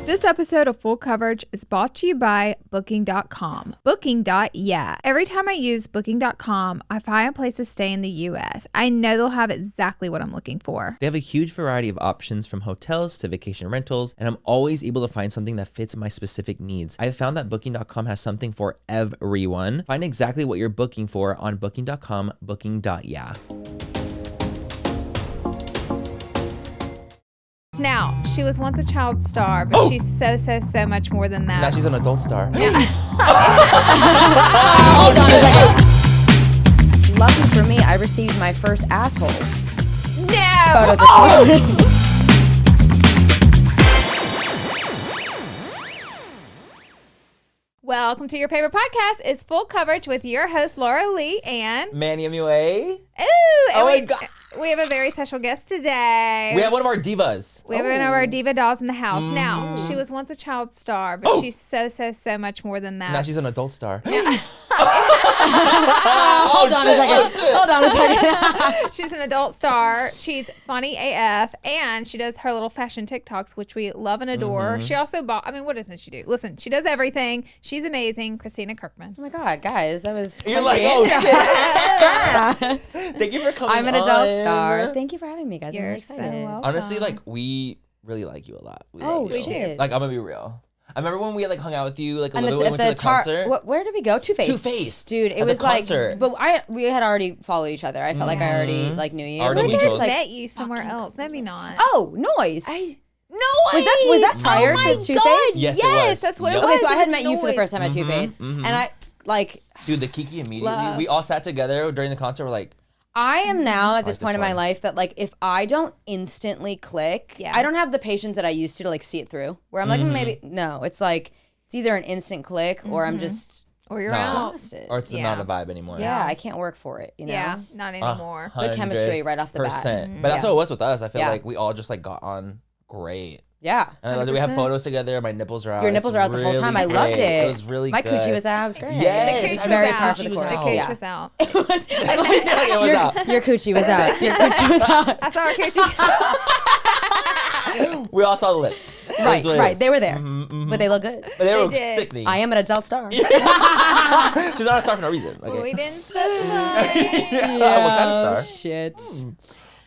This episode of Full Coverage is brought to you by Booking.com. Booking.yeah. Every time I use Booking.com, I find a place to stay in the U.S. I know they'll have exactly what I'm looking for. They have a huge variety of options from hotels to vacation rentals, and I'm always able to find something that fits my specific needs. I've found that Booking.com has something for everyone. Find exactly what you're booking for on Booking.com, Booking.yeah. Now, she was once a child star, but she's so much more than that. Now she's an adult star. Yeah. Hold on a second. Lucky for me, I received my first asshole photo this morning. Welcome to your favorite podcast. It's Full Coverage with your host, Laura Lee and Manny MUA. Ooh, Oh my God. We have a very special guest today. We have one of our divas. We have one of our diva dolls in the house. Now, she was once a child star, but she's so much more than that. Now she's an adult star. Hold on a second. She's an adult star. She's funny AF, and she does her little fashion TikToks, which we love and adore. She also bought, what doesn't she do? Listen, she does everything. She's amazing. Christina Kirkman. Oh my God, guys, that was You're like, oh shit. Thank you for coming I'm an adult star. Thank you for having me, guys. I'm You're really so excited. welcome. Honestly, we really like you a lot. We shit. I'm gonna be real. I remember when we hung out with you a And little bit. We went to the concert. Where did we go? Two-Face. Dude, it At was the concert. but we had already followed each other. I felt like I already knew you. Already I mutuals. just met you somewhere else. Maybe not. Oh, Noise. Was that prior to Two-Face? Yes, it was. That's what it Yep. was. Okay, so I It had was met you for the Noise. first time at Two-Face, and I Dude, the Kiki immediately. Love. We all sat together during the concert. We're like, I am now at this this point in my one. life that if I don't instantly click, Yeah. I don't have the patience that I used to see it through. Where I'm like, maybe no. It's it's either an instant click or I'm just Or you're Nah. out. exhausted. or it's Yeah. not a vibe anymore. Yeah, I can't work for it. You know. Yeah, not anymore. Good chemistry right off the bat. 100%. But that's Yeah. what it was with us. I feel Yeah. like we all just got on great. Yeah. And I love that we have photos together. My nipples are out. Your nipples It's are out the whole really time. I loved great. it. It was really My good. coochie was out. It was great. Yes. The It's cooch was very out. par for the The course. cooch Yeah. was out. It was out. Your coochie was out. Your coochie was out. I saw her coochie. We all saw the lips. That's what it Right. is. They were there, but they look good. But they were did. sickening. I am an adult star. She's not a star for no reason. Okay. We didn't specify. What kind of star? Shit.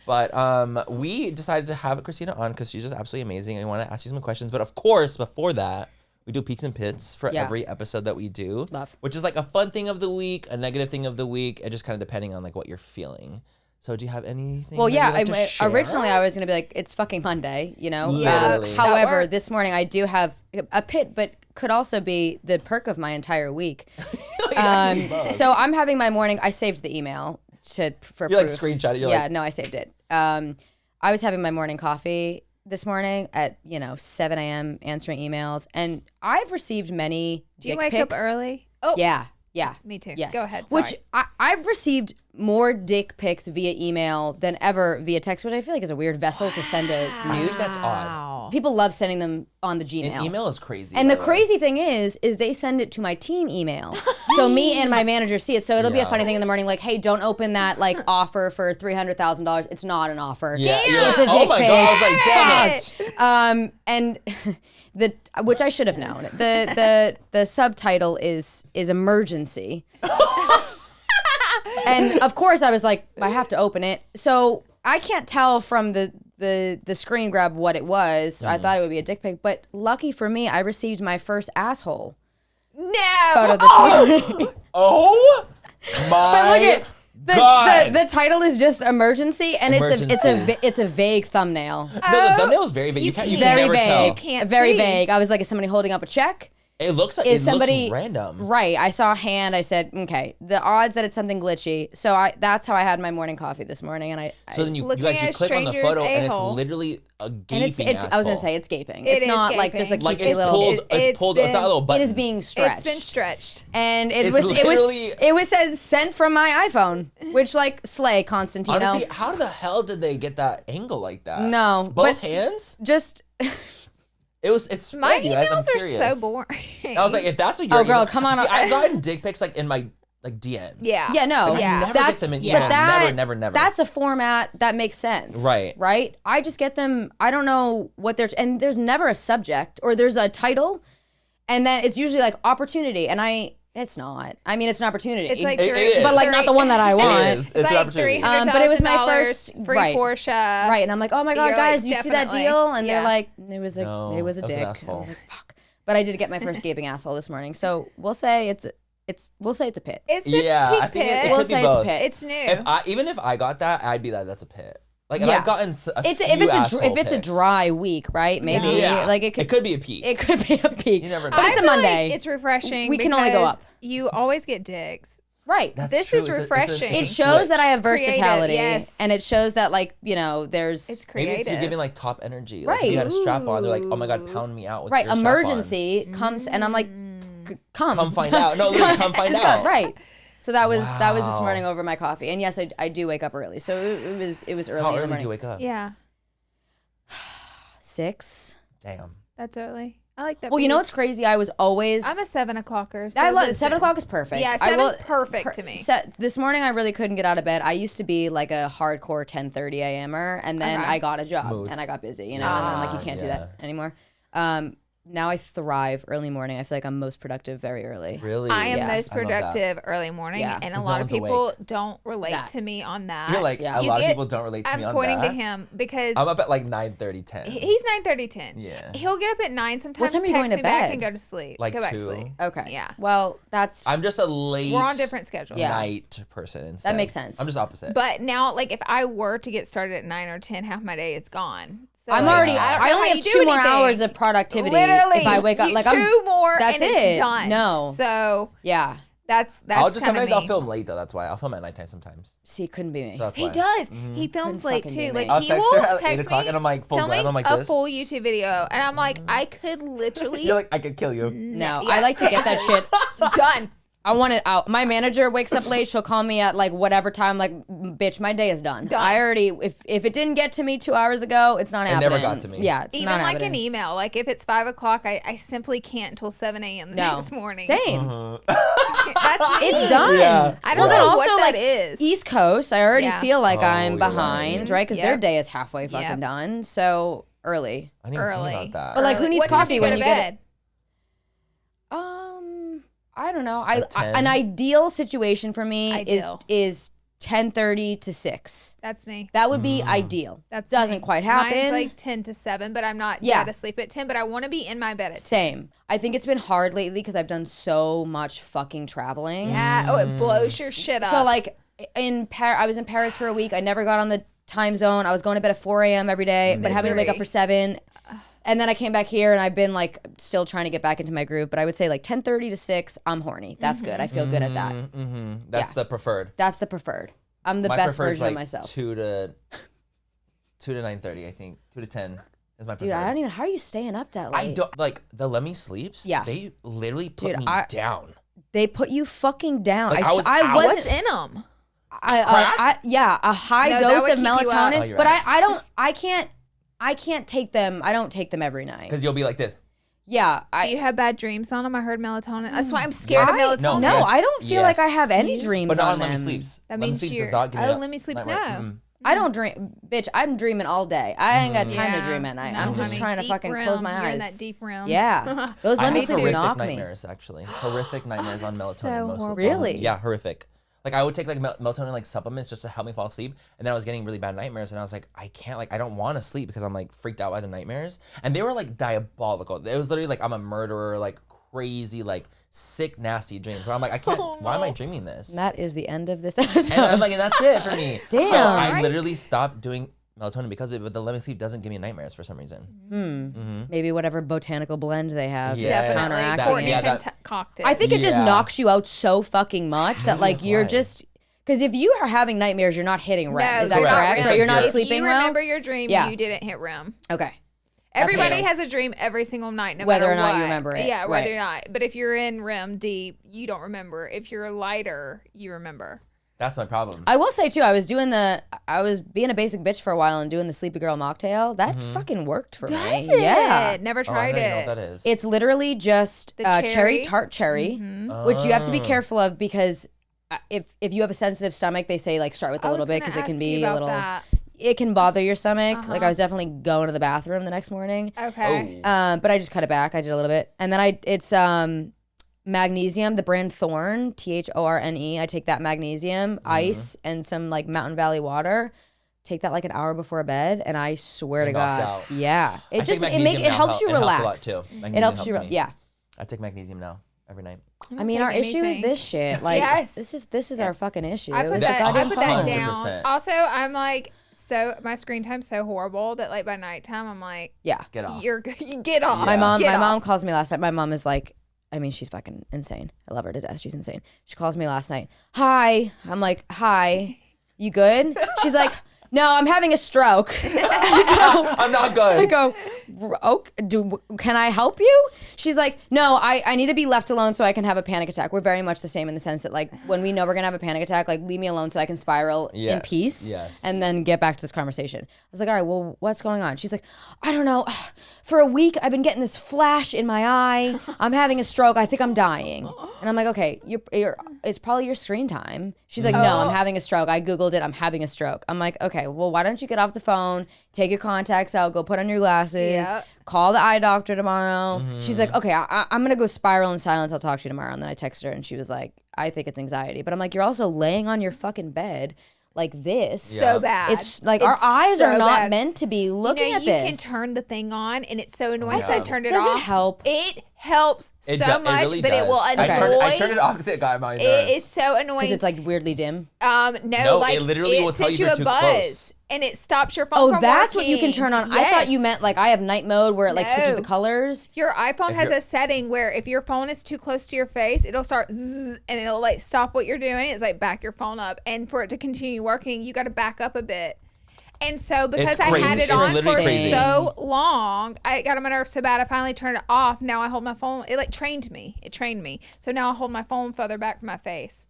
But we decided to have Christina on because she's just absolutely amazing. And we want to ask you some questions. But of course, before that, we do peaks and pits for Yeah. every episode that we do. Love. Which is a fun thing of the week, a negative thing of the week, and just kind of depending on what you're feeling. So do you have anything? Well, that yeah. you'd like to share? Originally, I was gonna be like, it's fucking Monday, you know. Literally. However, That works. this morning I do have a pit, but could also be the perk of my entire week. So I'm having my morning. I saved the email for You proof. screenshot it. You're No, I saved it. I was having my morning coffee this morning at 7 a.m. answering emails, and I've received many. Do you dick wake pics. up early? Oh, Yeah. me too. Yes. Go ahead. Sorry. Which I've received more dick pics via email than ever via text, which I feel like is a weird vessel to send a I nude. think that's odd. People love sending them on the Gmail. And email is crazy. And by the way. crazy thing is they send it to my team email. So me and my manager see it. So it'll be a Yeah. funny thing in the morning, hey, don't open that offer for $300,000. It's not an offer. Yeah, Damn. you're It's a like, oh dick my pic. god! I was like, damn it. And which I should have known. The subtitle is emergency. And of course I was like, I have to open it. So I can't tell from the screen grab what it was. So I thought it would be a dick pic, but lucky for me, I received my first asshole no. photo this morning. Oh my god! The title is just emergency, and Emergency. it's a vague thumbnail. No, the thumbnail is very vague. You can Very never vague. tell. You can't Very see. vague. I was like, is somebody holding up a check? It looks like Is it somebody looks random. Right. I saw a hand. I said, okay, the odds that it's something glitchy. So that's how I had my morning coffee this morning. And So then you Looking guys at a click on the stranger's photo and it's a-hole. literally a gaping and it's I was gonna say it's gaping. It It's is not like just a gaping. like cutesy it's little. pulled. It's It's pulled. It's not a little It button. is being stretched. It's been stretched. And It's literally- it was says sent from my iPhone, which slay Constantino. Honestly, how the hell did they get that angle like that? No, both but- hands. Just It's My you guys, I'm emails are curious. so boring. I was like, if that's what you're. Oh, girl, come on. See, I've gotten dick pics in my like DMs. Yeah. Yeah, no. Like, I never that's, get them in but email. that, Never. That's a format that makes sense. Right. Right? I just get them, I don't know what they're, and there's never a subject or there's a title, and then it's usually like opportunity, and it's not. I mean, it's an opportunity. It's like It is. but like not the one that I want. It is. It's an like opportunity. $300,000 But it was my first free right. Porsche. Right, and I'm like, oh my God, You're guys, like, you see that definitely. deal? And Yeah. they're like, it was a dick. That was an I asshole. was like, fuck. But I did get my first gaping asshole this morning, so we'll say it's a pit. It's a Yeah, I pig think pit. it We'll could be say it's a both. pit. It's new. Even if I got that, I'd be like, that's a pit. Like, and Yeah. I've gotten If few it's a picks. dry week, right? Maybe Yeah. like it could be a peak. It could be a peak. You never know. But it's I a feel Monday. like it's refreshing. We can only go because up. You always get dicks. Right. That's This true. is It's a refreshing. It switch. shows that I have It's creative, versatility, yes. and it shows that like there's It's Maybe creative. it's you giving like top energy. Like, if Right. you had a strap on, they're like, oh my God, pound me out with right your strap on. emergency comes, and I'm like, come Come find out. No, literally, come find Just out. right. So that was this Wow. morning over my coffee, and yes, I do wake up early. So it was early. How in the early do morning. you wake up? Yeah, 6. Damn. that's early. I like that. Well, you know beat. what's crazy? I was always. I'm a 7 o'clocker. So I love listen. 7 o'clock is perfect. Yeah, I 7's perfect to me. This morning I really couldn't get out of bed. I used to be like a hardcore 10:30 a.m.er, and then Okay. I got a job Mood. and I got busy, and then like you can't do that anymore. Now I thrive early morning. I feel like I'm most productive very early. Really? I am Yeah. most I love that. productive early morning, Yeah. and a 'Cause no lot of one's people awake. don't relate That. to me on that. You're like, Yeah. a You lot of get- people don't relate to me I'm on pointing that. to him because I'm up at like 9:30, 10. he's 9:30, 10. Yeah. He'll get up at 9 sometimes. What time are you text going to me back bed? and go to sleep. Like go back to 2. sleep. Okay. Yeah. Well, that's I'm just a late We're on different schedules. Yeah. night person instead. makes sense. I'm just opposite. But now, like, if I were to get started at 9 or 10, half my day is gone. So I'm like, already. I don't I know only how have you 2 do more anything. hours of productivity Literally, if I wake up. you- Like 2 I'm. more, That's and it. it's done. No. So Yeah. that's I'll just kind of sometimes me. I'll film late though. That's why I'll film at nighttime sometimes. See, couldn't be me. So that's He why. does. He films Couldn't late fucking too. be Like me. I'll he text will her at 8 text o'clock me and I'm like full filming blown. I'm like a this. full YouTube video, and I'm like, I could literally You're like, I could kill you. No, Yeah. I like to get that shit. done. I want it out. My manager wakes up late. She'll call me at like whatever time. Like, bitch, my day is done. Done. I already. If it didn't get to me 2 hours ago, it's not happening. never got to me. Yeah, it's Even not like happening. an email. Like if it's 5 o'clock, I simply can't until 7 a.m. the No. next morning. Same. That's me. It's done. Yeah. I don't Well, then know also what like that is. East Coast, I already Yeah. feel like Oh, I'm you're behind, right? Because their Yep. day is halfway fucking Yep. done. So early. I didn't even Early. think about that. But, like, who needs what time coffee do you when go to you get bed? I don't know. At 10? An ideal situation for me Ideal. is 10:30 to 6. That's me. That would be ideal. That's doesn't me. quite happen. Mine's like 10 to 7, but I'm not Yeah. dead asleep at 10, but I want to be in my bed at 10. Same. I think it's been hard lately because I've done so much fucking traveling. Yeah. Oh, it blows your shit up. So like I was in Paris for a week. I never got on the time zone. I was going to bed at 4 a.m. every day, but having to wake up Misery. for 7. And then I came back here and I've been like still trying to get back into my groove. But I would say like 10:30 to 6, I'm horny. That's good. I feel good at that. Mm-hmm. That's Yeah. the preferred. That's the preferred. I'm the My best preferred's version like of myself. 2 to 9:30, I think. 2 to 10 is my preferred. Dude, I don't even. How are you staying up that late? I don't like the Let Me Sleeps. Yeah. They literally put Dude, me down. They put you fucking down. Like, I was I out. wasn't. What's in them? Yeah, a high No, that dose would of keep you up. melatonin. Oh, you're But right. I can't take them. I don't take them every night. Because you'll be like this. Yeah. Do you have bad dreams on them? I heard melatonin. That's why I'm scared of melatonin. No, No, yes, I don't feel like I yes. have any dreams But not on on Let Me them. Sleeps. That Let Me means Sleeps you're. does not give me Oh, a Let Me Sleeps nightmare. no. I don't dream, bitch. I'm dreaming all day. I ain't got time to dream at night. No, I'm just honey. trying to Deep fucking realm. close my You're eyes. in that deep realm. Yeah, those I Let Me have Sleeps horrific knock me. nightmares, actually. Horrific nightmares on melatonin so most of the horrible. time. Really? Yeah, horrific. Like I would take like melatonin like supplements just to help me fall asleep, and then I was getting really bad nightmares, and I was like, I can't, like I don't want to sleep because I'm like freaked out by the nightmares, and they were like diabolical. It was literally like I'm a murderer, like crazy, like sick, nasty dreams. But I'm like, I can't. Why am I dreaming this? That is the end of this episode. And I'm like, and that's it for me. Damn. So I Right. literally stopped doing melatonin because of it, but the Let Me Sleep doesn't give me nightmares for some reason. Maybe whatever botanical blend they have. Yeah. is Definitely. counteracting Courtney it. yeah, that- concocted. I think it just Yeah. knocks you out so fucking much that like that's you're why. just because if you are having nightmares, you're not hitting REM. No, Is that you're not correct? REM. So you're not If sleeping you well. remember your dream, Yeah. you didn't hit REM. Okay. Everybody That's has a dream every single night, no Whether matter or not what. you remember it. Yeah, whether Right. or not. But if you're in REM deep, you don't remember. If you're lighter, you remember. That's my problem. I will say too, I was being a basic bitch for a while and doing the Sleepy Girl mocktail. That fucking worked for me. Does it? Yeah. Never Oh, I tried don't even know it. what that is. It's literally just The cherry cherry? tart cherry, Mm-hmm. which you have to be Oh. careful of because if you have a sensitive stomach, they say like start with a little bit because it can be a little. That. It can bother your stomach. Like I was definitely going to the bathroom the next morning. Okay. But I just cut it back. I did a little bit, and then it's magnesium, the brand Thorne, THORNE. I take that magnesium, ice, and some like Mountain Valley water. Take that like an hour before bed, and I swear to God, out. yeah, it It helps you relax. Helps a lot too. It helps you, yeah. I take magnesium now every night. I mean, our issue is this shit. Like, this is our fucking issue. I put It's that, a I goddamn put that phone. down. 100%. Also, I'm like, so my screen time's so horrible that like by nighttime I'm like, Yeah. Get off. you get off. My Get off. mom calls me last night. My mom is like, I mean, she's fucking insane. I love her to death. She's insane. She calls me last night. Hi. I'm like, hi. You good? She's like, no, I'm having a stroke. I'm not good. I go, can I help you? She's like, no, I need to be left alone so I can have a panic attack. We're very much the same in the sense that like when we know we're gonna have a panic attack, like leave me alone so I can spiral in peace and then get back to this conversation. I was like, all right, well, what's going on? She's like, I don't know. For a week, I've been getting this flash in my eye. I'm having a stroke. I think I'm dying. And I'm like, okay, it's probably your screen time. She's like, no, I'm having a stroke. I Googled it. I'm having a stroke. I'm like, okay, well, why don't you get off the phone, take your contacts out, go put on your glasses, call the eye doctor tomorrow. She's like, okay, I'm going to go spiral in silence. I'll talk to you tomorrow. And then I texted her and she was like, I think it's anxiety. But I'm like, you're also laying on your fucking bed like this. So bad. It's like our eyes so are not bad. meant to be looking at you this. can turn the thing on and it's so annoying because I turned it Does off. it help? It helps It so much, really but does. it will annoy. I turned it opposite guy my nerves. It is so annoying. Because it's like weirdly dim. No, like it literally will tell sends you you you're a too buzz. close. And it stops your phone from That's what you working. can turn on. Yes. I thought you meant like I have night mode where it like switches the colors. Your iPhone has a setting where if your phone is too close to your face, it'll start zzz, and it'll like stop what you're doing. It's like back your phone up. And for it to continue working, you got to back up a bit. And so because I had it on for so long, I got on my nerves so bad, I finally turned it off. Now I hold my phone. It like trained me. It trained me. So now I hold my phone further back from my face.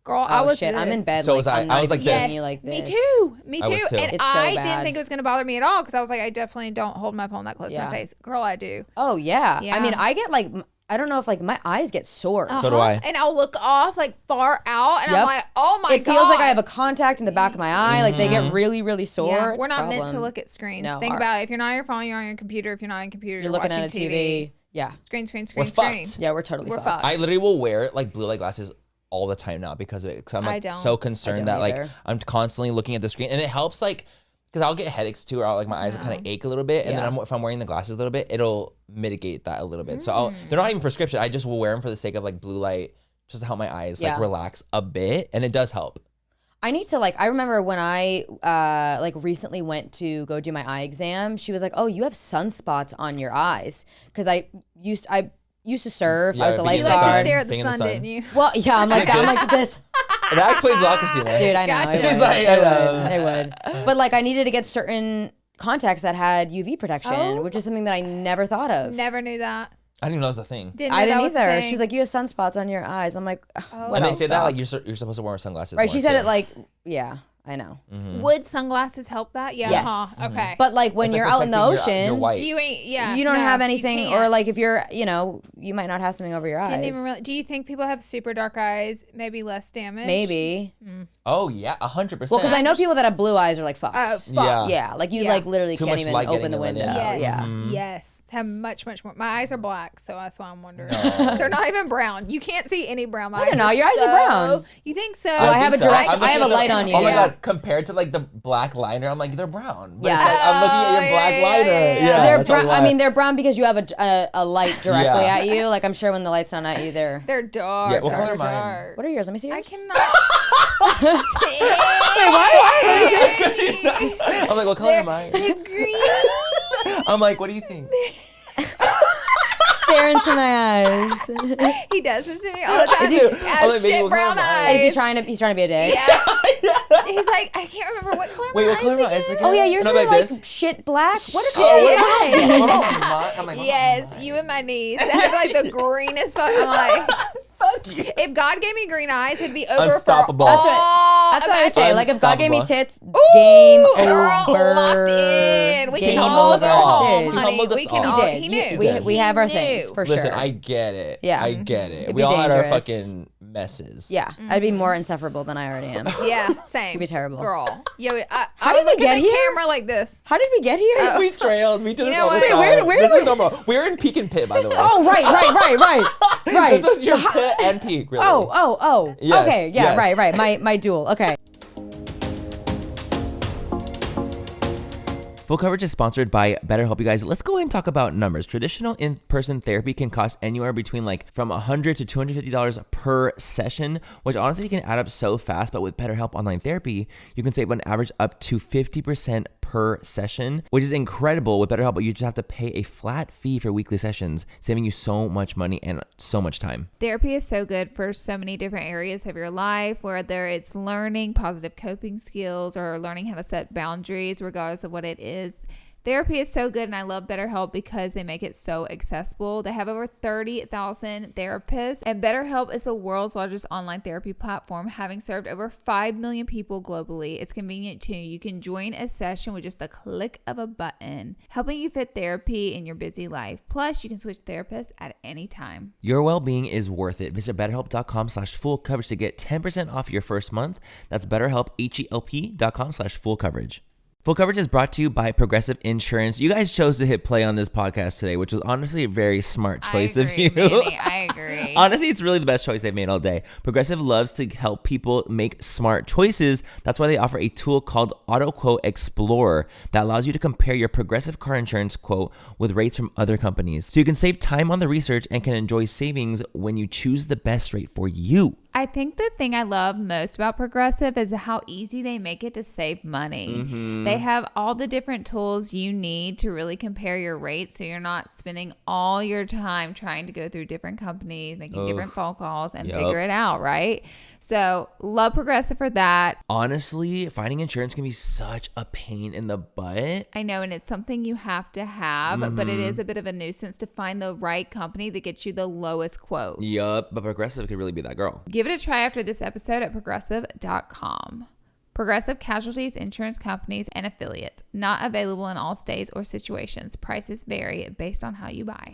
Girl, I was shit. I'm in bed. So like, was I. I'm I not was like even this. kidding you like this. Me too. Me I was too. too. And It's so I bad. didn't think it was going to bother me at all because I was like, I definitely don't hold my phone that close to my face. Girl, I do. Oh yeah. Yeah. I mean, I get like I don't know if like my eyes get sore. So do I. And I'll look off like far out and I'm like, oh my God. It feels like I have a contact in the back of my eye. Like they get really, really sore. Yeah, It's we're a not meant to problem. look at screens. No, Think about it. If you're not on your phone, you're on your computer. If you're not on your computer, You're looking watching at a TV. Yeah. Screen. We're Screen. fucked. Yeah, we're totally We're fucked. fucked. I literally will wear like blue light glasses all the time now because of it. Because I'm I like don't. so I concerned don't that like either. I'm constantly looking at the screen, and it helps like because I'll get headaches too, or I'll, like my eyes will kind of ache a little bit, and then if I'm wearing the glasses a little bit, it'll mitigate that a little bit. So they're not even prescription. I just will wear them for the sake of like blue light, just to help my eyes like relax a bit, and it does help. I need to like I remember when I like recently went to go do my eye exam, she was like, "Oh, you have sunspots on your eyes." Cuz I used to surf. I was a being in You the like to lifeguard. stare at the Being in the sun, sun. didn't you? Well, yeah, I'm like this. That explains a lot, Christina. Dude, I know. Gotcha. It She's would. like, It would. But like I needed to get certain contacts that had UV protection, which is something that I never thought of. Never knew that. I didn't even know it was a thing. Didn't know I that didn't was a either. thing. She's like, you have sunspots on your eyes. I'm like, what And they else? say that Doc? like you're supposed to wear sunglasses. Right. more, She said too. it like, yeah, I know. Would sunglasses help that? Yeah. Yes. Huh. Okay. But like when It's, like, you're out in the protecting ocean, your white. you ain't. Yeah. you don't no, have you anything, can't. or like if you're, you might not have something over your eyes. Didn't even really. Do you think people have super dark eyes? Maybe less damage. Maybe. Oh yeah, 100%. Well, because I know people that have blue eyes are like fucked. Oh, fuck. Yeah. Yeah, like you Yeah. like literally Too can't much even light open the getting in. window. Yes. Yeah. Yes. Have much more. My eyes are black, so that's why I'm wondering. They're not even brown. You can't see any brown. My they're eyes not. are Your eyes are brown. You think so? I have think a direct- I'm I have looking a at light the- on you. Oh my Yeah. god! Compared to like the black liner, I'm like they're brown. But Yeah. it's like, I'm looking at your black liner. yeah. They're that's probably brown. I why. mean, they're brown because you have a light directly Yeah. at you. Like I'm sure when the light's not at you, they're. They're dark. Yeah, what dark, color am I? dark. What are yours? Let me see yours. I cannot. I'm like, what color am I? They're green. I'm like, what do you think? Stare into my eyes. He does this to me all the time. do. I I'm have like, baby, shit what brown color am I? eyes. Is he trying to? He's trying to be a dick. Yeah. He's like, I can't remember what color Wait, my what color eyes am I? Is again. it Oh yeah, yours And are I'm like this. shit black. What is Oh, it? what am I? What am I? I'm like, what Yes, am I? you and my niece. They have like the greenest. I'm like, Fuck you. if God gave me green eyes, it'd be over Unstoppable. for That's all. That's what I say. Like if God gave me Unstoppable. tits, game Girl, over. locked in. We Game can all humbled go us all. home, Dude. honey. He humbled We us can all. all. He He did. knew. We have our He things knew. for Listen, sure. I get it. Yeah. I get it. It'd We be all had our dangerous. fucking messes. Yeah, I'd be more insufferable than I already am. Yeah, same. It'd be terrible. Girl. Yo, How did we get here? Camera like this. How did we get here? We trailed. We do this know all the what? time. Where this do is normal. We're in peak and pit, by the way. Oh, right. This is your pit and peak, really. Oh. Yes, Okay, yeah, yes. right. My duel. Okay. Full coverage is sponsored by BetterHelp. You guys, let's go ahead and talk about numbers. Traditional in-person therapy can cost anywhere between from $100 to $250 per session, which honestly can add up so fast. But with BetterHelp Online Therapy, you can save on average up to 50% per session, which is incredible. With BetterHelp, but you just have to pay a flat fee for weekly sessions, saving you so much money and so much time. Therapy is so good for so many different areas of your life, whether it's learning positive coping skills or learning how to set boundaries, regardless of what it is. Therapy is so good, and I love BetterHelp because they make it so accessible. They have over 30,000 therapists, and BetterHelp is the world's largest online therapy platform, having served over 5 million people globally. It's convenient too. You can join a session with just the click of a button, helping you fit therapy in your busy life. Plus, you can switch therapists at any time. Your well-being is worth it. Visit BetterHelp.com/full coverage to get 10% off your first month. That's BetterHelp, HELP.com/full coverage. Full coverage is brought to you by Progressive Insurance. You guys chose to hit play on this podcast today, which was honestly a very smart choice of you. Manny, I agree. Honestly, it's really the best choice they've made all day. Progressive loves to help people make smart choices. That's why they offer a tool called Auto Quote Explorer that allows you to compare your Progressive car insurance quote with rates from other companies. So you can save time on the research and can enjoy savings when you choose the best rate for you. I think the thing I love most about Progressive is how easy they make it to save money. Mm-hmm. They have all the different tools you need to really compare your rates, so you're not spending all your time trying to go through different companies, making different phone calls and figure it out, right? So love Progressive for that. Honestly, finding insurance can be such a pain in the butt. I know, and it's something you have to have, but it is a bit of a nuisance to find the right company that gets you the lowest quote. Yup, but Progressive could really be that girl. Give it a try after this episode at progressive.com. Progressive Casualties Insurance Companies and Affiliates. Not available in all states or situations. Prices vary based on how you buy.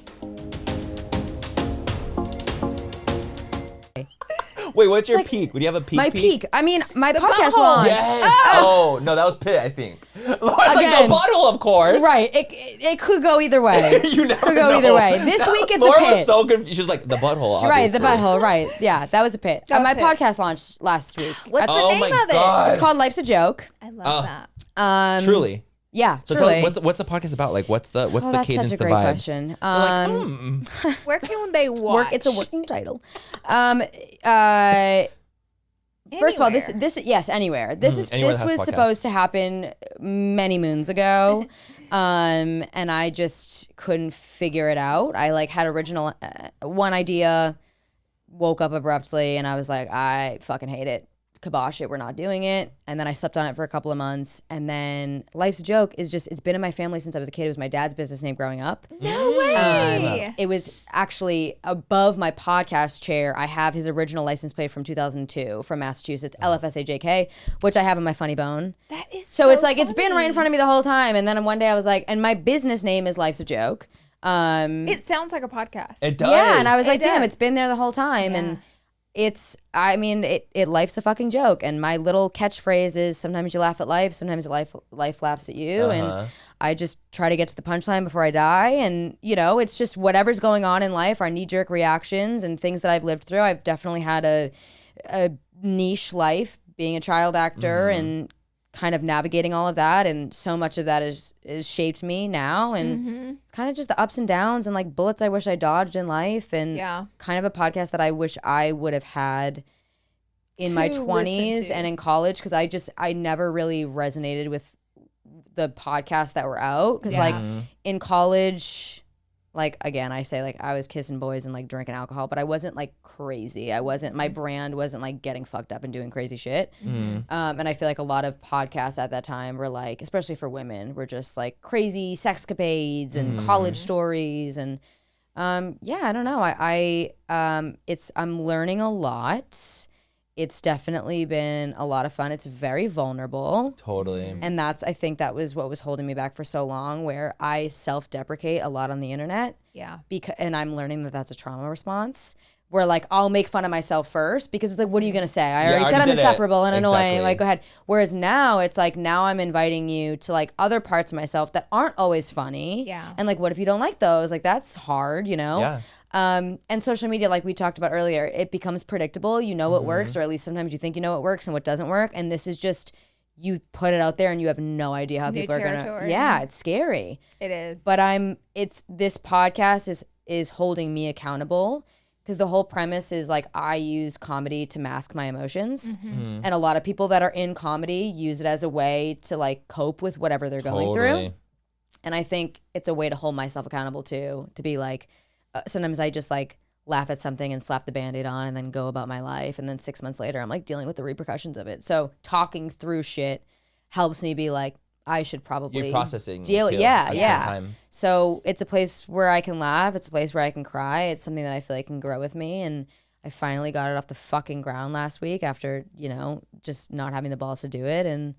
Wait, what's your peak? Would you have a peak? My peak. I mean, my podcast butthole. launch. Yes. Oh, no, that was Pitt, I think. Laura's like Again. the bottle, of course. Right. It could go either way. You never could go know. either way. This week it's Laura a pit. was so confused. She was like, the butthole, Right, the obviously. butthole, right. Yeah, that was a pit. That was My pit. podcast launched last week. What's the Oh name my of it? God. It's called Life's a Joke. I love that. Truly. Yeah, So truly. tell us, what's the podcast about? Like, what's the that's cadence, such a the great vibes? question. Where can they watch? It's a working title. First of all, this yes, anywhere. This anywhere that has was podcasts. supposed to happen many moons ago, and I just couldn't figure it out. I had original one idea, woke up abruptly, and I was like, I fucking hate it. Kibosh it, we're not doing it. And then I slept on it for a couple of months, and then Life's a Joke is just, it's been in my family since I was a kid. It was my dad's business name growing up. No way. It was actually above my podcast chair. I have his original license plate from 2002 from Massachusetts, LFSAJK, which I have in my funny bone. That is So it's like, it's been right in front of me the whole time. And then one day I was like, and my business name is Life's a Joke. It sounds like a podcast. It does. Yeah, and I was like, It damn, does. it's been there the whole time. Yeah. And life's a fucking joke. And my little catchphrase is, sometimes you laugh at life, sometimes life laughs at you. And I just try to get to the punchline before I die. And, it's just whatever's going on in life, our knee-jerk reactions and things that I've lived through. I've definitely had a niche life being a child actor and kind of navigating all of that, and so much of that is shaped me now, and it's kind of just the ups and downs and bullets I wish I dodged in life, and kind of a podcast that I wish I would have had in my 20s and in college, because I never really resonated with the podcasts that were out, because in college, again, I say I was kissing boys and drinking alcohol, but I wasn't crazy. My brand wasn't getting fucked up and doing crazy shit. And I feel like a lot of podcasts at that time were especially for women, were just crazy sexcapades and college stories. And I don't know. I'm learning a lot. It's definitely been a lot of fun. It's very vulnerable. Totally. And I think that was what was holding me back for so long, where I self-deprecate a lot on the internet. Yeah. And I'm learning that that's a trauma response, where like I'll make fun of myself first because it's like, what are you gonna say? I already said already I'm did it. insufferable and annoying. Exactly. Like, go ahead. Whereas now it's like, now I'm inviting you to like other parts of myself that aren't always funny. Yeah. And like, what if you don't like those? Like, that's hard, you know? Yeah. And social media, like we talked about earlier, it becomes predictable. You know what works, or at least sometimes you think you know what works and what doesn't work. And this is just, you put it out there and you have no idea how New people are gonna. territory. Yeah, it's scary. It is. But this podcast is holding me accountable. Because the whole premise is like I use comedy to mask my emotions. Mm-hmm. And a lot of people that are in comedy use it as a way to like cope with whatever they're going through. And I think it's a way to hold myself accountable too, to be like, sometimes I just like laugh at something and slap the Band-Aid on and then go about my life. And then 6 months later, I'm like dealing with the repercussions of it. So talking through shit helps me be like, I should probably You're processing deal. it too, Yeah, at the yeah. same time. So it's a place where I can laugh. It's a place where I can cry. It's something that I feel like can grow with me. And I finally got it off the fucking ground last week after, you know, just not having the balls to do it. And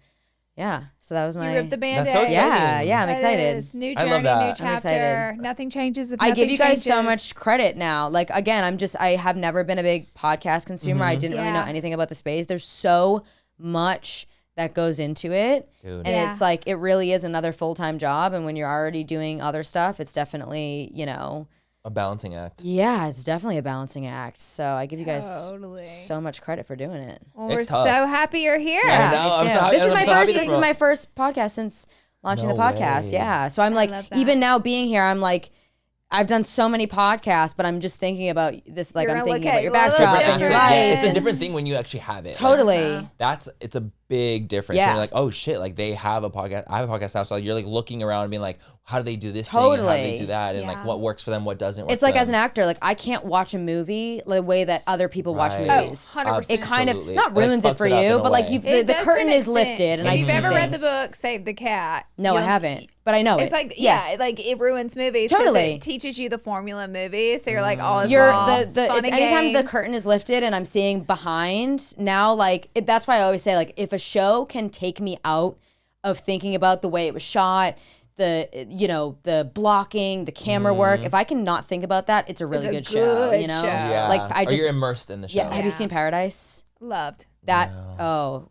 yeah, so that was my. You ripped the Band-Aid. That's so exciting. Yeah, I'm That excited. is. New I journey, love that. new I'm chapter. excited. Nothing changes if I nothing give you guys so changes. much credit now. Like, again, I have never been a big podcast consumer. I didn't really know Yeah. anything about the space. There's so much that goes into it. Dude. And Yeah. it's like, it really is another full-time job. And when you're already doing other stuff, it's definitely, you know, A balancing act. yeah, it's definitely a balancing act. So I give you guys Totally. so much credit for doing it. Well, It's we're tough. so happy you're here. I know. me I'm too. so happy- This is I'm my so happy first. to This is pro- my first podcast since launching No the podcast. way. Yeah, so I'm like, love that. even now being here, I'm like, I've done so many podcasts, but I'm just thinking about this. Like, You're I'm gonna thinking look about your at little backdrop and your different- life. It's a and- different thing when you actually have it. Like, Totally. it's a big difference. Yeah. When you're like, oh shit, like they have a podcast. I have a podcast now, so you're like looking around and being like, how do they do this thing? And how do Totally. they do that? And Yeah. like what works for them, what doesn't work. It's like, for them. as an actor, like I can't watch a movie the way that other people watch Right. movies. 100%. It kind of Absolutely. not Like, ruins it fucks for it up in you, a but like way. you've It the does to curtain an is extent. lifted, and if I you've see ever read the things. book Save the Cat, No, I you'll- haven't, but I know it. It's like Yes. like it ruins movies. 'Cause Totally. it teaches you the formula of movies. So you're like, oh, it's You're lost, the fun it's and anytime the games. curtain is lifted and I'm seeing behind now, like that's why I always say, like, if a show can take me out of thinking about the way it was shot, the blocking, the camera work, if I can not think about that, it's a really a good show, good you know? show. Yeah. Like I Or just you're immersed in the show. yeah, have you Yeah. seen Paradise? Loved. That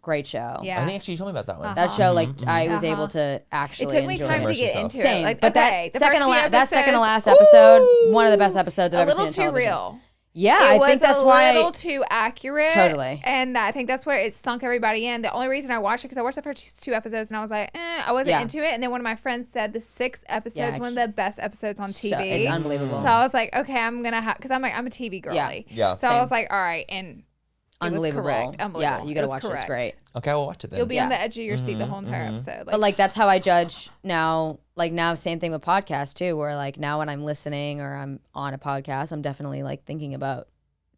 great show. Yeah. I think actually you told me about that one. That show, like, I was able to actually It took me enjoy time it. to get yourself. into Same, it. Like, but okay, that the second first few that second to episodes, last episode, one of the best episodes I've a ever seen little on too television. real. Yeah, It I was think that's a why. little too accurate. Totally. And I think that's where it sunk everybody in. The only reason I watched it, because I watched the first 2 episodes and I was like, I wasn't Yeah. into it. And then one of my friends said the 6th episode is one of the best episodes on TV. So, it's unbelievable. So I was like, okay, I'm going to have, because I'm a TV girly. Yeah. So I Same. was like, all right. And it was Unbelievable. correct. Unbelievable. Yeah, you It gotta was watch it. It's correct. great. Okay, we'll watch it then. You'll be on Yeah. the edge of your seat the whole entire episode. But like that's how I judge now. Like now, same thing with podcasts too. Where like now when I'm listening or I'm on a podcast, I'm definitely like thinking about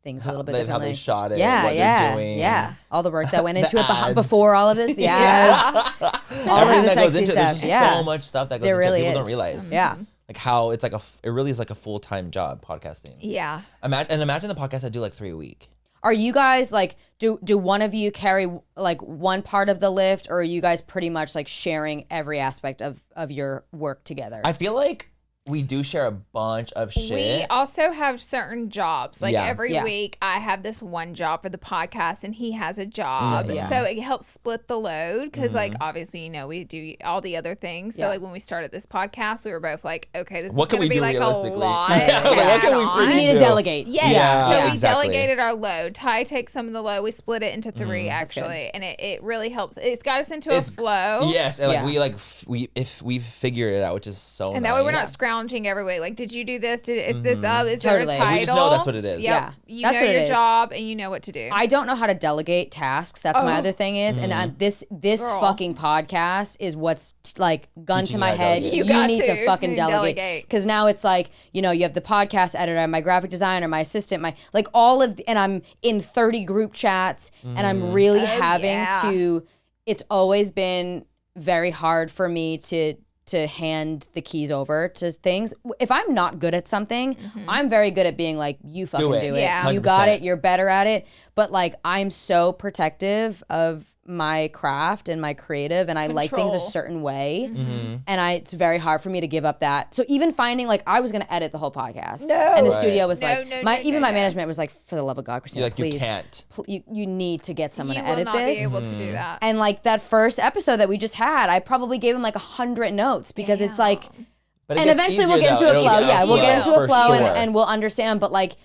things a little bit How differently. they shot it, Yeah, what yeah, they're doing. yeah. All the work that went The into it ads. before all of this. The ads, all of Everything the that goes sexy into it. stuff. There's just Yeah, so much stuff that goes there into really it. People is. don't realize. Yeah. Like how it's like it really is like a full-time job, podcasting. yeah. Imagine the podcast I do like 3 a week. Are you guys like do one of you carry like one part of the lift, or are you guys pretty much like sharing every aspect of your work together? I feel like we do share a bunch of shit. We also have certain jobs. Like Yeah. every Yeah. week, I have this one job for the podcast, and he has a job. Yeah. So it helps split the load because, like, obviously, we do all the other things. So, Yeah. like, when we started this podcast, we were both like, okay, this What is can going to we be do like a realistically? lot. Yeah, to what add can we on. freaking you need to do? delegate. Yes. Yeah, So yeah, we exactly. delegated our load. Ty takes some of the load. We split it into 3 actually, and it really helps. It's got us into a flow. Yes, and like Yeah. we figure it out, which is so And nice. that way we're not scrounging every week. Like, did you do this? Is this up? Is Totally. there a title? We just know that's what it is. Yep. Yeah. You That's know what it your is. job and you know what to do. I don't know how to delegate tasks. That's my other thing is, and this Girl. fucking podcast is what's like gun Teaching to my you how to head. delegate. You You got need to to fucking delegate. delegate because now it's like you have the podcast editor, my graphic designer, my assistant, my like all of, and I'm in 30 group chats, and I'm really having yeah. to. It's always been very hard for me to hand the keys over to things. If I'm not good at something, I'm very good at being like, you fucking do it. Yeah. You got 100%. it. You're better at it. But like, I'm so protective of my craft and my creative, and I like things a certain way, and it's very hard for me to give up that. So even finding like I was going to edit the whole podcast, and the studio was my management was like, for the love of God, Christina, like, please, you can't. You need to get someone to You will edit not this. be able to do that. And like that first episode that we just had, I probably gave him like 100 notes because it's like, and eventually we'll get into a flow. Yeah, we'll get into a flow and we'll understand. But like,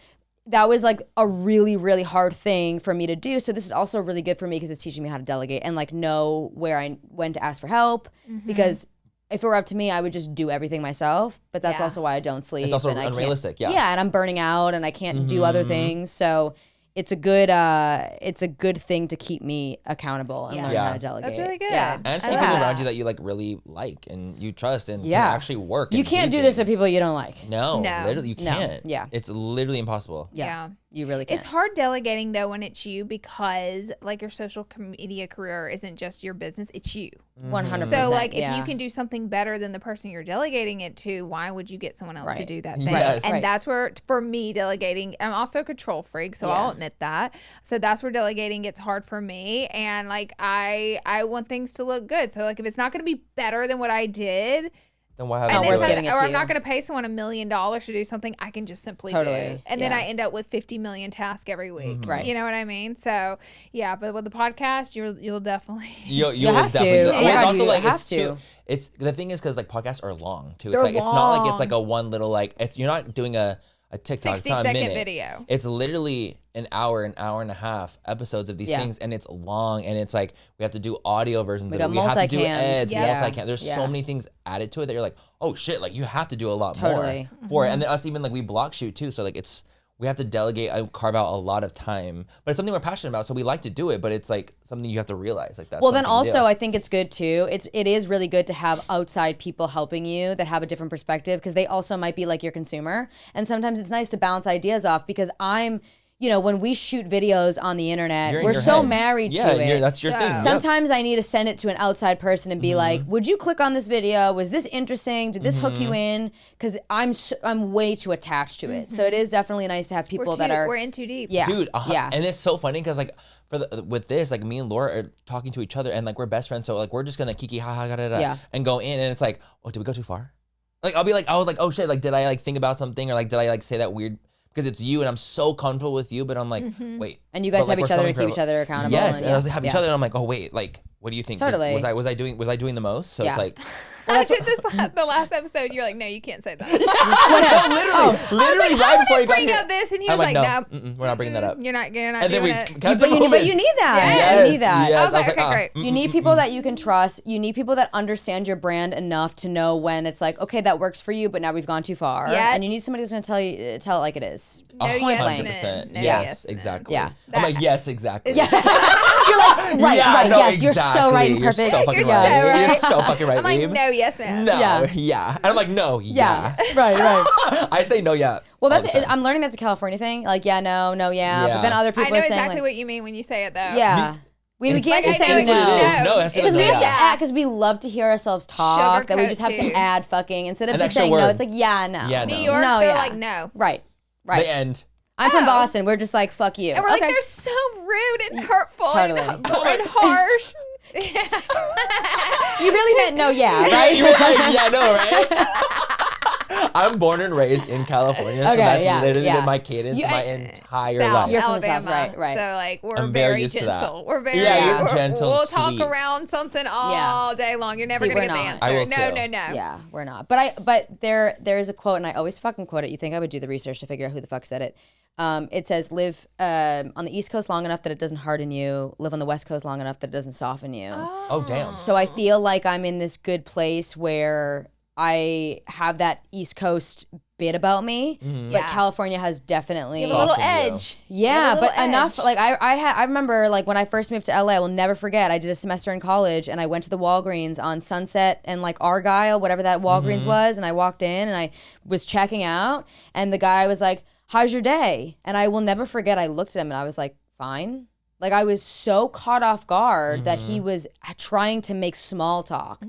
that was like a really, really hard thing for me to do. So this is also really good for me because it's teaching me how to delegate and like know when to ask for help. Because if it were up to me, I would just do everything myself. But that's also why I don't sleep. It's also and unrealistic. Yeah, and I'm burning out and I can't do other things. So it's a good thing to keep me accountable and learn how to delegate. That's really good. Yeah. And just people around you that you like really like and you trust and can actually work. You can't do this with people you don't like. No, literally you can't. Yeah. It's literally impossible. Yeah. You really can't. It's hard delegating though when it's you because like your social media career isn't just your business, it's you. 100%. So like if you can do something better than the person you're delegating it to, why would you get someone else to do that thing? Yes. And that's where for me delegating, I'm also a control freak, so I'll admit that. So that's where delegating gets hard for me. And like I want things to look good. So like if it's not going to be better than what I did, Then why and have I'm not going to pay someone $1 million to do something I can just simply do. And then I end up with 50 million tasks every week. Right. You know what I mean? So yeah, but with the podcast, you'll definitely you have definitely. To. It's also like have it's to. too. It's the thing is because like podcasts are long too. It's like it's not like it's like a one little like it's you're not doing a TikTok. It's not a minute. video. It's literally an hour and a half episodes of these things, and it's long, and it's like we have to do audio versions of it. We have to do ads, multicam. There's so many things added to it that you're like, oh shit, like you have to do a lot more for it. And then us even like we block shoot too, so like we have to delegate, carve out a lot of time, but it's something we're passionate about, so we like to do it. But it's like something you have to realize, like that. Well, then also I think it's good too. It is really good to have outside people helping you that have a different perspective because they also might be like your consumer. And sometimes it's nice to bounce ideas off because when we shoot videos on the internet, we're so married to it. That's your thing. Sometimes I need to send it to an outside person and be like, would you click on this video? Was this interesting? Did this hook you in? Because I'm way too attached to it. So it is definitely nice to have people we're in too deep. Yeah. Dude, and it's so funny because like with this, like me and Laura are talking to each other and like we're best friends, so like we're just gonna kiki ha ha and go in, and it's like, oh, did we go too far? Like I was like, oh shit, like did I like think about something, or like did I like say that weird? Because it's you and I'm so comfortable with you, but I'm like, wait. And you guys have each other to keep each other accountable. Yes, and I was like, have each other, and I'm like, oh wait, like, what do you think? Totally. Was I doing the most? So it's like. I did this the last episode. You're like, no, you can't say that. literally right before you got bring here. up this, and he was like, no, we're not bringing that up. You're not doing and it. But you need that. Yes, you need that. Yes. I was like, okay, great. You need people that you can trust. You need people that understand your brand enough to know when it's like, okay, that works for you, but now we've gone too far. Yeah. And you need somebody who's going to tell it like it is. No Point yes blank. men. No Yes, yes exactly. Yeah. I'm like, yes, exactly. Yeah. You're like, right, no, yes, exactly. you're so right and perfect. You're so fucking You're right. so right. You're so fucking right, I'm like, babe. no, yes, man. No, Yeah. yeah. And I'm like, no, yeah. Right. I say no, yeah. Well, I'm learning that's a California thing. Like, yeah, no, yeah. But then other people I know are saying exactly like, what you mean when you say it, though. Yeah. We can't like, just I know say what no. it is. No, that's Because we have to Yeah. add, because we love to hear ourselves talk, that we Sugarcoat just have too. to add fucking, instead of An just extra saying no, word. it's like, yeah, no. Yeah, New no. York, No, they're yeah. like, no. Right. The end. I'm from Oh. Boston. We're just like, fuck you. And we're like, Okay. they're so rude and hurtful Totally. and harsh. You really meant no, yeah, right? You were like, yeah, no, right? I'm born and raised in California, so Okay, that's yeah, literally yeah. been my cadence my entire South life. You're from the Alabama, South, right. So like we're I'm very very used to that. gentle. We're very Yeah, you're gentle, We'll talk sweet. around something all day long. You're never See, gonna we're get the not. answer. I will No. too. Yeah, we're not. But there is a quote, and I always fucking quote it. You think I would do the research to figure out who the fuck said it. It says, live on the East Coast long enough that it doesn't harden you. Live on the West Coast long enough that it doesn't soften you. Oh, damn. So I feel like I'm in this good place where I have that East Coast bit about me, but Yeah. California has definitely You have a little Soften you. edge. yeah, but enough. edge. Like I remember like when I first moved to LA, I will never forget. I did a semester in college, and I went to the Walgreens on Sunset and like Argyle, whatever that Walgreens was, and I walked in and I was checking out, and the guy was like, "How's your day?" And I will never forget. I looked at him and I was like, "Fine." Like I was so caught off guard that he was trying to make small talk,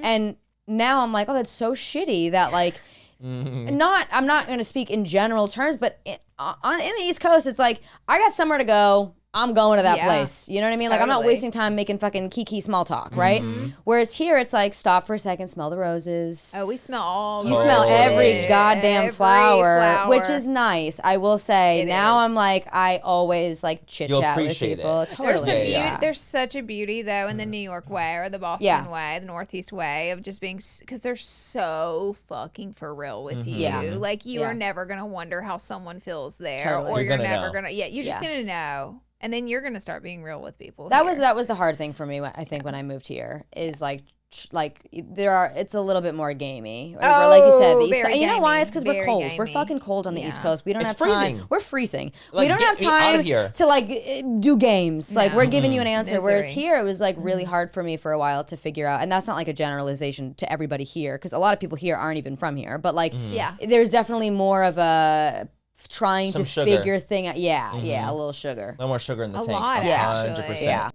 and now I'm like, oh, that's so shitty that like. I'm not going to speak in general terms, but on the East Coast, it's like, I got somewhere to go. I'm going to that Yeah. place. You know what I mean? Like, I'm not Totally. wasting time making fucking kiki small talk, right? Whereas here, it's like, stop for a second, smell the roses. Oh, we smell all. You the smell roses. every goddamn Every flower, which is nice. I will say. It now is. I'm like, I always like chit You'll chat with appreciate people. it. Totally. There's some beauty. yeah. There's such a beauty though in the New York way or the Boston way, the Northeast way of just being, because they're so fucking for real with you. Yeah. Like you Yeah. are never gonna wonder how someone feels there, Totally. or You're you're gonna never know. gonna. Yeah, you're just gonna know, and then you're gonna start being real with people. That here. was the hard thing for me. I think when I moved here is like it's a little bit more gamey. Oh, Like you said, the East very Coast. You know why? gamey. It's because we're Very cold. We're gamey. fucking cold on the Yeah. East Coast. We don't It's have time. freezing. We're freezing. Like, we don't get have me out of time here. to like do games. Like we're giving you an answer. Whereas Misery. here it was like really hard for me for a while to figure out. And that's not like a generalization to everybody here, because a lot of people here aren't even from here. But like, Yeah. there's definitely more of a trying Some to sugar. figure thing out. Yeah, yeah, a little sugar. No more sugar in the A tank. lot, 100%. actually. Yeah.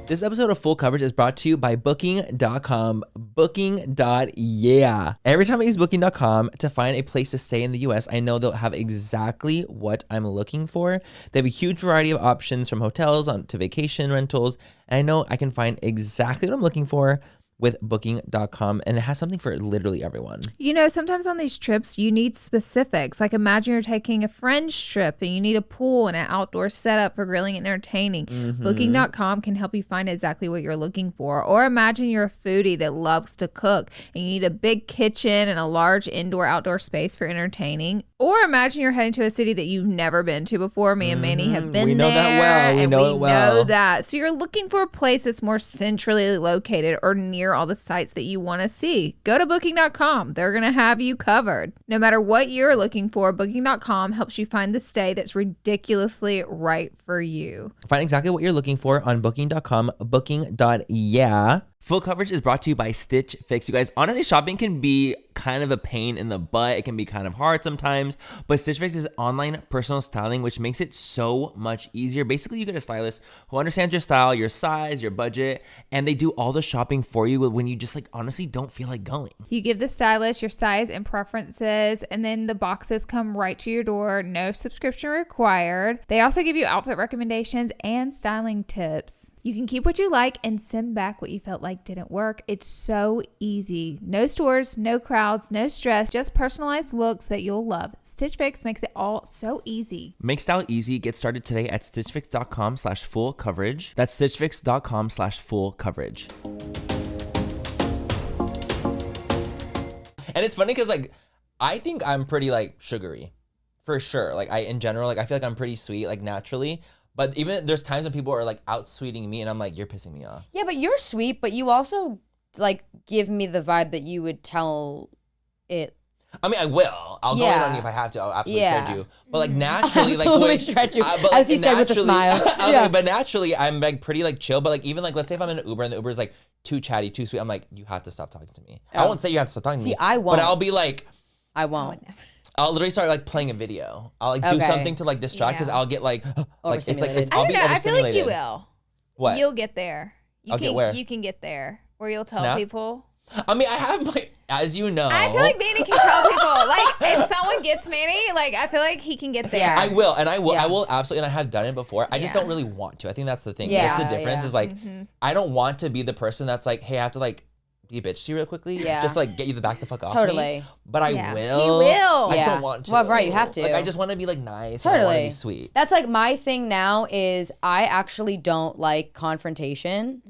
This episode of Full Coverage is brought to you by Booking.com. Booking.yeah. Every time I use Booking.com to find a place to stay in the US, I know they'll have exactly what I'm looking for. They have a huge variety of options from hotels to vacation rentals, and I know I can find exactly what I'm looking for with Booking.com, and it has something for literally everyone. You know, sometimes on these trips, you need specifics. Like imagine you're taking a friend's trip and you need a pool and an outdoor setup for grilling and entertaining. Booking.com can help you find exactly what you're looking for. Or imagine you're a foodie that loves to cook and you need a big kitchen and a large indoor-outdoor space for entertaining. Or imagine you're heading to a city that you've never been to before. Me and Manny have been We know there. that well. We and know it well. know that. So you're looking for a place that's more centrally located or near all the sites that you want to see. Go to Booking.com. They're going to have you covered. No matter what you're looking for, Booking.com helps you find the stay that's ridiculously right for you. Find exactly what you're looking for on Booking.com, Booking.yeah. Full Coverage is brought to you by Stitch Fix. You guys, honestly, shopping can be kind of a pain in the butt. It can be kind of hard sometimes, but Stitch Fix is online personal styling, which makes it so much easier. Basically, you get a stylist who understands your style, your size, your budget, and they do all the shopping for you when you just like honestly don't feel like going. You give the stylist your size and preferences, and then the boxes come right to your door. No subscription required. They also give you outfit recommendations and styling tips. You can keep what you like and send back what you felt like didn't work. It's so easy. No stores, no crowds, no stress, just personalized looks that you'll love. Stitch Fix makes it all so easy. Make style easy. Get started today at stitchfix.com/full coverage. That's stitchfix.com/full coverage. And it's funny because like I think I'm pretty like sugary for sure. Like in general, like I feel like I'm pretty sweet, like naturally. But even there's times when people are like out sweeting me and I'm like, you're pissing me off. Yeah, but you're sweet, but you also like give me the vibe that you would tell it. I mean, I will. I'll go in on you if I have to. I'll absolutely shred you. But like naturally, Absolutely like shred you, but, as he said with a naturally- smile. I was Yeah. like, but naturally, I'm like pretty like chill. But like even like let's say if I'm in an Uber and the Uber is like too chatty, too sweet, I'm like, you have to stop talking to me. I won't say you have to stop talking to me. See, I won't. But I'll be like, I won't. I'll literally start like playing a video. I'll like do Okay. something to like distract because Yeah. I'll get like it's like Overstimulated. I'll I be don't know. I feel like you overstimulated. will. What? You'll get there. I'll get where? You can get there where you'll tell Snap? people. I mean, I have my, as you know. I feel like Manny can tell people. Like if someone gets Manny, like I feel like he can get there. Yeah. I will, and I will, Yeah. I will absolutely, and I have done it before. I just Yeah. don't really want to. I think that's the thing. Yeah, That's the difference. yeah. Is like, I don't want to be the person that's like, hey, I have to like be a bitch to you real quickly, Yeah. just like get you the back the fuck off Totally. me. But I Yeah. will. He will. I Yeah. just don't want to. Well, right, you have to. Like I just want to be like nice. And I want to Totally. be sweet. That's like my thing now is I actually don't like confrontation.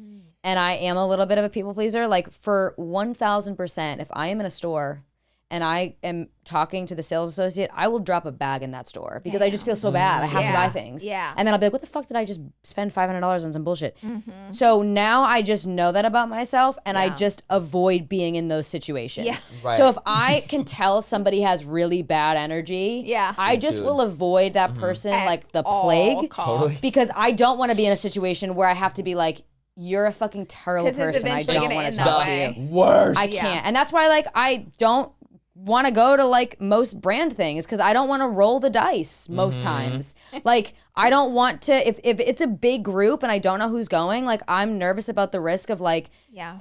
And I am a little bit of a people pleaser. Like for 1000%, if I am in a store and I am talking to the sales associate, I will drop a bag in that store because I just feel so bad. I have to Yeah. buy things. Yeah. And then I'll be like, what the fuck did I just spend $500 on some bullshit? So now I just know that about myself and I just avoid being in those situations. Yeah. Right. So if I can tell somebody has really bad energy, Yeah. I just Dude. will avoid that person At like the all plague. costs. Totally. Because I don't want to be in a situation where I have to be like, you're a fucking terrible 'Cause it's person. I eventually don't gonna want end to that talk to way. you. Worst. I Yeah. can't. And that's why like I don't want to go to like most brand things because I don't want to roll the dice most times. Like I don't want to if it's a big group and I don't know who's going, like I'm nervous about the risk of like Yeah.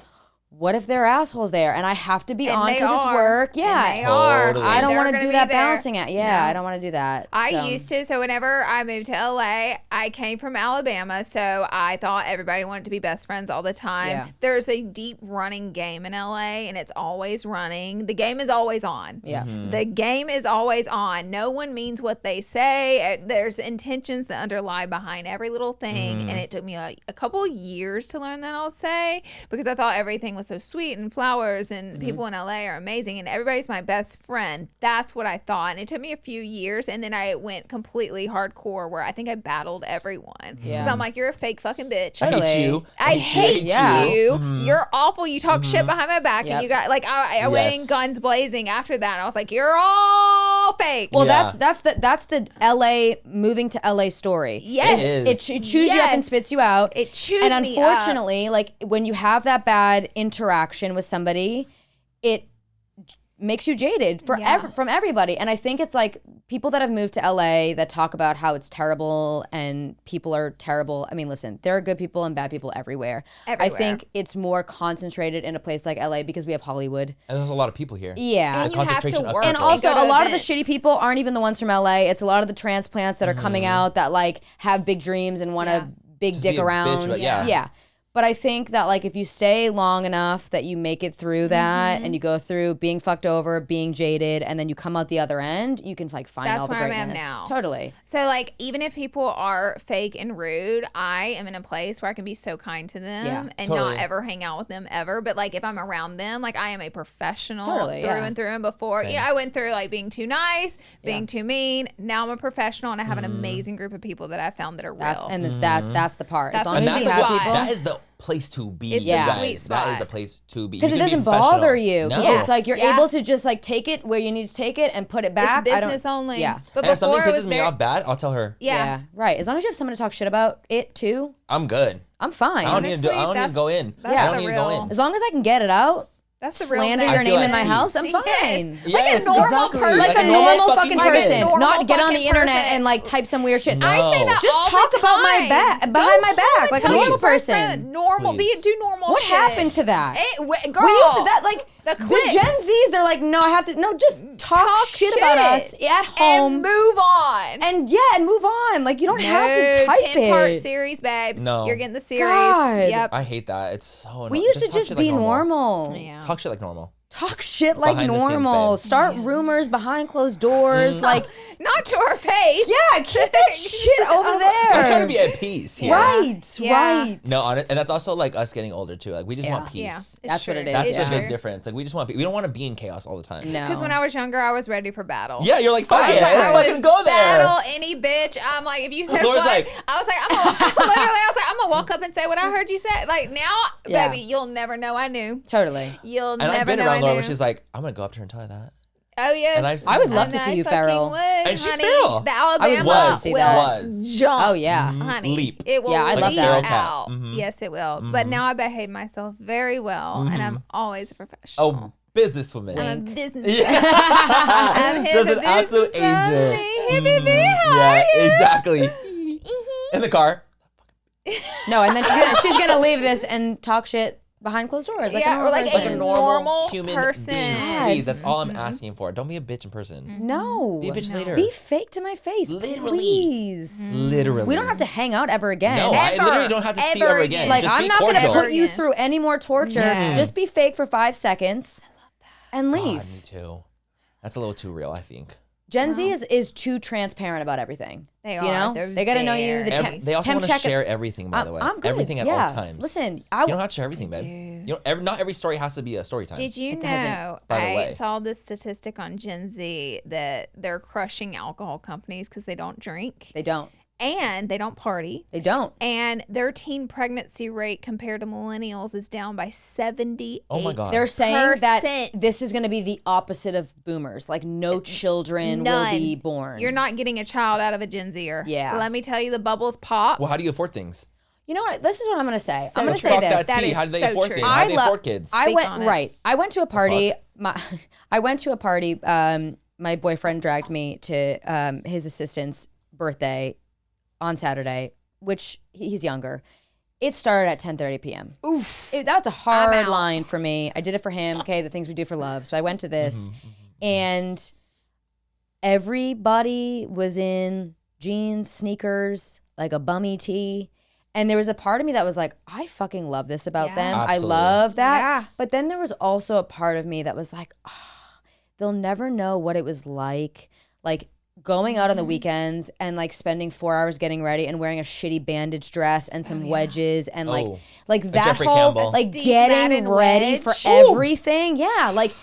what if they're assholes there and I have to be on because it's work? Yeah. And they are. Totally. I don't want to do that there. balancing act. Yeah, I don't want to do that. I used to. So whenever I moved to LA, I came from Alabama. So I thought everybody wanted to be best friends all the time. Yeah. There's a deep running game in LA and it's always running. The game is always on. Yeah. The game is always on. No one means what they say. There's intentions that underlie behind every little thing. And it took me a couple years to learn that, I'll say, because I thought everything was so sweet and flowers and people in LA are amazing and everybody's my best friend. That's what I thought. And it took me a few years and then I went completely hardcore where I think I battled everyone. Because I'm like, you're a fake fucking bitch. I hate you. I hate you. You're awful. You talk shit behind my back and you got like I went in guns blazing after that. And I was like, you're all fake. Well, that's the LA moving to LA story. Yes. It chews you up and spits you out. It chews and me unfortunately, like when you have that bad interaction with somebody, it makes you jaded from everybody. And I think it's like people that have moved to LA that talk about how it's terrible and people are terrible. I mean, listen, there are good people and bad people everywhere. I think it's more concentrated in a place like LA because we have Hollywood. And there's a lot of people here. Yeah. And you have to work. And also a lot of the shitty people aren't even the ones from LA. It's a lot of the transplants that are coming out that like have big dreams and want to big dick around. Bitch, yeah. But I think that like if you stay long enough that you make it through that and you go through being fucked over, being jaded, and then you come out the other end, you can like find all the greatness. That's where I'm at now. Totally. So like even if people are fake and rude, I am in a place where I can be so kind to them and not ever hang out with them ever. But like if I'm around them, like I am a professional through and through. And before, I went through like being too nice, being too mean. Now I'm a professional and I have an amazing group of people that I found that are real. And it's that's the part. That's as long as you have people. That is the place to be. It's the sweet spot. That is the place to be. Because it doesn't bother you. No. It's like you're able to just like take it where you need to take it and put it back. It's business only. Yeah. But and if something before it pisses was me off bad, I'll tell her. Yeah. Right. As long as you have someone to talk shit about it too, I'm good. I'm fine. I don't need to go in. That's I don't need to go in. As long as I can get it out. That's the real slander thing. your name in my like- house, I'm fine. Yes. Like a normal person. Like a normal fucking person. normal Not get on the fucking internet person. and like type some weird shit. No. I say that Just all talk the about my time. back behind my back like a Tell normal your person. friend, normal. Please. Do normal What shit. happened to that? Girl. We used to that like The the clips. Gen Zs. They're like, no, I have to. No, just talk shit about us at home and move on. and move on. Like you don't have to type 10-part it. series, babes. No. You're getting the series. God. Yep. I hate that. It's so annoying. We used to talk just shit be like normal. Yeah. Talk shit like normal. Talk shit like Behind the scenes, normal. babe. Start rumors behind closed doors. Like, Not to her face. yeah, keep that shit over there. I'm trying to be at peace here. Right, Yeah. right. No, honest, and that's also like us getting older too. Like we just want peace. Yeah. It's That's what true. it is. That's Yeah. the big difference. Like we just want. We don't want to be in chaos all the time. No. Because when I was younger, I was ready for battle. Yeah, you're like fuck I was it. like, I Let's was fucking go there. battle any bitch. I'm like, if you said Laura's what, like- I was like, I'm gonna walk up and say what I heard you say. Like now, Yeah. baby, you'll never know I knew. Totally. You'll And never I've been know around I Laura knew. where she's like, I'm gonna go up to her and tell her that. Oh yes, And I've seen I would that. love to see you, Farrell. And she's honey, feral. The I would Alabama love to see that. will jump. Oh yeah. Honey, Leap. It will Yeah, I love leap that. Feral cat. out. Mhm. Yes, it will. But now I behave myself very well, and I'm always a professional. Oh, businesswoman. I'm a business. Yeah. I'm here There's for an absolute business agent. only. Hippie, how Yeah, are you? exactly. In the car. No, and then she's gonna leave this and talk shit behind closed doors. Like Yeah, a or like person. Like a normal normal human person. being. Yes. Please, that's all I'm asking for. Don't be a bitch in person. No. Be a bitch later. Be fake to my face, Literally. please. Literally. We don't have to hang out ever again. No, I Ever. literally don't have to see you Ever ever again. again. Like Just I'm be not cordial. gonna put you Again. through any more torture. Yeah. Just be fake for 5 seconds and leave. God, me too. That's a little too real, I think. Gen Z is too transparent about everything. They You are. know, They're they got to know you. The very- temp, They also temp want to check. share everything, by the way. I'm good. Everything at Yeah. all times. Listen, You don't have to share everything, babe. You know, not every story has to be a story time. Did you It doesn't, know? by the I way. saw this statistic on Gen Z that they're crushing alcohol companies because they don't drink They don't. and they don't party. They don't. And their teen pregnancy rate compared to millennials is down by 78%. Oh my God. They're saying that this is going to be the opposite of boomers. Like no children will be born. You're not getting a child out of a Gen Zer. Yeah. Let me tell you, the bubbles pop. Well, how do you afford things? You know what? This is what I'm going to say. So I'm going to true. say Fuck this. that tea. is How do they so afford true. things? How do they afford kids? I Speak went on it. right. I went to a party. fuck? I went to a party. My boyfriend dragged me to his assistant's birthday on Saturday, which he's younger, It started at 10:30 p.m. Oof. That's a hard line for me. I did it for him. Okay, the things we do for love. So I went to this, and everybody was in jeans, sneakers, like a bummy tee. And there was a part of me that was like, I fucking love this about them. Absolutely. I love that. Yeah. But then there was also a part of me that was like, they'll never know what it was like going out on the weekends and like spending 4 hours getting ready and wearing a shitty bandage dress and some wedges and like that Jeffrey whole Campbell. like Steve getting Madden ready wedge. for everything. Yeah, like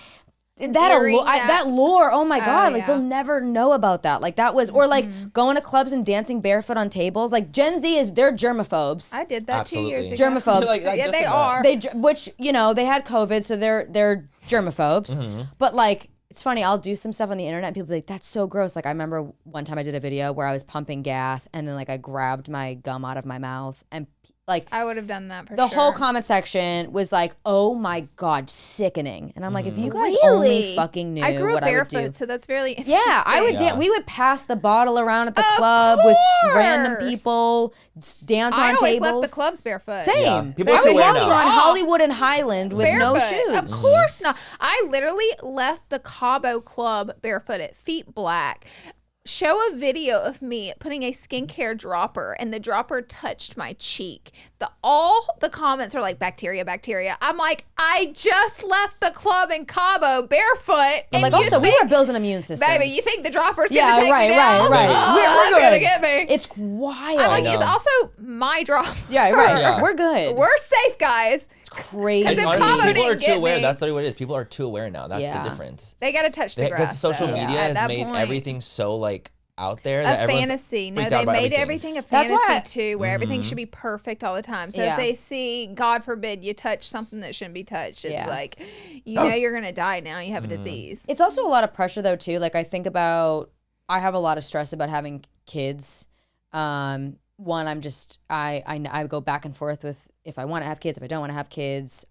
that lore. Oh my god, like they'll never know about that. Like that was, or like going to clubs and dancing barefoot on tables. Like Gen Z they're germaphobes. I did that Absolutely. 2 years ago. Germaphobes. Yeah, they are. Which they had COVID, so they're germaphobes. But like, it's funny, I'll do some stuff on the internet and people be like, that's so gross. Like I remember one time I did a video where I was pumping gas and then like I grabbed my gum out of my mouth and like I would have done that for the sure. whole comment section was like, oh my god, sickening. And I'm like, if you guys Really? only fucking knew I grew what up I would barefoot, do. so that's really interesting. Yeah, I would Yeah. we would pass the bottle around at the Of club with random course. people, dance on I always tables. left the clubs barefoot. Same. Yeah. People I are too would aware walk now. on Hollywood and Highland with no Barefoot. shoes. Of course not. I literally left the Cabo Club barefooted, feet black. Show a video of me putting a skincare dropper and the dropper touched my cheek. All the comments are like, bacteria, bacteria. I'm like, I just left the club in Cabo barefoot. And Like you also, we think, were building immune systems. baby, you think the dropper's Yeah, gonna take right, me down? right. Oh, We're that's good. gonna get me. It's wild. I'm like, I it's know. also my dropper. Yeah, right. Yeah. We're good. We're safe, guys. It's crazy. Because if Honestly, Cabo people are didn't too get aware. me- That's literally what it is. People are too aware now. That's Yeah. the difference. They gotta touch the grass. Because social though. media At has that made point. everything so like out there A that everyone's fantasy. No, freaked out they about made everything. everything a That's fantasy why too, where everything should be perfect all the time. So Yeah. if they see, God forbid, you touch something that shouldn't be touched, it's Yeah. like, you know, you're gonna die now. You have a disease. It's also a lot of pressure though too. Like I think about, I have a lot of stress about having kids. One, I'm just I go back and forth with if I want to have kids, if I don't want to have kids,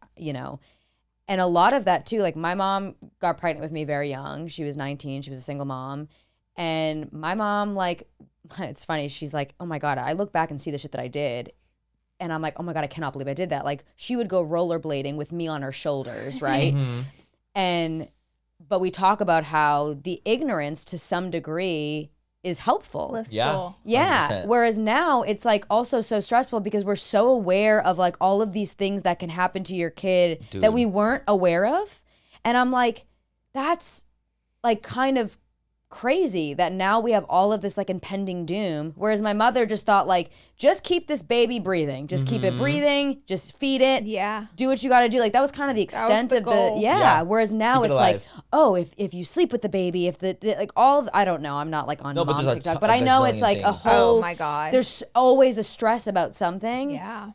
And a lot of that too, like my mom got pregnant with me very young. She was 19. She was a single mom. And my mom, like, it's funny. She's like, oh my God, I look back and see the shit that I did. And I'm like, oh my God, I cannot believe I did that. Like she would go rollerblading with me on her shoulders, right? But we talk about how the ignorance to some degree is helpful. Blissful. Yeah. 100%. Whereas now it's like also so stressful because we're so aware of like all of these things that can happen to your kid Dude. that we weren't aware of. And I'm like, that's like kind of crazy that now we have all of this like impending doom. Whereas my mother just thought like, just keep this baby breathing. Just keep it breathing. Just feed it. Yeah. Do what you got to do. Like that was kind of the extent the of goal. yeah. Yeah. Whereas now Keep it it's like, alive. oh, if you sleep with the baby, if the like all of, I don't know. I'm not like on No, but mom there's a TikTok, ton- but I a know it's gazillion like a things. whole. Oh my God. There's always a stress about something. Yeah.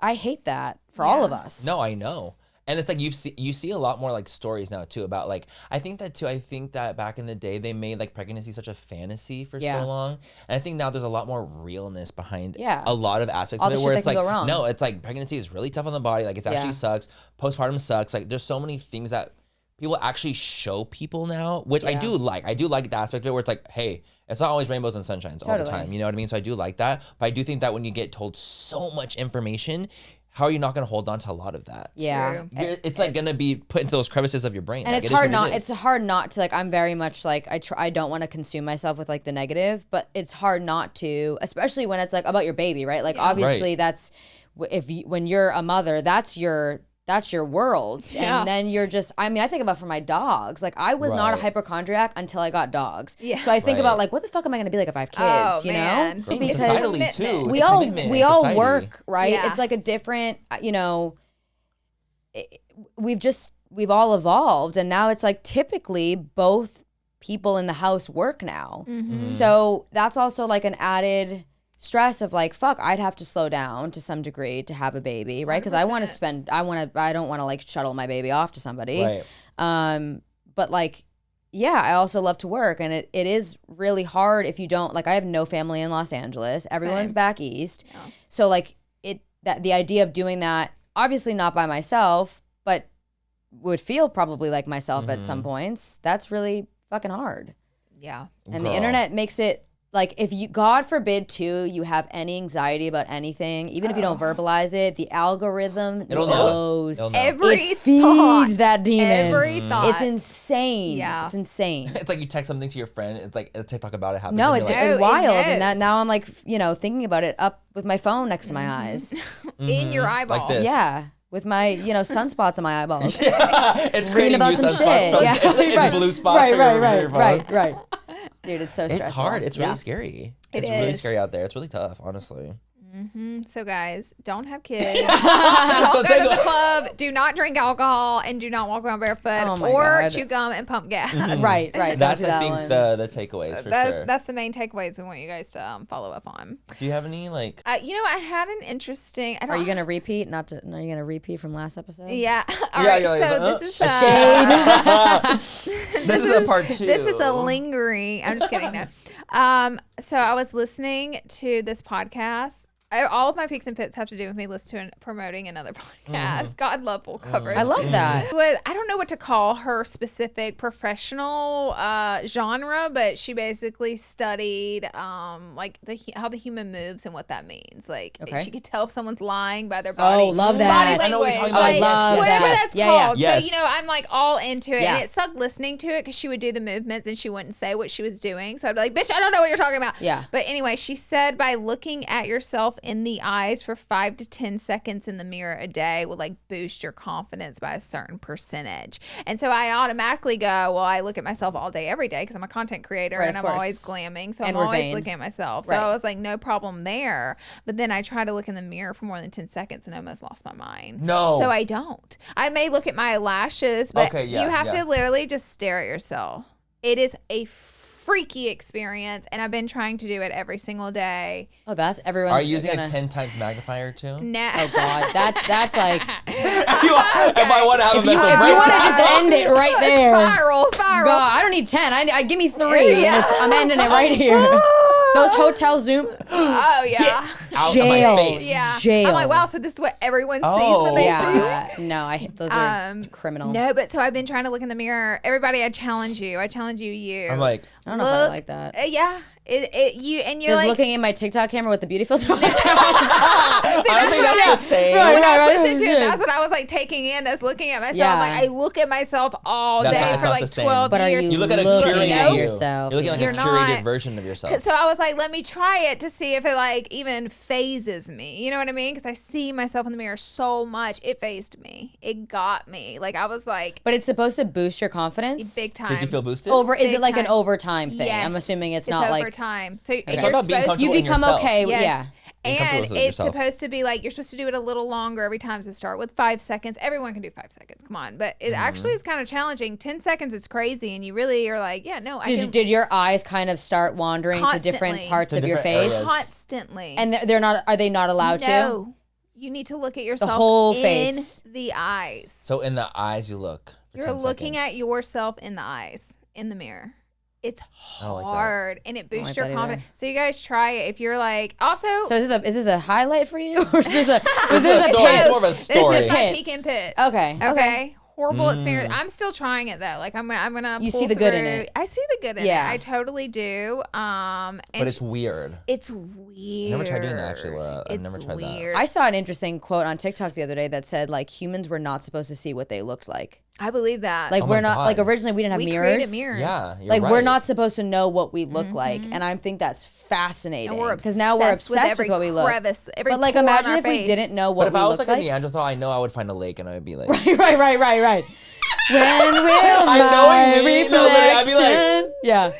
I hate that for all of us. No, I know. And it's like you see a lot more like stories now too about like I think that back in the day they made like pregnancy such a fantasy for Yeah. so long. And I think now there's a lot more realness behind Yeah. a lot of aspects All of the it shit where that it's can like go wrong. no, it's like pregnancy is really tough on the body, like it Yeah. actually sucks. Postpartum sucks. Like there's so many things that people actually show people now, which I Yeah. do like. I do like the aspect of it where it's like, hey, it's not always rainbows and sunshines all the Totally. time. You know what I mean? So I do like that. But I do think that when you get told so much information, how are you not going to hold on to a lot of that? Yeah. True. It's like gonna be put into those crevices of your brain. And Like, it's it is hard what it not. is. It's hard not to like. I'm very much like I don't want to consume myself with like the negative, but it's hard not to, especially when it's like about your baby, right? Like obviously Right. that's when you're a mother, that's your world, Yeah. and then you're just. I mean, I think about for my dogs. Like I was not a Right. hypochondriac until I got dogs. Yeah. So I think Right. about like what the fuck am I gonna be like if I have kids? Oh, you man. know, I think Because societally too. commitment. we it's a all commitment we in all society. work right. Yeah. It's like a different. We've all evolved, and now it's like typically both people in the house work now. So that's also like an added stress of like, fuck, I'd have to slow down to some degree to have a baby, right? Because I want to 100%. I don't want to like shuttle my baby off to somebody. Right. But like, yeah, I also love to work, and it is really hard if you don't like. I have no family in Los Angeles. Everyone's Same. back east, so like the idea of doing that, obviously not by myself, but would feel probably like myself at some points. That's really fucking hard, Yeah. and Girl. the internet makes it like if you, God forbid too, you have any anxiety about anything, even if you don't verbalize it, the algorithm knows. It'll know. Every It feeds thought, that demon. Every thought. It's insane. Yeah. It's insane. It's like you text something to your friend. It's like a TikTok about it happens. No, and it's you're like, wild. knows. And now I'm like, thinking about it up with my phone next to my eyes. in your eyeball. Like this. Yeah. With my, sunspots on my eyeballs. It's Reading creating about new some sunspots shit. from- Yeah. It's Right. blue spots for your phone. Right. Dude, it's so stressful. It's hard. It's really Yeah. scary. It It's really is. scary out there. It's really tough, honestly. So guys, don't have kids. Don't So go take to the a- club. Do not drink alcohol, and do not walk around barefoot Oh my or God. chew gum and pump gas. Right. Don't That's, do I that think, one. the takeaways for sure. That's the main takeaways we want you guys to follow up on. Do you have any, like... I had an interesting. Are you going to repeat? Are you going to repeat from last episode? Yeah. All Yeah, right. you're like, So this is This is a part 2. This is a lingering. I'm just kidding. No. So I was listening to this podcast. All of my peaks and pits have to do with me listening to and promoting another podcast. God love full coverage. I love that. I don't know what to call her specific professional genre, but she basically studied like how the human moves and what that means. Like Okay. she could tell if someone's lying by their body. Oh, love that. Body I know what you're language, talking about. like, I love whatever that. that's Yeah, called. yeah. So I'm like all into it, Yeah. and it sucked listening to it because she would do the movements and she wouldn't say what she was doing. So I'd be like, "Bitch, I don't know what you're talking about." Yeah. But anyway, she said by looking at yourself in the eyes for 5 to 10 seconds in the mirror a day will like boost your confidence by a certain percentage. And so I automatically go, well, I look at myself all day, every day because I'm a content creator Right, and of I'm always course. glamming. So And I'm we're always vain. looking at myself. So Right. I was like, no problem there. But then I try to look in the mirror for more than 10 seconds and I almost lost my mind. No. So I don't. I may look at my lashes, but Okay, yeah, you have yeah. to literally just stare at yourself. It is a freaky experience, and I've been trying to do it every single day. Oh, that's everyone's Are you using gonna... a 10 times magnifier too? Now, Oh God, that's like If I want to have a if you mental want to breakdown. just end it right there. spiral. God, I don't need 10. I give me 3. And Yeah. I'm ending it right here. Those hotel Zoom Oh yeah. Out of my jail. face. Yeah. Jail. I'm like, wow, so this is what everyone sees Oh. when they see Yeah. No, those are criminal. No, but so I've been trying to look in the mirror. Everybody, I challenge you. You. I'm like, I don't know if I like that. Yeah. You're Just like, looking in my TikTok camera with the beauty filter on. see, I don't think what that's the same. Right, when I was right, listening to it, right. that's what I was like taking in as looking at myself. Yeah. Like I look at myself all That's day not- it's for not like the same. 12 But are years. You look at a looking curated at you. yourself. You're looking at You're a curated not. version of yourself. So I was like, let me try it to see if it like even phases me. You know what I mean? Because I see myself in the mirror so much. It phased me. It got me. Like I was like, But it's supposed to boost your confidence. big time. Did you feel boosted? Is Big it like an time. overtime thing? Yes. I'm assuming it's not over like time. So It's you're all about being supposed you comfortable in become yourself. okay. Yes. Yeah. Being comfortable And with it's yourself. supposed to be like you're supposed to do it a little longer every time. So start with 5 seconds. Everyone can do 5 seconds. Come on. But it actually is kind of challenging. 10 seconds is crazy. And you really are like, yeah, no, I can Did your eyes kind of start wandering to different Constantly. parts To of your different face? areas. constantly. And they're not. Are they not allowed to? no, you need to look at yourself whole in face. the eyes. So in the eyes you look. For You're 10 looking seconds. at yourself in the eyes, in the mirror. It's I don't like that. hard and it boosts like your that either. confidence. So you guys try it. If you're like, also, So is this a highlight for you, or is this a This is a story. It's more of a this story. is my Pit. peak and pit. okay? Okay. Horrible experience. I'm still trying it though. Like I'm gonna. You pull see the good in through. it. I see the good in Yeah. it. I totally do. And But it's weird. it's weird. Never tried doing that, actually, Laura. I've never tried that. weird. I saw an interesting quote on TikTok the other day that said like humans were not supposed to see what they looked like. I believe that. Like Oh we're my not God. like originally we didn't have we mirrors. created mirrors. Yeah, you're Like right. we're not supposed to know what we look like, and I think that's fascinating. And we're because now we're obsessed with every what we look. crevice, every But like pore on imagine our if we face. didn't know But what if we I was looked like a like. Neanderthal, I know I would find a lake and I would be like, right. When will I know my what you mean, though, literally, I'd be like- reflection? Yeah,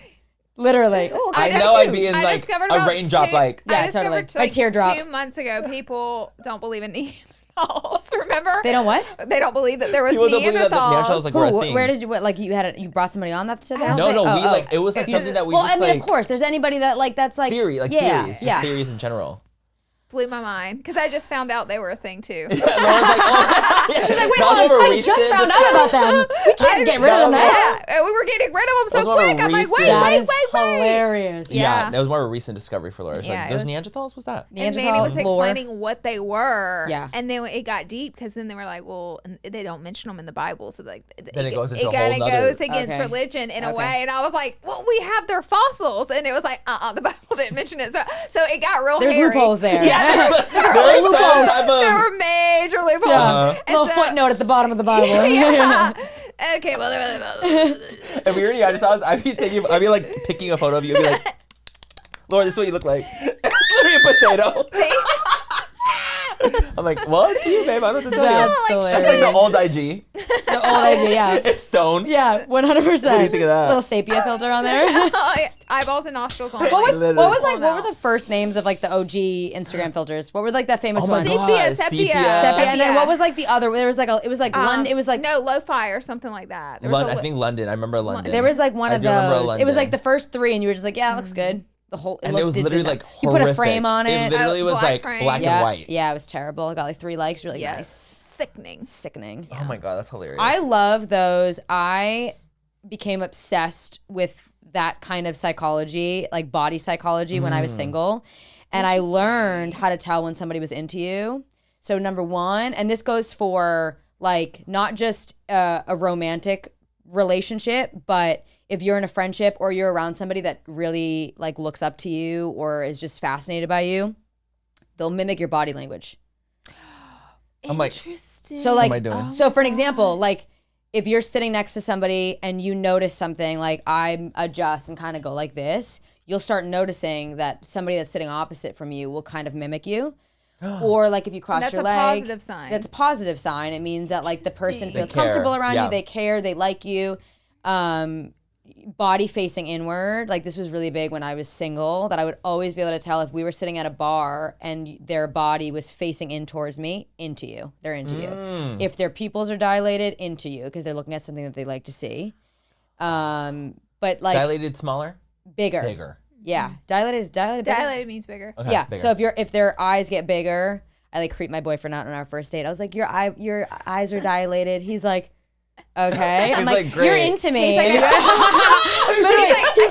literally. Oh, I just- know I'd be in I like discovered a about raindrop, like Yeah, I discovered totally. A like teardrop. 2 months ago, people don't believe in Neanderthals. Remember? they don't what? They don't believe that there was people don't believe that Neanderthals. Neanderthals like were a Who? thing. Where did you like you had you brought somebody on that to that? No, Oh, we like it was like something that we Well, just I mean, like of course, there's anybody that like that's like theory, like yeah, theories, just yeah. theories in general. blew my mind because I just found out they were a thing too. Yeah, Laura's like, oh, yeah. She's like, wait, That was hold more on, I recent just found out about them. We can't get rid of them now. Yeah, we were getting rid of them so That was more quick. I'm like, recent. wait. That is hilarious. Yeah. That was more of a recent discovery for Laura. She's Yeah, like, it those was- Neanderthals? What's that? And Manny Neanderthal was lore. explaining what they were. Yeah. And then it got deep because then they were like, well, and they don't mention them in the Bible. So like, Then it goes into a kind whole of nother- goes against Okay. religion in a Okay. way. And I was like, well, we have their fossils. And it was like, the Bible didn't mention it. So it got real There's hairy. loopholes there. Yeah, There's some type there of... were major loopholes. Uh-huh. And Little footnote at the bottom of the Bible. Yeah. Okay, well, And we already, I'd be like picking a photo of you and be like, Laura, this is what you look like. It's literally a potato. I'm like, well, it's you, babe. I don't know what to tell That's you. hilarious. That's like the old IG. The old idea, yeah. It's stone. Yeah, 100%. What do you think of that? Little sepia filter on there. eyeballs and nostrils on. What was Literally. what were the first names of like the OG Instagram filters? What were like that famous Oh my one? God. Sepia. And then what was like the other? There was like it was like London. It was like no, lo-fi or something like that. There was I think London. I remember London. there was like one I of do remember those. It was London. like the first three, and you were just like, yeah, it looks good. The whole And it was literally like you put a horrific. frame on it. It literally was black like frame. black yeah, and white. yeah, it was terrible. I got like 3 likes. Really Yeah. nice. sickening. Oh my God, that's hilarious. I love those. I became obsessed with that kind of psychology, like body psychology, when I was single. And I learned how to tell when somebody was into you. So number one, and this goes for like not just a romantic relationship, but if you're in a friendship or you're around somebody that really like looks up to you or is just fascinated by you, they'll mimic your body language. I'm like, Interesting. So what like, am I doing? so for an example, like if you're sitting next to somebody and you notice something, like I adjust and kind of go like this, you'll start noticing that somebody that's sitting opposite from you will kind of mimic you. Or like if you cross That's your a leg, positive sign. That's a positive sign. It means that like the person Interesting. feels They care. comfortable around Yeah. you, they care, they like you. Body facing inward, like this was really big when I was single, that I would always be able to tell if we were sitting at a bar and their body was facing in towards me, into you. They're into you. If their pupils are dilated, into you, because they're looking at something that they like to see. But like dilated, smaller, bigger. bigger. Yeah. Dilated is dilated. bigger? dilated means bigger. Okay, Yeah. bigger. So if their eyes get bigger, I like creeped my boyfriend out on our first date. I was like, your eyes are dilated. He's like, okay. I'm He's like, like, great. you're into me. He's like, He's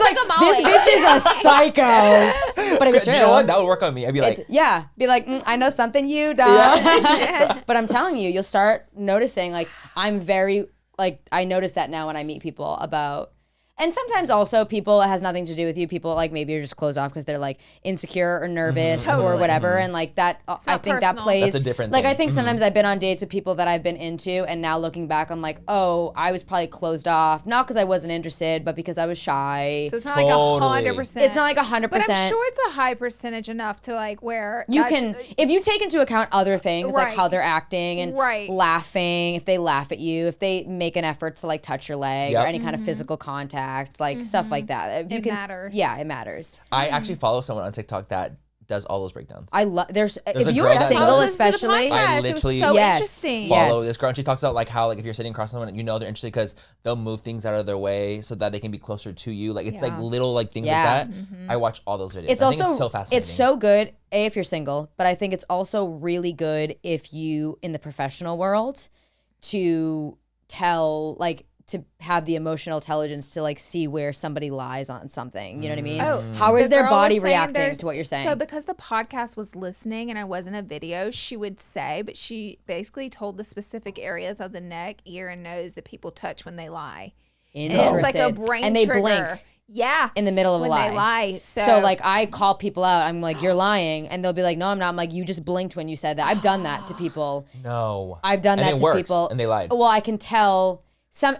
like, this bitch is a psycho. But it was true. You know what? That would work on me. I'd be like, Yeah. Be like, I know something you don't. But I'm telling you, you'll start noticing, like, I'm very, like, I notice that now when I meet people about, and sometimes also people, it has nothing to do with you. People, like, maybe you're just closed off because they're, like, insecure or nervous or Totally. whatever. And, like, that, I not think that personal. plays. That's a different Like, I thing. think sometimes I've been on dates with people that I've been into, and now looking back, I'm like, oh, I was probably closed off. Not because I wasn't interested, but because I was shy. So it's not Totally. like 100%. It's not like 100%. But I'm sure it's a high percentage enough to like where You that's- can, if you take into account other things, like Right. how they're acting and Right. laughing, if they laugh at you, if they make an effort to like touch your leg Yep. or any kind of physical contact, like stuff like that. If you It can, matters. Yeah, it matters. I actually follow someone on TikTok that does all those breakdowns. I love. There's a if you girl are that single, does- especially. I It was literally- so Yes. interesting. Follow Yes. this girl, and she talks about like how like if you're sitting across someone, you know they're interested because they'll move things out of their way so that they can be closer to you. Like it's like Yeah. little like things Yeah. like that. I watch all those videos. It's I also think it's so fascinating. It's so good. If you're single, but I think it's also really good if you in the professional world to tell like to have the emotional intelligence to like see where somebody lies on something. You know what I mean? Oh, How is the their girl body was saying reacting there's- to what you're saying? So because the podcast was listening and I wasn't a video, she would say, but she basically told the specific areas of the neck, ear, and nose that people touch when they lie. And it's like a brain and they trigger. blink Yeah. in the middle of when a lie. they lie. So like I call people out. I'm like, you're lying, and they'll be like, no, I'm not. I'm like, you just blinked when you said that. I've done that to people. No. I've done And that it to works, people, and they lied. Well, I can tell.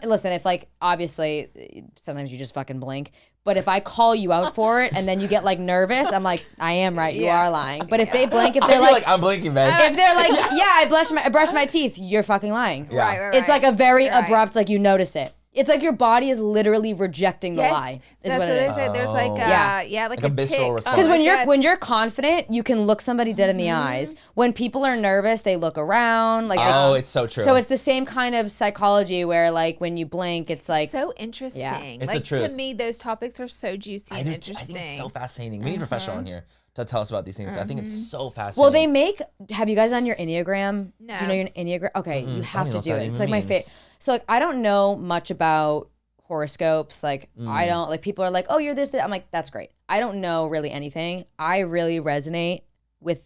Listen, if like obviously sometimes you just fucking blink, but if I call you out for it and then you get like nervous, I'm like, I am right, you Yeah. are lying. But if they blink, if I they're feel like, I'm blinking, man. if they're like, yeah, I brush my teeth, you're fucking lying. Yeah. Right. It's like a very Right. abrupt, like you notice it. It's like your body is literally rejecting the lie. Is That's what what it they is. said. There's like Yeah. like Like a a visceral tick. response. Because Yes. when you're confident, you can look somebody dead in the eyes. When people are nervous, they look around. Like Oh, it's so true. so it's the same kind of psychology where like when you blink, it's like so interesting. It's the like to truth. me, those topics are so juicy and I interesting. think it's so fascinating. We need a professional on here to tell us about these things. I think it's so fascinating. Well, have you guys done your Enneagram? No. Do you know your Enneagram? Okay, you have to do it. It's like my favorite. favorite. So like, I don't know much about horoscopes. Like I don't, like people are like, oh, you're this, that. I'm like, that's great. I don't know really anything. I really resonate with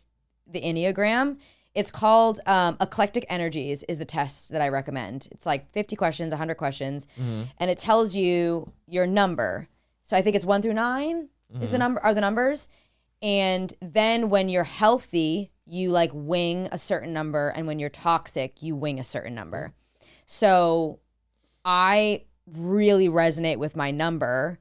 the Enneagram. It's called Eclectic Energies is the test that I recommend. It's like 50 questions, 100 questions, and it tells you your number. So I think it's 1 through 9 is the numbers. And then when you're healthy, you like wing a certain number, and when you're toxic, you wing a certain number. So I really resonate with my number,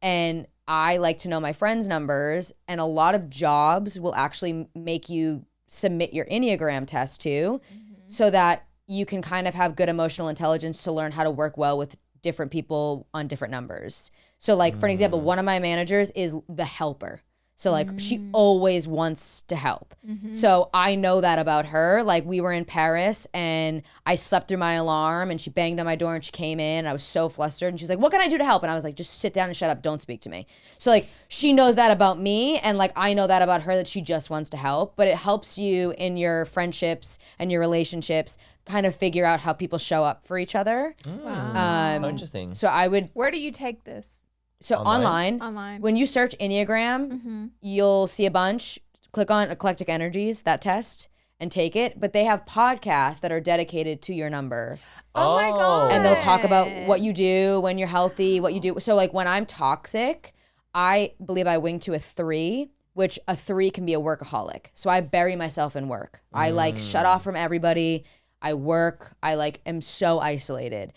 and I like to know my friends' numbers, and a lot of jobs will actually make you submit your Enneagram test too, so that you can kind of have good emotional intelligence to learn how to work well with different people on different numbers. So like, for example, one of my managers is the helper. So like she always wants to help. So I know that about her. Like we were in Paris and I slept through my alarm and she banged on my door and she came in and I was so flustered and she was like, what can I do to help? And I was like, just sit down and shut up. Don't speak to me. So like she knows that about me, and like I know that about her, that she just wants to help. But it helps you in your friendships and your relationships kind of figure out how people show up for each other. So interesting. So I would, Where do you take this? so online, when you search Enneagram, you'll see a bunch. Click on Eclectic Energies, that test, and take it. But they have podcasts that are dedicated to your number. Oh my God. And they'll talk about what you do when you're healthy, what you do. So like when I'm toxic, I believe I wing to a 3, which a 3 can be a workaholic. So I bury myself in work. I like shut off from everybody. I work. I like am so isolated.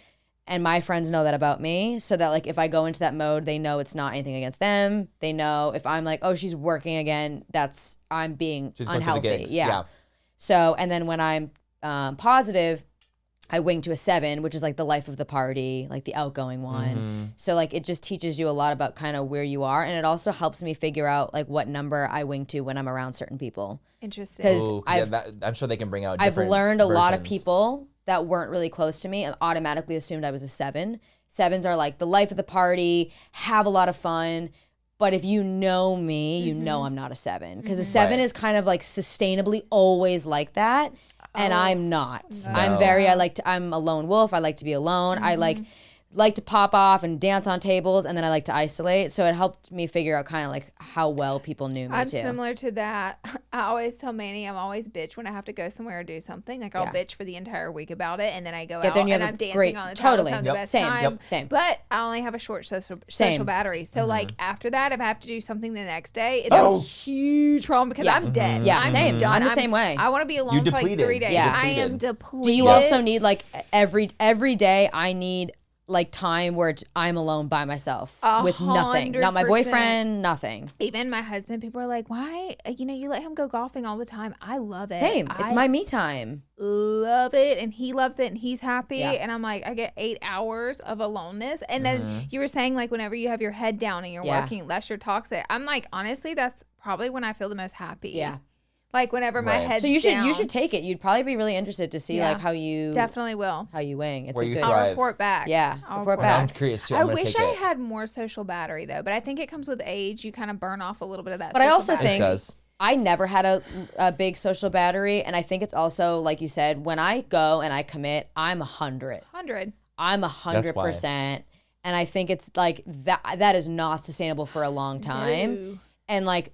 And my friends know that about me, so that like if I go into that mode, they know it's not anything against them. They know if I'm like, oh, she's working again, I'm being unhealthy. Yeah. So, and then when I'm positive, I wing to a 7, which is like the life of the party, like the outgoing one. So like it just teaches you a lot about kind of where you are, and it also helps me figure out like what number I wing to when I'm around certain people. Interesting. Because I'm sure they can bring out. I've learned a lot of people that weren't really close to me and automatically assumed I was a 7. 7s are like the life of the party, have a lot of fun. But if you know me, you know I'm not a 7. Because a 7 is kind of like sustainably always like that. And I'm not. No. I'm a lone wolf. I like to be alone. I like to pop off and dance on tables, and then I like to isolate. So it helped me figure out kind of like how well people knew me I'm too. similar to that. I always tell Manny I'm always bitch when I have to go somewhere or do something. Like I'll bitch for the entire week about it, and then I go out and I'm dancing on the tables, having the best time. Same. But I only have a short social battery. So like after that, if I have to do something the next day, it's a huge problem because I'm dead. Yeah, I'm same. done. I'm the same way. I want to be alone for like 3 days. Yeah. I am depleted. Do you also need like every day I need like time where I'm alone by myself with nothing, not my boyfriend, nothing. Even my husband, people are like, why, you let him go golfing all the time. I love it. Same. It's my me time. Love it. And he loves it and he's happy. Yeah. And I'm like, I get 8 hours of aloneness. And then you were saying like whenever you have your head down and you're working, less you're toxic. I'm like, honestly, that's probably when I feel the most happy. Yeah. Like whenever my head's so you down. should take it. You'd probably be really interested to see like how you definitely will how you wing. It's where a good. I'll report back. Yeah, I'll report back. I'm curious too. I wish I had more social battery though, but I think it comes with age. You kind of burn off a little bit of that. But I also battery. think it does. I never had a big social battery, and I think it's also like you said, when I go and I commit, I'm 100. I'm 100%, and I think it's like that is not sustainable for a long time, No. and like.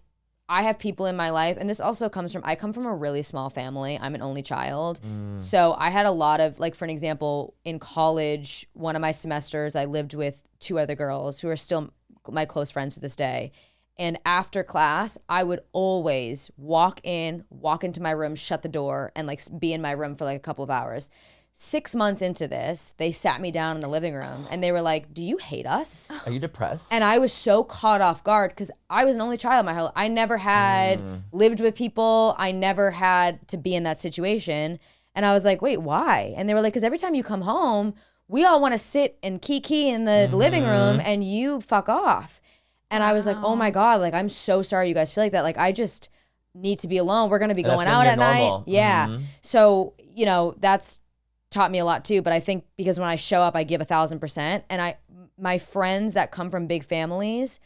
I have people in my life, and this also I come from a really small family. I'm an only child. So I had a lot of, like, for an example, in college, one of my semesters, I lived with 2 other girls who are still my close friends to this day. And after class, I would always walk into my room, shut the door, and like be in my room for like a couple of hours. 6 months into this, they sat me down in the living room and they were like, do you hate us? Are you depressed? And I was so caught off guard because I was an only child my whole life. I never had lived with people. I never had to be in that situation. And I was like, wait, why? And they were like, because every time you come home, we all want to sit and kiki in the living room and you fuck off. And I was like, oh my God, like, I'm so sorry you guys feel like that. Like, I just need to be alone. We're going to be going out at night. Yeah. So, that's taught me a lot too. But I think because when I show up, I give 1,000%. And my friends that come from big families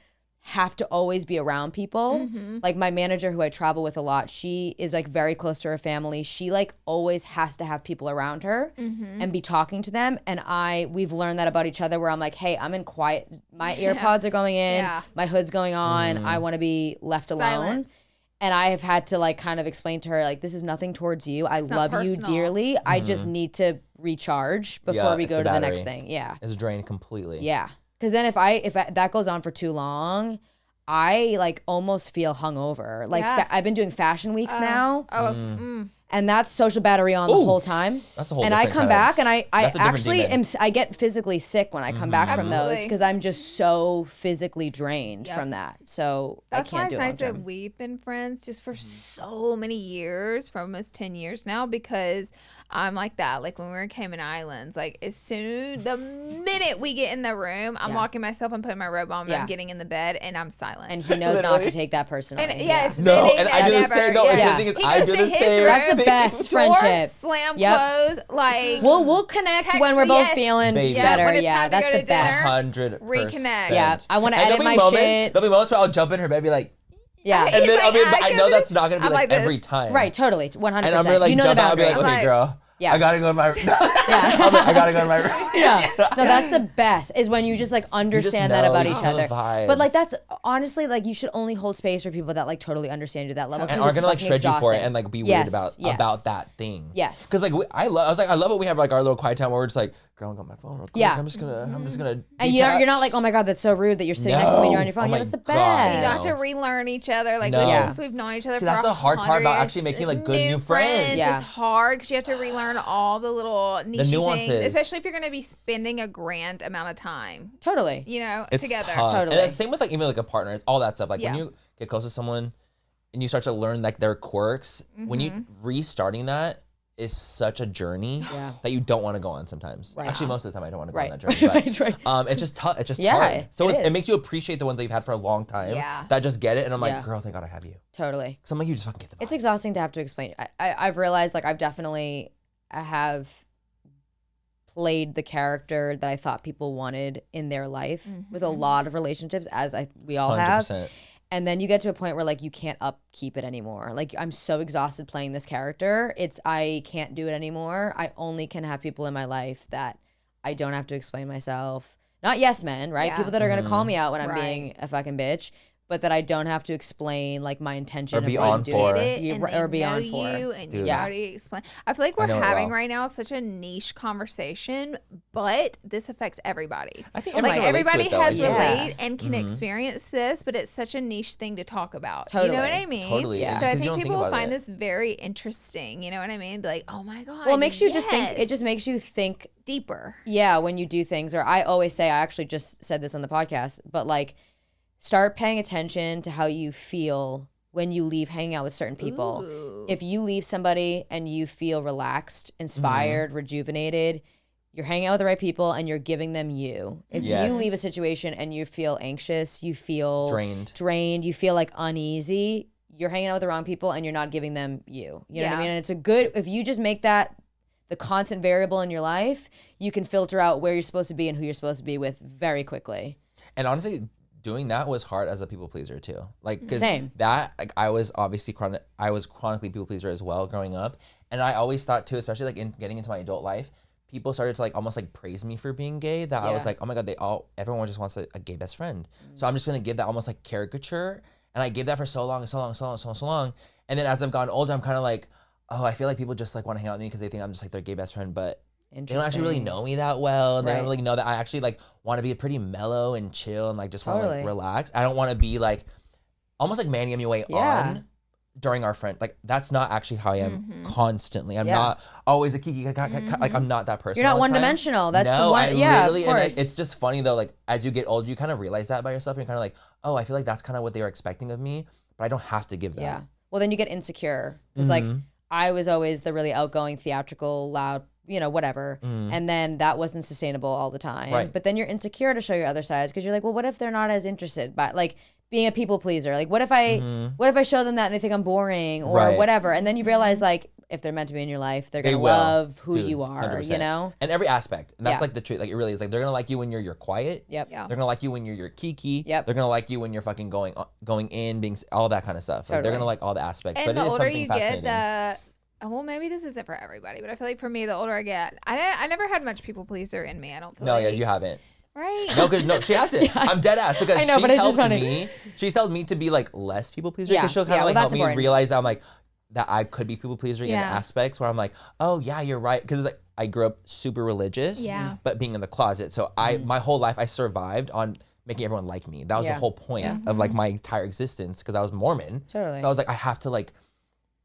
have to always be around people. Like my manager who I travel with a lot, she is like very close to her family. She like always has to have people around her and be talking to them. And we've learned that about each other where I'm like, hey, I'm in quiet. My earpods are going in. My hood's going on. I want to be left alone. Silence. And I have had to like kind of explain to her, like, this is nothing towards you. I love you dearly. I just need to recharge before we go to the next thing. Yeah. It's drained completely. Yeah. Because then if that goes on for too long, I like almost feel hungover. Like I've been doing fashion weeks now. And that's social battery on the whole time. That's a whole and I come back and I actually I get physically sick when I come back from those because I'm just so physically drained from that. So that's I can't do it. That's why it's nice that we've been friends just for so many years, for almost 10 years now, because I'm like that. Like when we were in Cayman Islands, like the minute we get in the room, I'm locking myself and putting my robe on, I'm getting in the bed and I'm silent. And he knows not to take that personally. And it's no, and I do the same. No, and the thing is, I do the same. That's the best friendship. Slam clothes, like we'll connect when we're both feeling better. When it's yeah, time to that's go the to best. dinner, 100%. reconnect. Yeah, I want to edit my shit. There'll be moments where I'll jump in her bed and be like, yeah, and then I know that's not gonna be like every time. Right, totally, 100%. And I'm gonna like jump out and be like, okay, girl. Yeah. I gotta go to my room. I gotta go to my room. Yeah. No, that's the best is when you just like understand that about each other. But like that's honestly like you should only hold space for people that like totally understand you to that level. And aren't gonna like shred you for it and like be worried about that thing. Yes. Because like I love it. We have like our little quiet time where we're just like, girl, I got my phone real quick. I'm just gonna. And you're not like, oh my god, that's so rude that you're sitting next to me and you're on your phone. Yeah, that's the best. You don't have to relearn each other. Like we've known each other for that's the hard part about actually making like good new friends. Yeah. It's hard because you have to relearn all the little niche things, especially if you're going to be spending a grand amount of time. Totally. You know, it's together. Tough. Totally. And same with like even like a partner. It's all that stuff. Like when you get close to someone and you start to learn like their quirks, when you restarting that is such a journey that you don't want to go on sometimes. Right. Actually, most of the time I don't want to go on that journey. But it's just tough. It's just hard. So it makes you appreciate the ones that you've had for a long time that just get it. And I'm like, girl, thank God I have you. Totally. So I'm like, you just fucking get the vibes. It's exhausting to have to explain. I've realized like I have played the character that I thought people wanted in their life with a lot of relationships, as we all 100%. Have. And then you get to a point where like you can't upkeep it anymore. Like I'm so exhausted playing this character. I can't do it anymore. I only can have people in my life that I don't have to explain myself. Not yes men, right? People that are gonna call me out when I'm being a fucking bitch. But that I don't have to explain like my intention or be on for or be on for. And you already explain. I feel like we're having right now such a niche conversation, but this affects everybody. I think everybody has relate and can experience this, but it's such a niche thing to talk about. Totally. You know what I mean? Totally. Yeah. So I think people will find this very interesting. You know what I mean? Be like, oh my god. Well, it makes you just think. It just makes you think deeper. Yeah, when you do things. Or I always say, I actually just said this on the podcast, but like. Start paying attention to how you feel when you leave hanging out with certain people. Ooh. If you leave somebody and you feel relaxed, inspired, rejuvenated, you're hanging out with the right people and you're giving them you. If you leave a situation and you feel anxious, you feel drained, you feel like uneasy, you're hanging out with the wrong people and you're not giving them you. You know what I mean? And it's if you just make that the constant variable in your life, you can filter out where you're supposed to be and who you're supposed to be with very quickly. And honestly, doing that was hard as a people pleaser too. Like, cause I was obviously chronically people pleaser as well growing up. And I always thought too, especially like in getting into my adult life, people started to like almost like praise me for being gay, that I was like, oh my God, everyone just wants a gay best friend. So I'm just going to give that almost like caricature. And I gave that for so long. And then as I've gotten older, I'm kind of like, oh, I feel like people just like want to hang out with me because they think I'm just like their gay best friend. But they don't actually really know me that well. And they don't really know that I actually like want to be pretty mellow and chill and like just want to like relax. I don't want to be like almost like Manny MUA on during our friend. Like that's not actually how I am constantly. I'm not always a kiki. Like I'm not that person. You're not one dimensional. That's no, one. Of course. And it's just funny though. Like as you get older, you kind of realize that about yourself. And you're kind of like, oh, I feel like that's kind of what they were expecting of me, but I don't have to give that. Yeah. Well, then you get insecure. It's like I was always the really outgoing, theatrical, loud, whatever. And then that wasn't sustainable all the time. Right. But then you're insecure to show your other sides because you're like, well, what if they're not as interested? But like being a people pleaser, like what if I show them that and they think I'm boring or whatever? And then you realize like if they're meant to be in your life, they're gonna love who you are, 100%. You know? And every aspect. And that's like the truth. Like it really is. Like they're gonna like you when you're quiet. Yep. Yeah. They're gonna like you when you're kiki. Yep. They're gonna like you when you're fucking going in, being all that kind of stuff. Like they're gonna like all the aspects. And but the it is older something you fascinating. get, well, maybe this isn't for everybody, but I feel like for me, the older I get, I never had much people pleaser in me. I don't feel like. No, yeah, you haven't. Right? No, because she hasn't. I'm dead ass because I know, but it's just funny. She's helped me to be like less people pleaser because she'll kind of like help me realize I'm like that I could be people pleaser in aspects where I'm like, oh yeah, you're right. Because like I grew up super religious, but being in the closet. So my whole life I survived on making everyone like me. That was the whole point of like my entire existence because I was Mormon. Totally. So I was like, I have to like,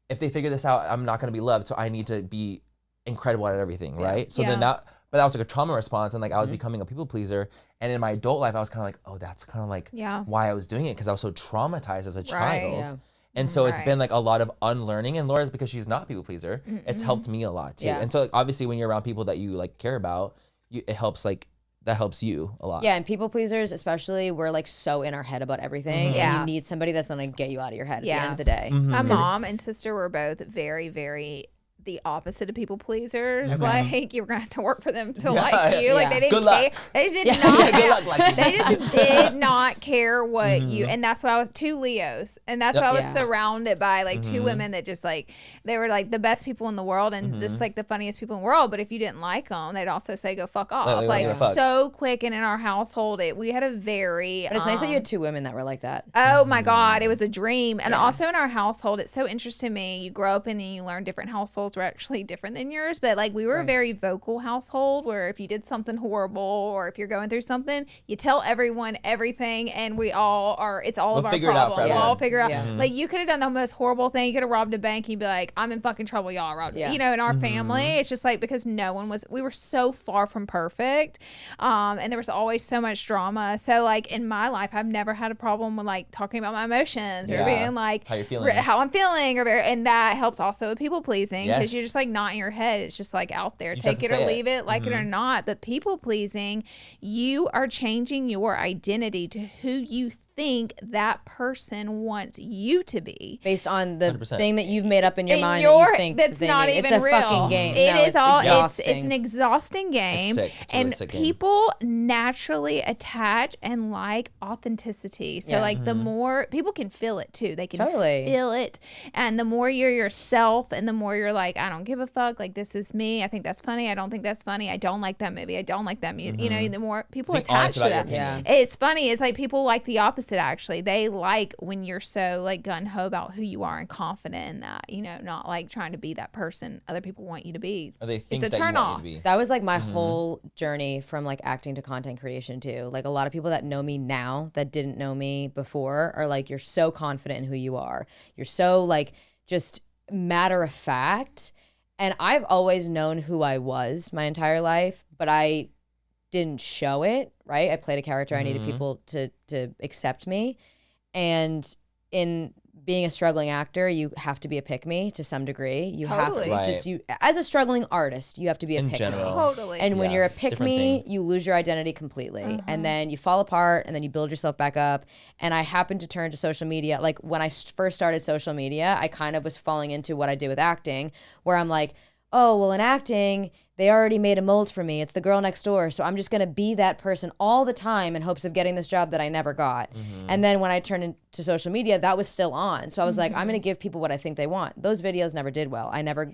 if they figure this out, I'm not gonna be loved. So I need to be incredible at everything, right? So then but that was like a trauma response, and like I was becoming a people pleaser. And in my adult life, I was kind of like, oh, that's kind of like why I was doing it because I was so traumatized as a child. Yeah. And so it's been like a lot of unlearning. And Laura's, because she's not a people pleaser, it's helped me a lot too. And so like, obviously when you're around people that you like care about, it helps like that helps you a lot. Yeah, and people pleasers, especially, we're like so in our head about everything. And you need somebody that's gonna get you out of your head at the end of the day. My mom and sister were both very, very the opposite of people pleasers. Like you were gonna have to work for them to like you. Like they didn't care. They just did not. They just did not care what you. And that's why I was 2 Leos, and that's why I was surrounded by like 2 women that just like they were like the best people in the world and just like the funniest people in the world. But if you didn't like them, they'd also say go fuck off. Like so quick. And in our household, we had a very. But it's nice that you had 2 women that were like that. Oh my God, it was a dream. And also in our household, it's so interesting to me. You grow up and you learn different households were actually different than yours, but like we were a very vocal household where if you did something horrible or if you're going through something, you tell everyone everything, and we all are. It's all of our problem. We'll all figure out. Like you could have done the most horrible thing. You could have robbed a bank. And you'd be like, I'm in fucking trouble, y'all. Robbed. You know, in our family, it's just like because no one was. We were so far from perfect, and there was always so much drama. So like in my life, I've never had a problem with like talking about my emotions or being like how you're feeling, how I'm feeling, and that helps also with people pleasing because you're just like not in your head. It's just like out there. Take it or leave it, like it or not. But people pleasing, you are changing your identity to who you think that person wants you to be based on the 100%. Thing that you've made up in your mind that you think that's not even it's a real. Fucking game. It's an exhausting game. And people naturally attach and like authenticity. So like the more people can feel it too. They can feel it. And the more you're yourself and the more you're like, I don't give a fuck, like this is me. I think that's funny. I don't think that's funny. I don't like that movie. I don't like that music. You know, the more people attach to that. It's funny. It's like people like the opposite. Actually, they like when you're so like gung-ho about who you are and confident in that, you know, not like trying to be that person other people want you to be. Or they think it's a turn off. That was like my whole journey from like acting to content creation too. Like a lot of people that know me now that didn't know me before are like, you're so confident in who you are. You're so like just matter of fact. And I've always known who I was my entire life, but I didn't show it, right? I played a character. I needed people to accept me. And in being a struggling actor, you have to be a pick-me to some degree. You have to just, as a struggling artist, you have to be a pick-me. Totally. And when you're a pick-me, you lose your identity completely. And then you fall apart and then you build yourself back up. And I happened to turn to social media. Like when I first started social media, I kind of was falling into what I did with acting, where I'm like, oh, well, in acting, they already made a mold for me. It's the girl next door. So I'm just going to be that person all the time in hopes of getting this job that I never got. And then when I turned into social media, that was still on. So I was like, I'm going to give people what I think they want. Those videos never did well. I never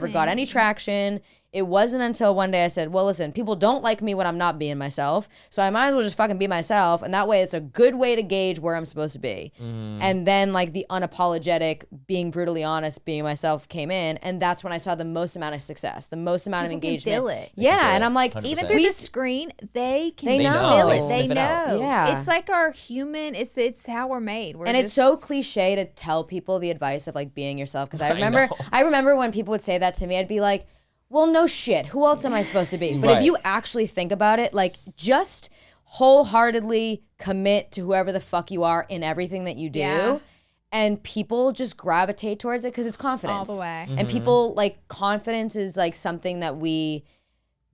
got any traction. It wasn't until one day I said, well, listen, people don't like me when I'm not being myself. So I might as well just fucking be myself. And that way it's a good way to gauge where I'm supposed to be. And then like the unapologetic, being brutally honest, being myself came in. And that's when I saw the most amount of success, the most amount of engagement. Feel it. Yeah. And I'm like, 100%. even through the screen, they know. feel it. They They know. Yeah. It's like our human, it's how we're made. And it's so cliche to tell people the advice of like being yourself. Because I remember when people would say that to me, I'd be like, well, no shit. Who else am I supposed to be? But if you actually think about it, like just wholeheartedly commit to whoever the fuck you are in everything that you do. Yeah. And people just gravitate towards it because it's confidence. All the way. And people like confidence is like something that we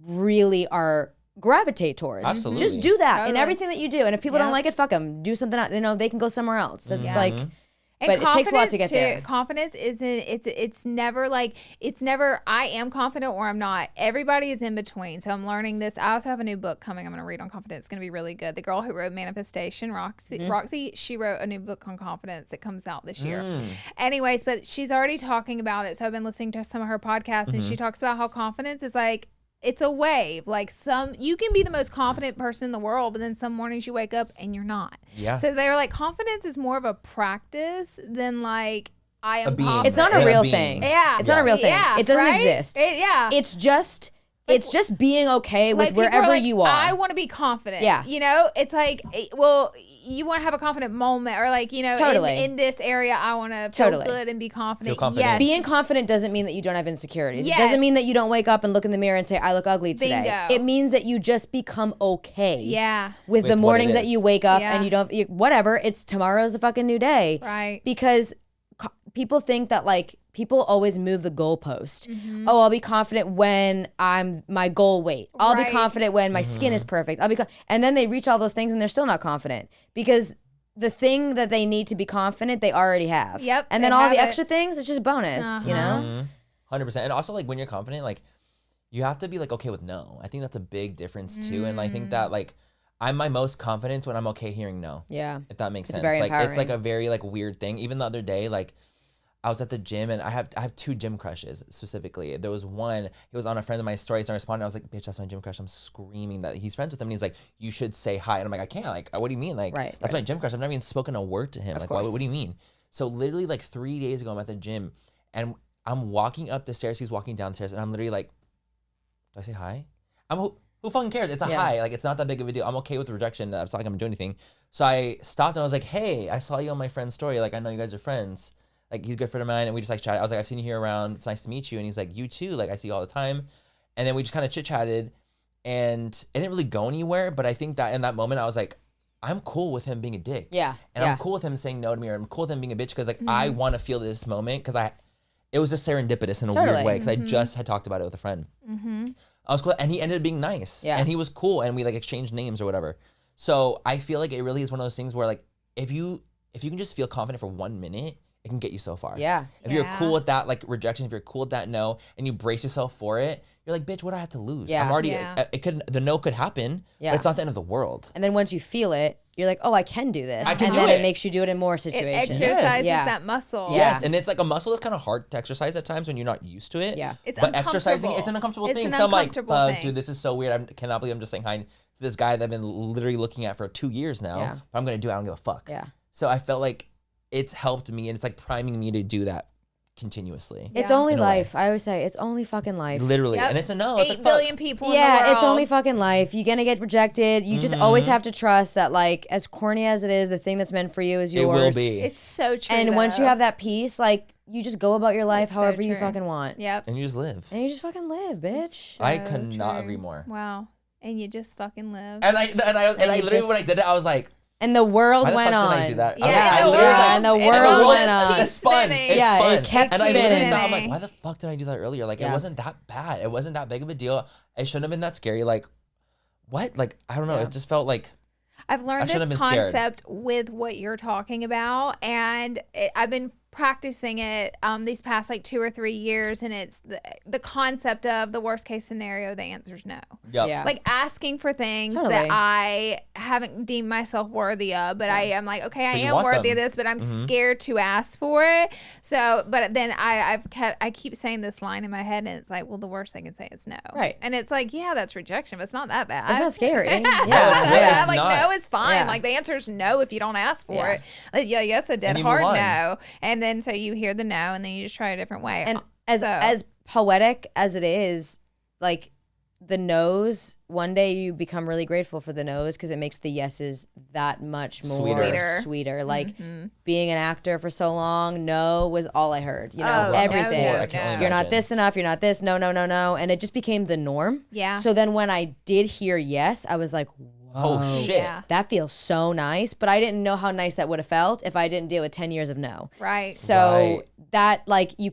really are gravitate towards. Absolutely. Just do that in everything that you do. And if people don't like it, fuck them. Do something else. You know, they can go somewhere else. That's like... And but it takes a lot to get there. Confidence isn't, it's never I am confident or I'm not. Everybody is in between. So I'm learning this. I also have a new book coming I'm going to read on confidence. It's going to be really good. The girl who wrote Manifestation, Roxy, she wrote a new book on confidence that comes out this year. Anyways, but she's already talking about it. So I've been listening to some of her podcasts and she talks about how confidence is like, it's a wave. Like you can be the most confident person in the world, but then some mornings you wake up and you're not. Yeah. So they're like, confidence is more of a practice than like I am confident. It's not a real thing. Yeah. It's not a real thing. Yeah, it doesn't right? exist. It's just being okay with wherever you are. I want to be confident. Yeah. You know, it's like, well, you want to have a confident moment or like, you know, in this area, I want to feel good and be confident. Yes. Being confident doesn't mean that you don't have insecurities. Yes. It doesn't mean that you don't wake up and look in the mirror and say, I look ugly today. Bingo. It means that you just become okay. Yeah. With the mornings that you wake up Yeah. and you don't, whatever, it's tomorrow's a fucking new day. Right. Because people think that like, people always move the goalpost. Oh, I'll be confident when I'm my goal weight. I'll be confident when my skin is perfect. And then they reach all those things and they're still not confident because the thing that they need to be confident, they already have. Yep. And then all the extra things, it's just bonus, you know? 100%. And also like when you're confident, like you have to be like okay with no. I think that's a big difference too. And I think that like I'm my most confident when I'm okay hearing no. Yeah. If that makes sense. Very like empowering. it's like a very like weird thing. Even the other day, like I was at the gym and I have two gym crushes specifically. There was one, he was on a friend of my story, so I responded. I was like, bitch, that's my gym crush. I'm screaming that he's friends with him. And he's like, you should say hi. And I'm like, I can't. Like, what do you mean? Like, that's my gym crush. I've never even spoken a word to him. Like, what do you mean? So literally like 3 days ago, I'm at the gym and I'm walking up the stairs. He's walking down the stairs and I'm literally like, do I say hi? Who fucking cares? It's a hi. Like, it's not that big of a deal. I'm okay with the rejection. It's not like I'm gonna do anything. So I stopped and I was like, hey, I saw you on my friend's story. Like, I know you guys are friends. Like, he's a good friend of mine, and we just, like, chatted. I was like, I've seen you here around. It's nice to meet you. And he's like, you too. Like, I see you all the time. And then we just kind of chit-chatted, and it didn't really go anywhere, but I think that in that moment, I was like, I'm cool with him being a dick. Yeah. And I'm cool with him saying no to me, or I'm cool with him being a bitch, because, like, I want to feel this moment, because it was just serendipitous in a weird way, because I just had talked about it with a friend. I was cool, and he ended up being nice. Yeah. And he was cool, and we, like, exchanged names or whatever. So I feel like it really is one of those things where, like, if you can just feel confident for 1 minute, it can get you so far. Yeah. If you're cool with that, like, rejection, if you're cool with that no, and you brace yourself for it, you're like, bitch, what do I have to lose? Yeah. I'm already, the no could happen, but it's not the end of the world. And then once you feel it, you're like, oh, I can do this. I can and do then it. it makes you do it in more situations. It exercises that muscle. Yes, and it's like a muscle that's kind of hard to exercise at times when you're not used to it. Yeah. But exercising, it's an uncomfortable thing. So I'm like, dude, this is so weird. I cannot believe I'm just saying hi to this guy that I've been literally looking at for 2 years now. Yeah. But I'm going to do it. I don't give a fuck. Yeah. So I felt like it's helped me, and it's like priming me to do that continuously. It's only life. I always say it's only fucking life. Literally. And it's a no. 8 billion people in the Yeah, world. it's only fucking life. You're gonna get rejected. You just always have to trust that, like, as corny as it is, the thing that's meant for you is yours. It will be. It's so true. And once you have that peace, like, you just go about your life It's however so you true. fucking want. Yep. And you just live. And you just fucking live, bitch. I could not agree more. Wow. And you just fucking live. And I literally, when I did it, I was like, and the world why the went fuck on. did I do that? Yeah, I literally was like, and the world went on. It spun. spinning. It Yeah, spun. it kept and I literally spinning. thought, I'm like, why the fuck did I do that earlier? Like, it wasn't that bad. It wasn't that big of a deal. It shouldn't have been that scary. Like, what? Like, I don't know. It just felt like I've learned this concept with what you're talking about, and I've been practicing it these past like 2 or 3 years, and it's the concept of the worst case scenario, the answer is no. Yep. Yeah. Like asking for things that I haven't deemed myself worthy of, but I am like, okay, I am worthy of this, but I'm scared to ask for it. So, but then I keep saying this line in my head, and it's like, well, the worst they can say is no. Right. And it's like, yeah, that's rejection, but it's not that bad. It's not scary. It's not Yeah. that bad. It's Like, not. no is fine. Yeah. Like, the answer is no if you don't ask for Yeah. it. Like, yeah, it's a dead you hard move on. no. And then so you hear the no, and then you just try a different way. And as poetic as it is, like, the no's, one day you become really grateful for the no's because it makes the yeses that much more sweeter. Like, being an actor for so long, no was all I heard. You know, everything. No. You're not this enough. You're not this. No. And it just became the norm. Yeah. So then when I did hear yes, I was like, whoa, oh shit. Yeah. that feels so nice. But I didn't know how nice that would have felt if I didn't deal with 10 years of no. Right. So that, like, you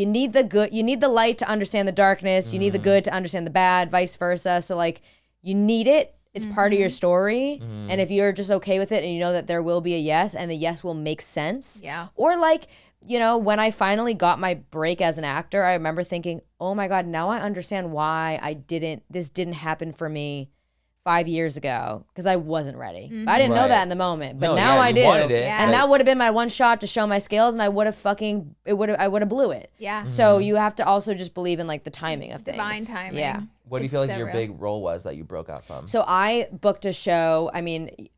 need the good, you need the light to understand the darkness. You need the good to understand the bad, vice versa. So, like, you need it, It's part of your story. And if you're just okay with it and you know that there will be a yes and the yes will make sense. Yeah. Or like, you know, when I finally got my break as an actor, I remember thinking, oh my God, now I understand why this didn't happen for me 5 years ago, because I wasn't ready. I didn't know that in the moment, but now I do. And that would have been my one shot to show my skills, and I would have I would have blew it. Yeah. So you have to also just believe in like the timing of things. Divine timing. Yeah. What do you feel like your big role was that you broke out from? So I booked a show. I mean,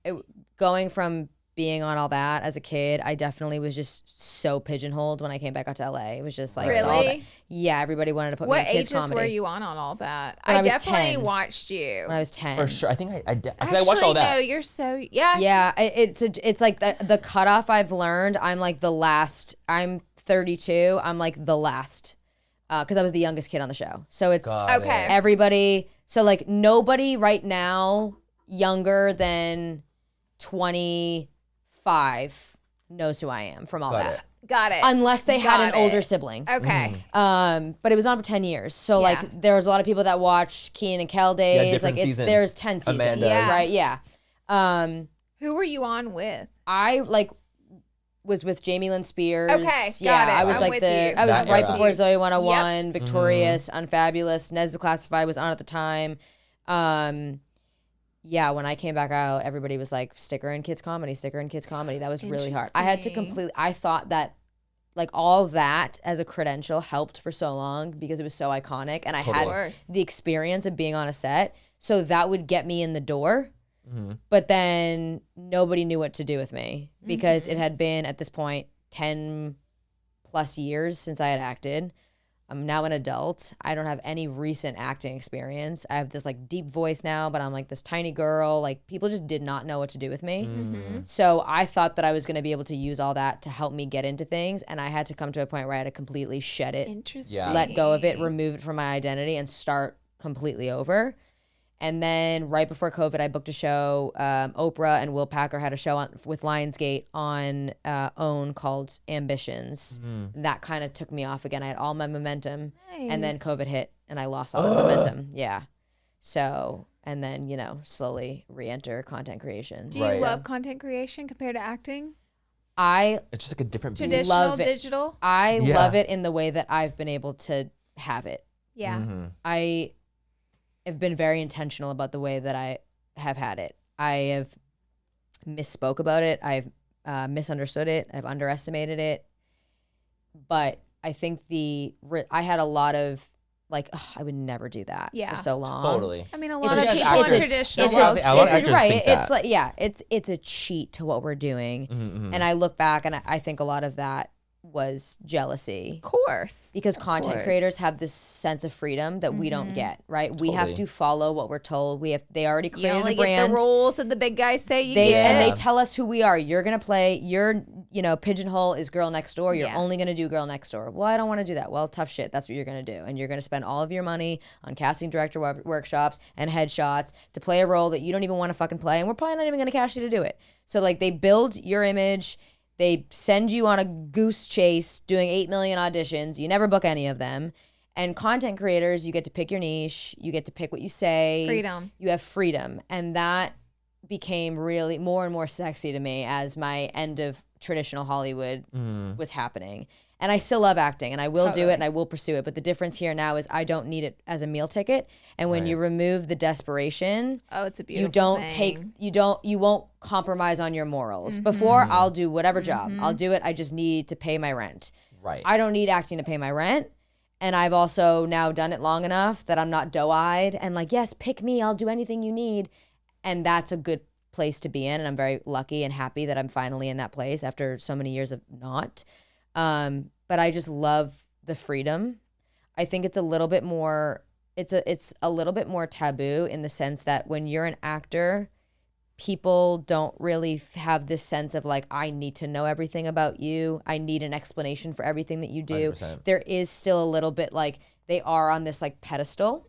going from being on all that as a kid, I definitely was just so pigeonholed when I came back out to LA. It was just like, really? Yeah, everybody wanted to put me in kids' comedy. What ages were you on all that? When I was definitely 10. watched you. When I was 10. For sure. I think because I watched all that. No, you're so, yeah. Yeah, it's like the cutoff I've learned. I'm like the last. I'm 32. I'm like the last. Because I was the youngest kid on the show. So it's okay. Everybody. So like nobody right now younger than 25 knows who I am from all that. Got it. Unless they had an older sibling. Okay. But it was on for 10 years. So like there was a lot of people that watched Keenan and Kel days. Like there's 10 seasons. Amanda's. Right? Yeah. Who were you on with? I like was with Jamie Lynn Spears. Okay, got it. I was I'm like with I you. was That right era. before Zoe 101, Victorious, Unfabulous, Nez the Classified was on at the time. Yeah, when I came back out, everybody was like, sticker in kids comedy. That was really hard. I had to I thought that like all that as a credential helped for so long because it was so iconic and I had the experience of being on a set. So that would get me in the door. But then nobody knew what to do with me because it had been at this point 10 plus years since I had acted. I'm now an adult. I don't have any recent acting experience. I have this like deep voice now, but I'm like this tiny girl. Like people just did not know what to do with me. So I thought that I was going to be able to use all that to help me get into things. And I had to come to a point where I had to completely shed it, let go of it, remove it from my identity and start completely over. And then right before COVID, I booked a show. Oprah and Will Packer had a show with Lionsgate on OWN called Ambitions. That kind of took me off again. I had all my momentum. And then COVID hit and I lost all the momentum. Yeah. So, and then, you know, slowly re-enter content creation. Do you love content creation compared to acting? It's just like a different beast. Traditional, digital? I love it in the way that I've been able to have it. Yeah. I have been very intentional about the way that I have had it. I have misspoke about it. I've misunderstood it. I've underestimated it. But I think I had a lot of like, I would never do that for so long. Totally. I mean, a lot of people in traditional roles it's like, it's a cheat to what we're doing. And I look back and I think a lot of that was jealousy. Of course. Because content creators have this sense of freedom that we don't get, right? We have to follow what we're told. They already created a brand. Get the rules that the big guys say get. And they tell us who we are. You're going to play, pigeonhole is girl next door. You're only going to do girl next door. Well, I don't want to do that. Well, tough shit. That's what you're going to do. And you're going to spend all of your money on casting director workshops and headshots to play a role that you don't even want to fucking play. And we're probably not even going to cash you to do it. So like they build your image. They send you on a goose chase doing 8 million auditions. You never book any of them. And content creators, you get to pick your niche. You get to pick what you say. Freedom. You have freedom. And that became really more and more sexy to me as my end of traditional Hollywood was happening. And I still love acting and I will do it and I will pursue it. But the difference here now is I don't need it as a meal ticket. And when you remove the desperation, it's a beautiful you won't compromise on your morals. Before I'll do whatever job. I'll do it. I just need to pay my rent. Right. I don't need acting to pay my rent. And I've also now done it long enough that I'm not doe-eyed and like, yes, pick me. I'll do anything you need. And that's a good place to be in. And I'm very lucky and happy that I'm finally in that place after so many years of not. But I just love the freedom. I think it's a little bit more, it's a little bit more taboo in the sense that when you're an actor, people don't really have this sense of like, I need to know everything about you. I need an explanation for everything that you do. 100%. There is still a little bit like they are on this like pedestal.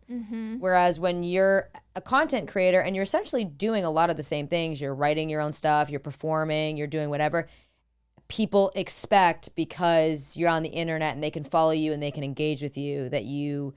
Whereas when you're a content creator and you're essentially doing a lot of the same things, you're writing your own stuff, you're performing, you're doing whatever, people expect because you're on the internet and they can follow you and they can engage with you that you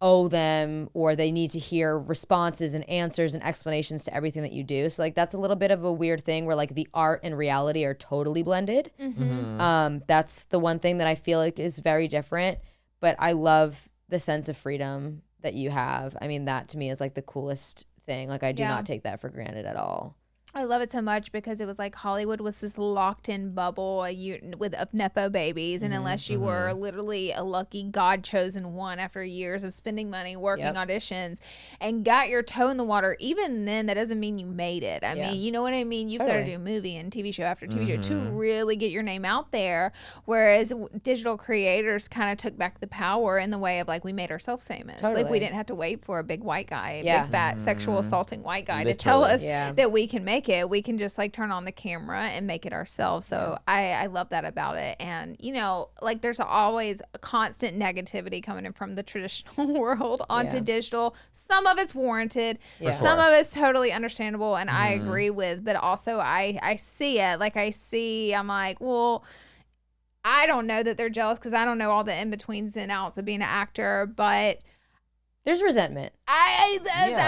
owe them or they need to hear responses and answers and explanations to everything that you do. So like that's a little bit of a weird thing where like the art and reality are totally blended. That's the one thing that I feel like is very different, but I love the sense of freedom that you have. I mean, that to me is like the coolest thing. Like I do not take that for granted at all. I love it so much because it was like Hollywood was this locked in bubble of Nepo babies. And unless you were literally a lucky God chosen one after years of spending money, working auditions and got your toe in the water, even then, that doesn't mean you made it. I mean, you know what I mean? You've got to do movie and TV show after TV show to really get your name out there. Whereas digital creators kind of took back the power in the way of like, we made ourselves famous. Like we didn't have to wait for a big white guy, a big fat sexual assaulting white guy to tell us that we can make it. We can just like turn on the camera and make it ourselves. So I love that about it. And you know, like there's always a constant negativity coming in from the traditional world onto digital. Some of it's warranted, some of it's totally understandable and I agree with, but also I see it. Like I'm like, well, I don't know that they're jealous because I don't know all the in-betweens and outs of being an actor, but there's resentment. I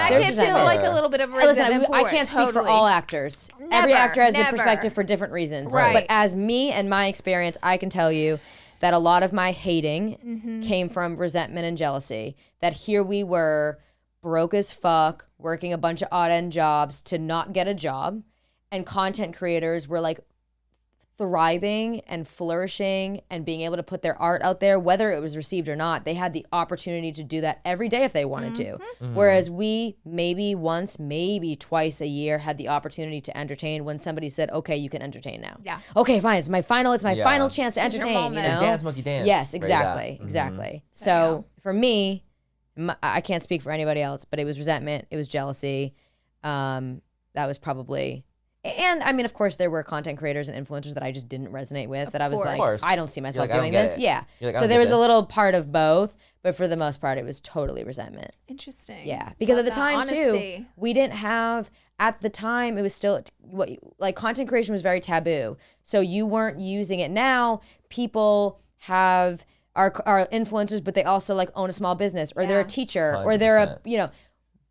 can feel like a little bit of resentment. Listen, I can't speak for all actors. Every actor has a perspective for different reasons. Right. But as me and my experience, I can tell you that a lot of my hating came from resentment and jealousy. That here we were, broke as fuck, working a bunch of odd-end jobs to not get a job. And content creators were like thriving and flourishing and being able to put their art out there, whether it was received or not. They had the opportunity to do that every day if they wanted to. Whereas we maybe once, maybe twice a year had the opportunity to entertain when somebody said, okay, you can entertain now. Yeah. Okay, fine. It's my final chance to entertain, you know? Dance, monkey dance. Yes, exactly. Exactly. So for me, I can't speak for anybody else, but it was resentment. It was jealousy. That was probably... And I mean, of course, there were content creators and influencers that I just didn't resonate with. That I was like, I don't see myself doing this. Yeah. So there was a little part of both, but for the most part, it was totally resentment. Interesting. Yeah, because at the time too, we didn't have. At the time, it was still like content creation was very taboo. So you weren't using it. Now people are influencers, but they also like own a small business, or they're a teacher, 100%. or they're a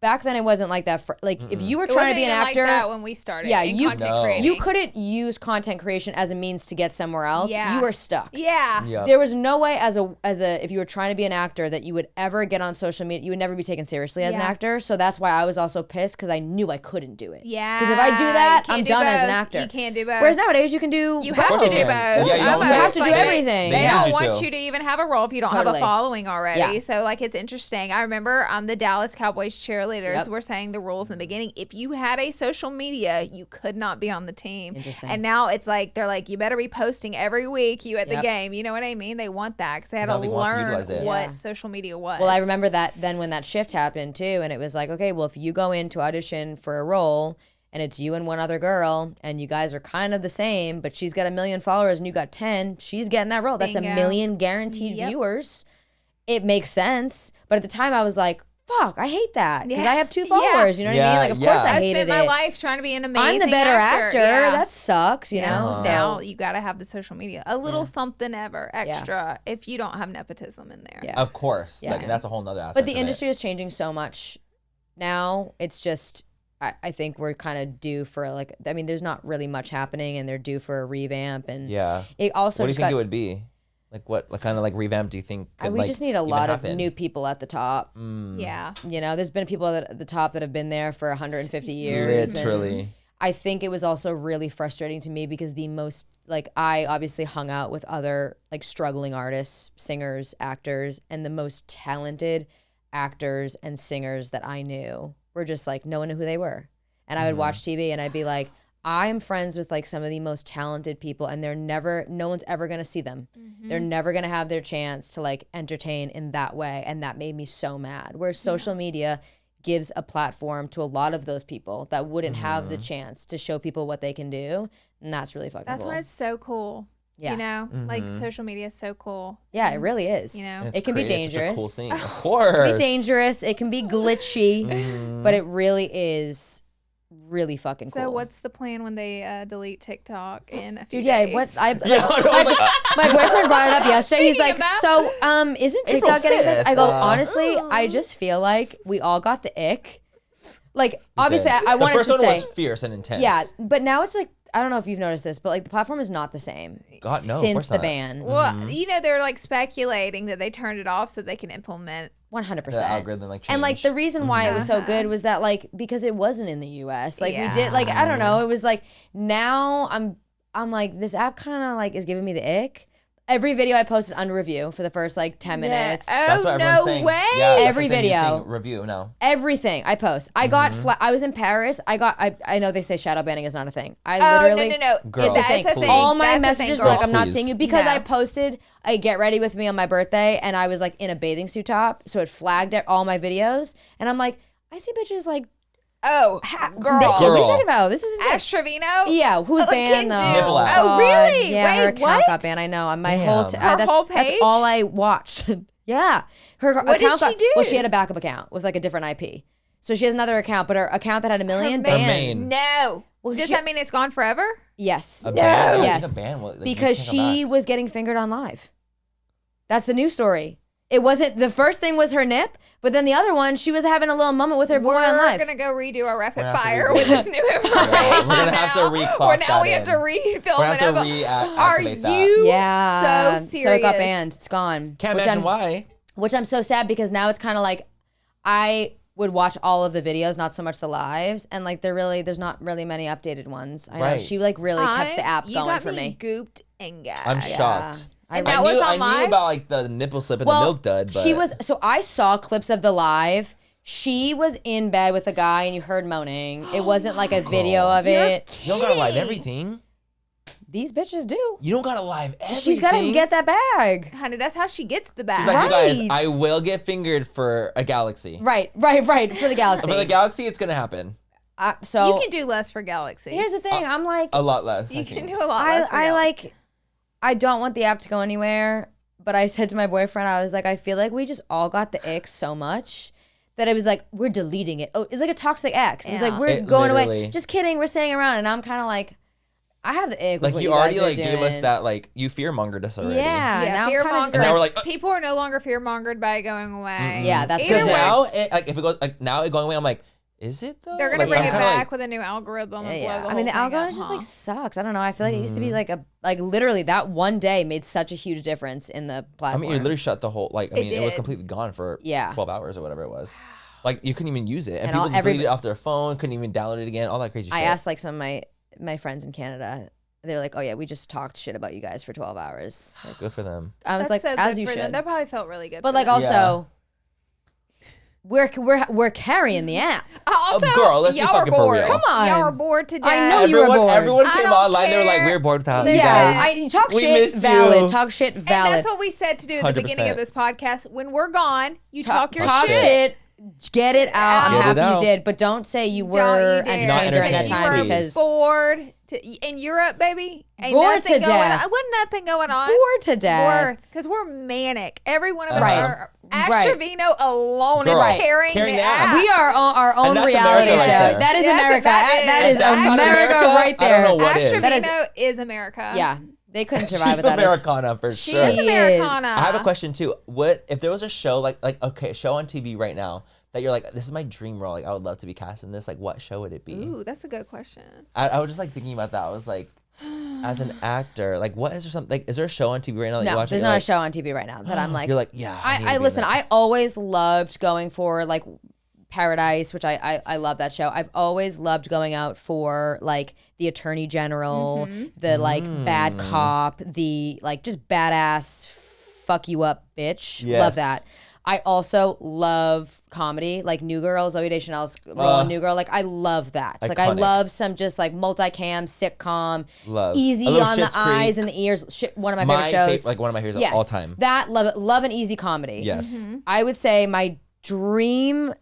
Back then, it wasn't like that. If you were trying to be an actor, like that when we started. Creating. You couldn't use content creation as a means to get somewhere else. Yeah. You were stuck. Yeah. Yep. There was no way as a if you were trying to be an actor that you would ever get on social media. You would never be taken seriously as an actor. So that's why I was also pissed because I knew I couldn't do it. Yeah. Because if I do that, I'm done as an actor. You can't do both. Whereas nowadays you can do. You have to do both. Yeah, you have to do everything. They don't want you to even have a role if you don't have a following already. Yeah. So like it's interesting. I remember the Dallas Cowboys cheerleaders were saying the rules in the beginning. If you had a social media, you could not be on the team. Interesting. And now it's like they're like, you better be posting every week you at the game. You know what I mean? They want that because they had to learn what social media was. Well, I remember that then when that shift happened too, and it was like, okay, well, if you go in to audition for a role and it's you and one other girl and you guys are kind of the same, but she's got 1 million followers and you got 10, she's getting that role. That's 1 million guaranteed viewers. It makes sense. But at the time I was like, fuck, I hate that because I have 2 followers. You know what I mean? Like, of course I hated it. I spent my life trying to be an amazing I'm the better actor. Yeah. That sucks, you know? So now you got to have the social media. A little something extra if you don't have nepotism in there. Yeah. Of course. Like, that's a whole nother aspect. But the industry is changing so much now. It's just, I think we're kind of due for like, I mean, there's not really much happening and they're due for a revamp. And it also what do you think it would be? Like what kind of like revamp do you think could, we just need a lot of happen? new people at the top. Yeah. You know, there's been people at the top that have been there for 150 years. Literally. I think it was also really frustrating to me because I obviously hung out with other like struggling artists, singers, actors, and the most talented actors and singers that I knew were just like, no one knew who they were. And I would watch TV and I'd be like, I'm friends with like some of the most talented people and no one's ever going to see them. They're never going to have their chance to like entertain in that way. And that made me so mad. Whereas social media gives a platform to a lot of those people that wouldn't have the chance to show people what they can do. And that's really fucking cool. That's why it's so cool. Yeah. You know, like social media is so cool. Yeah, it really is. You know, it can be dangerous. It's a cool thing. Of course. It can be dangerous. It can be glitchy, but it really is really fucking cool. So what's the plan when they delete TikTok in a few Dude, days? my boyfriend brought it up yesterday. He's like, so isn't TikTok getting this? I go, honestly, I just feel like we all got the ick. Like, obviously, I wanted to say. The first one was fierce and intense. Yeah, but now it's like, I don't know if you've noticed this, but like the platform is not the same. God, no, since the ban. Well, they're like speculating that they turned it off so they can implement 100%. The algorithm like changed. And like the reason why it was so good was that like because it wasn't in the US. Like we did like I don't know, it was like now I'm like this app kind of like is giving me the ick. Every video I post is under review for the first like 10 minutes. That's what everyone's saying. Way. Yeah, every video review now. Everything I post. I got I was in Paris. I know they say shadow banning is not a thing. I literally no. Girl, it's a thing. please. All my That's messages thing, were like girl. I'm not Please. seeing you because No. I posted a get ready with me on my birthday and I was like in a bathing suit top, so it flagged all my videos and I'm like I see bitches like girl. What are you talking about? This is insane. Ash Trevino? Yeah, who's banned though? Nipple out. Oh, really? Yeah, her Wait, account what? got banned. I know. My Damn. whole Her whole That's page? all I watched. Yeah, her What did account she do? Well, she had a backup account with like a different IP. So she has another account, but her account that had a million Her banned. main. No. Well, Does she- that mean it's gone forever? Yes. A ban? I Yes. think a ban will- like, you Because can't come she back. was getting fingered on live. That's the news story. It wasn't the first thing was her nip, but then the other one she was having a little moment with her boy on We're live. going to go redo our rapid We're gonna have to fire redo with it. this new information. We're gonna have to now. re-clock Where now that we have to in. refilm We're gonna it. have to up. Are reactivate that. you Yeah. so serious? So it got banned. It's gone. Can't Which imagine I'm- why. Which I'm so sad because now it's kind of like I would watch all of the videos, not so much the lives, and like there's not really many updated ones. I know Right. she like really kept the app you going got for me. Gooped and gagged. I'm shocked. And I that was knew, on I knew live? about like the nipple slip and the milk dud, but she was. So I saw clips of the live. She was in bed with a guy, and you heard moaning. It wasn't like a video of it. you don't gotta live everything. These bitches do. You don't gotta live everything. She's got to get that bag. Honey, that's how she gets the bag. She's like, you guys, Right. I will get fingered for a galaxy. Right. For the galaxy. For the galaxy, it's gonna happen. So you can do less for Galaxy. here's the thing. I'm like, A lot less. you I can think. do a lot less for I Galaxy. like. I don't want the app to go anywhere. But I said to my boyfriend, I was like, I feel like we just all got the ick so much that it was like, we're deleting it. Oh, it's like a toxic ex. It was like, Yeah. we're It going away. literally- Just kidding. We're staying around. And I'm kind of like, I have the ick. with Like what you guys already are like gave us doing. that like you fear mongered us already. Yeah. Yeah, now I'm fear kinda just mongered. And now we're like, like, People are no longer fear mongered by going away. Yeah, that's Either good. way, now like if it goes like now it going away, I'm like, is it though? they're gonna Like, bring I'm it kinda back like, with a new algorithm and blow yeah. the I mean, the whole thing algorithm up, just huh? like sucks. I don't know. I feel like it used to be like like literally that one day made such a huge difference in the I platform. mean, you literally shut the whole like. I mean, it was did. completely gone for Yeah. 12 hours or whatever it was. Like you couldn't even use it, and And all- people deleted it off their phone, couldn't even download it again. All that crazy shit. I asked like some of my friends in Canada. They were like, "Oh yeah, we just talked shit about you guys for 12 hours." Like, good for them. I was That's like, so "As good you for them. should." That probably felt really good. But for like them. also, we're carrying the app. Also, girl, let's be y'all are fucking for bored. real. Come on. Y'all are bored to death. I know you were bored. Everyone I came don't online. They were like, care. "We're bored without you Listen. Yeah, guys." I talk We shit. missed Valid. you. Talk shit. And Valid. that's what we said to do at the beginning 100%. of this podcast. When we're gone, you talk your talk shit. shit. Get it out. I'm Get it happy out. you did, but don't say you Don't were you dare. entertained during that entertained, time you because were bored in Europe, baby. Ain't Bored nothing to going death. on. Wasn't nothing going on. bored to death. Because we're manic. Every one of us Right. are. Ash Right. Trevino alone Girl. is carrying Carrying the the app. app. We are our own And that's reality America show. right there. That is Yes, America. that That is. is That's not America right I there. don't know what Ash is. Trevino is America. Yeah, they couldn't She's survive without us. Americana for She sure. is Americana. I have a question too. What if there was a show like okay, a show on TV right now that you're like, this is my dream role. Like I would love to be cast in this. Like what show would it be? Ooh, that's a good question. I was just like thinking about that. I was like, as an actor, like what is there something like is there a show on TV right now that you No, watch? there's not a show on TV right now that I'm like. You're like, yeah. need to I be listen. in that. I always loved going for like Paradise, which I love that show. I've always loved going out for like the Attorney General, the like bad cop, the like just badass fuck you up bitch. Love Yes. that. I also love comedy, like New Girl, Zooey Deschanel's role in New Girl. Like I love that. Like I Iconic. love some just like multicam sitcom, Love. easy A little on the Schitt's Creek. eyes and the ears. Shit, one of my favorite shows. like one of my favorites Yes. of all time. That love an easy comedy. Yes. I would say my dream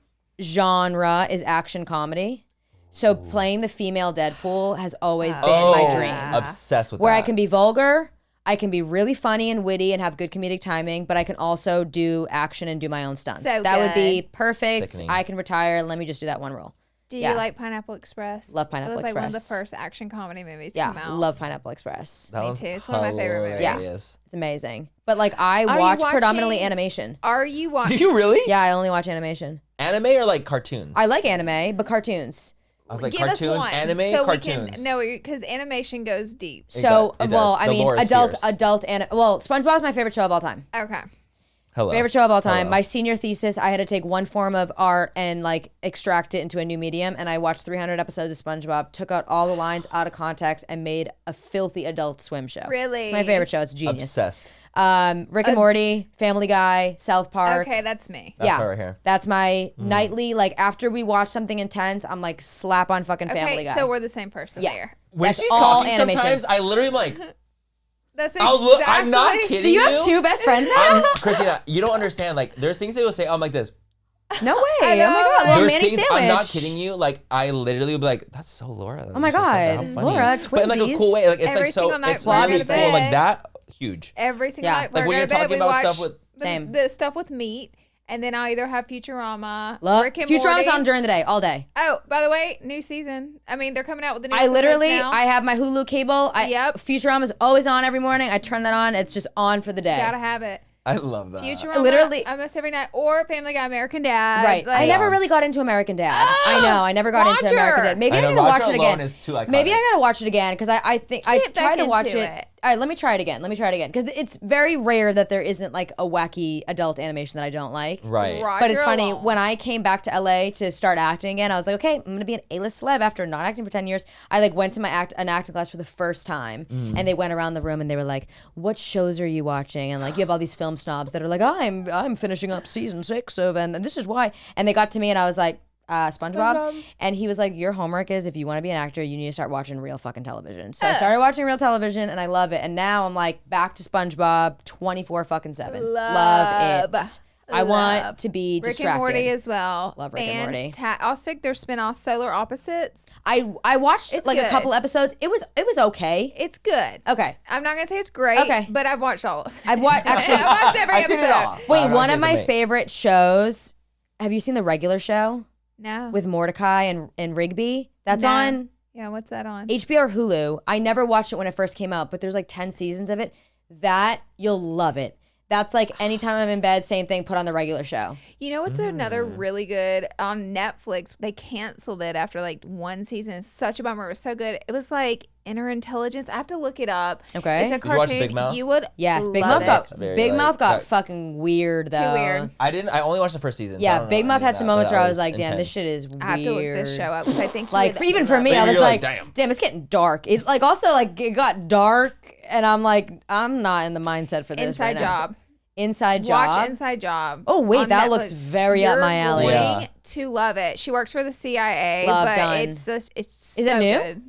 genre is action comedy. So playing the female Deadpool has always been my dream. Obsessed with Where that. I can be vulgar, I can be really funny and witty and have good comedic timing, but I can also do action and do my own stunts. So that would be good. perfect. Sickening. I can retire and let me just do that one role. Do you like Pineapple Express? Love Pineapple Express. It was like one of the Express. first action comedy movies to come out. Love Pineapple Express. That Me too. It's one of my favorite movies. Yeah, it's amazing. But like I watch predominantly animation. Are you watching? Do you really? Yeah, I only watch animation. Anime or like cartoons? I like anime, but cartoons. I was like Give cartoons, us one. anime, so cartoons. Because animation goes deep. So, it does. well, I The mean, lore is adult, fierce. SpongeBob's my favorite show of all time. Okay. Hello. Favorite show of all time. Hello. My senior thesis, I had to take one form of art and like extract it into a new medium. And I watched 300 episodes of SpongeBob, took out all the lines out of context, and made a filthy Adult Swim show. Really? It's my favorite show. It's genius. Obsessed. Rick and Morty, Family Guy, South Park. Okay, that's me. That's her right here. That's my nightly, like after we watch something intense, I'm like slap on fucking Family Guy. So we're the same person there. When That's she's all talking animation. sometimes, I literally am like, That's I'm not kidding Do you have two best friends now? Christina, you don't understand. Like, there's things they will say, I'm like this. No way. I know. Oh my god, little There's Manny things, sandwich. I'm not kidding you. Like, I literally would be like, that's so Laura. Oh my god, Laura, But in like a twinsies. cool way. Like, it's Every like so, single night it's before I go really to cool. bed. Like that, huge. Every single Yeah. night before Like when I you're go to bed, talking we about watch stuff with the stuff with meat. And then I'll either have Futurama, Love Rick and Futurama's Morty. on during the day, all day. Oh, by the way, new season. I mean, they're coming out with the new I literally, episodes now. I have my Hulu cable. Yep. Futurama's always on every morning. I turn that on. It's just on for the day. Gotta have it. I love that. Futurama, Literally- almost every night. Or Family Guy, American Dad. Right. Like, I never really got into American Dad. I know. I never got into Roger. American Dad. Maybe I I, know, gotta watch Roger it alone again. is too iconic. Maybe I gotta watch it again because I think I Get tried back to watch into it. it. All right, let me try it again. Because it's very rare that there isn't like a wacky adult animation that I don't like. Right. Roger But it's funny, alone. when I came back to LA to start acting again, I was like, okay, I'm gonna be an A-list celeb after not acting for 10 years. I like went to an acting class for the first time, and they went around the room and they were like, what shows are you watching? And like you have all these film snobs that are like, I'm finishing up season 6 of, and this is why. And they got to me and I was like, SpongeBob. And he was like, your homework is if you want to be an actor, you need to start watching real fucking television. So I started watching real television and I love it. And now I'm like back to SpongeBob 24 fucking 7. Love it. I want to be Rick distracted. and Morty as well. Love Rick and Morty. I'll stick their spin-off Solar Opposites. I watched It's like a good. couple episodes. It was okay. It's good. Okay. I'm not gonna say it's great. Okay. But I've watched all of it. I've watched actually. I watched every I've seen it all. episode. Wait, I'm one not of my kidding. favorite shows. Have you seen the regular show No. with Mordecai and Rigby? That's No. on Yeah, what's that on? HBO or Hulu. I never watched it when it first came out, but there's like 10 seasons of it. That you'll love it. That's like anytime I'm in bed, same thing, put on the regular show. You know what's another really good on Netflix? They canceled it after like one season. It's such a bummer. It was so good. It was like Inner Intelligence. I have to look it up. Okay. It's a Did you watch cartoon. Big Mouth? You would Yes, Big love Mouth got it. Very, Big like, Mouth got that- fucking weird though. weird. I only watched the first season. so I Yeah, don't Big know Mouth any had of some that, moments but where I that was like, damn, this intense. shit is weird. I have to look this show up because I think you Like would even for me, But I was you're like, like, damn, it's getting dark. It like also like it got dark, and I'm like, I'm not in the mindset for this. Inside right now. Job. Inside Job. Watch Inside Job. Oh, wait, on that Netflix. looks very up my alley. You're Yeah. going to love it. She works for the CIA, Love but done. it's just it's Is it so new? good.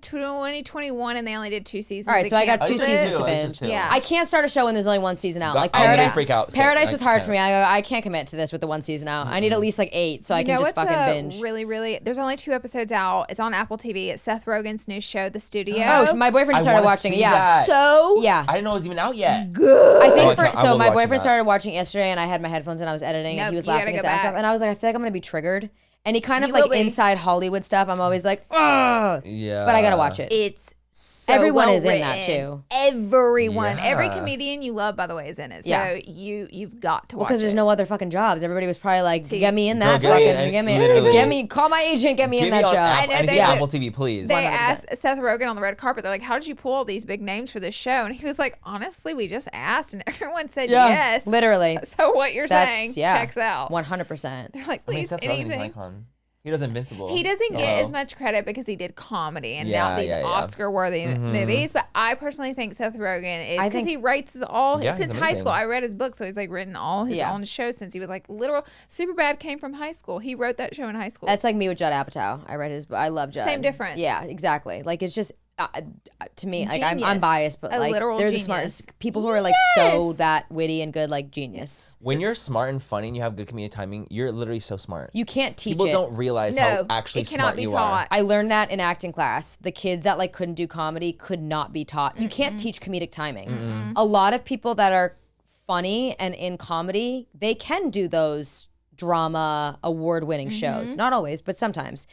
2021, and they only did 2 seasons. All right, They so I got 2 canceled it. seasons to I binge. just two. Yeah. I can't start a show when there's only one season out. Like I'm gonna Paradise. freak out. So Paradise I was hard can't. for me. I can't commit to this with the one season out. I need at least like 8 so I You can know just what's fucking binge. really there's only 2 episodes out. It's on Apple TV. It's Seth Rogen's new show, The Studio. Oh, my boyfriend I started wanna watching it. see Yeah. that. so Yeah. I didn't know it was even out yet. good. I think Oh, I can't- I so. will My watch boyfriend that. started watching yesterday, and I had my headphones and I was editing, and Nope, he was you gotta laughing his go ass back. off, and I was like, I feel like I'm gonna be triggered. And he kind of You like will be. inside Hollywood stuff. I'm always like, ugh. Yeah. But I gotta watch it. It's so Everyone well is in that, written. too. Everyone, every Yeah. comedian you love, by the way, is in it. So Yeah. you've got to watch Because there's it. no other fucking jobs. Everybody was probably like, See. get me in Girl, that get me in, fucking, literally. get me, call my agent, get me Give in me that on show. Apple, I know anything they- Apple TV, please. They 100%. asked Seth Rogen on the red carpet. They're like, "How did you pull all these big names for this show?" And he was like, "Honestly, we just asked, and everyone said yes." Literally. So what you're That's, saying yeah. checks out. 100%. They're like, I mean, "Please, Seth Rogen's an anything." icon. He does Invincible. He doesn't get Hello. as much credit because he did comedy and Yeah, now these yeah, yeah. Oscar-worthy movies. But I personally think Seth Rogen is I because think- he writes all Yeah, since he's high amazing. school. I read his book, so he's like written all his Yeah. own shows since he was like literal. Superbad came from high school. He wrote that show in high school. That's like me with Judd Apatow. I read his book. I love Judd. Same difference. Yeah, exactly. Like it's just to me, like I'm Genius. biased, but A like literal they're the genius. smartest people who are like so Yes! that witty and good, like genius. When you're smart and funny and you have good comedic timing, you're literally so smart. You can't teach People it. don't realize how actually it cannot smart be you taught. are. I learned that in acting class. The kids that like couldn't do comedy could not be taught. You can't teach comedic timing. A lot of people that are funny and in comedy, they can do those drama award-winning shows. Not always, but sometimes.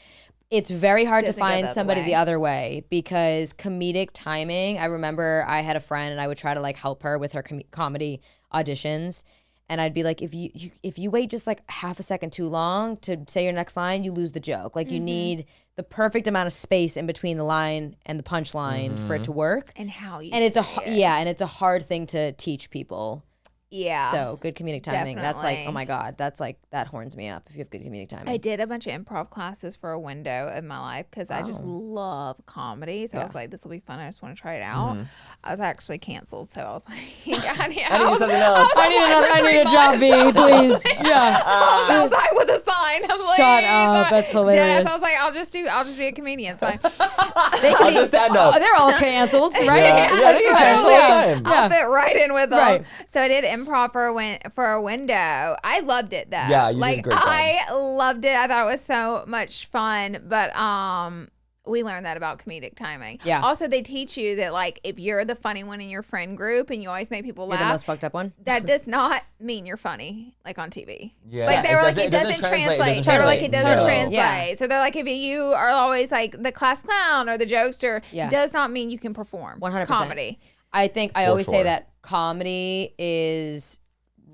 It's very hard to find somebody the other way because comedic timing. I remember I had a friend and I would try to like help her with her comedy auditions. And I'd be like, if you wait just like half a second too long to say your next line, you lose the joke. Like you need the perfect amount of space in between the line and the punchline for it to work. And how you and it's and it's a hard thing to teach people. Yeah. So good comedic timing. Definitely. That's like, oh my God, that's like, that horns me up if you have good comedic timing. I did a bunch of improv classes for a window in my life because I just love comedy. So I was like, this will be fun. I just want to try it out. I was actually canceled. So I was like, I need something else. I need a job, B, please. Yeah. I was outside with a sign. Shut up. That's hilarious. So I was like, I'll just be a comedian. It's fine. I'll just stand up. They're all canceled, right? Yeah, they get canceled all the time. I'll fit right in with them. Right. So I did improv for a window. I loved it though. Yeah, you did great. I loved it. I thought it was so much fun. But we learned that about comedic timing. Yeah. Also, they teach you that like if you're the funny one in your friend group and you always make people laugh, You're the most fucked up one. that does not mean you're funny, like on TV. Yeah. Like they were like, it doesn't translate. They were like, it doesn't translate. Yeah. So they're like, if you are always like the class clown or the jokester, Yeah. does not mean you can perform 100%. comedy. I think I always say sure. that comedy is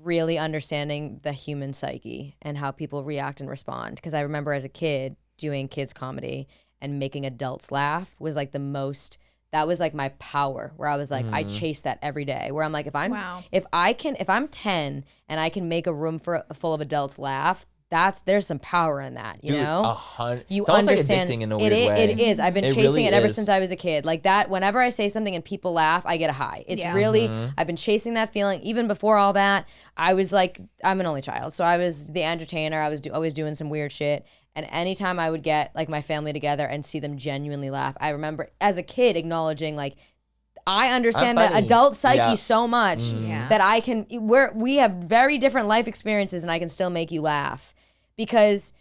really understanding the human psyche and how people react and respond. Because I remember as a kid doing kids comedy and making adults laugh was like that was like my power, where I was like, I chase that every day, where I'm like, if I'm 10 and I can make a room full of adults laugh, there's some power in that, you know? You it's almost understand, like addicting in a weird way. It is. I've been chasing really it ever is. since I was a kid. Like that, whenever I say something and people laugh, I get a high. It's really, I've been chasing that feeling. Even before all that, I was like, I'm an only child. So I was the entertainer. I was always doing some weird shit. And anytime I would get like my family together and see them genuinely laugh, I remember as a kid acknowledging like, I understand that adult psyche so much that we have very different life experiences and I can still make you laugh. Because,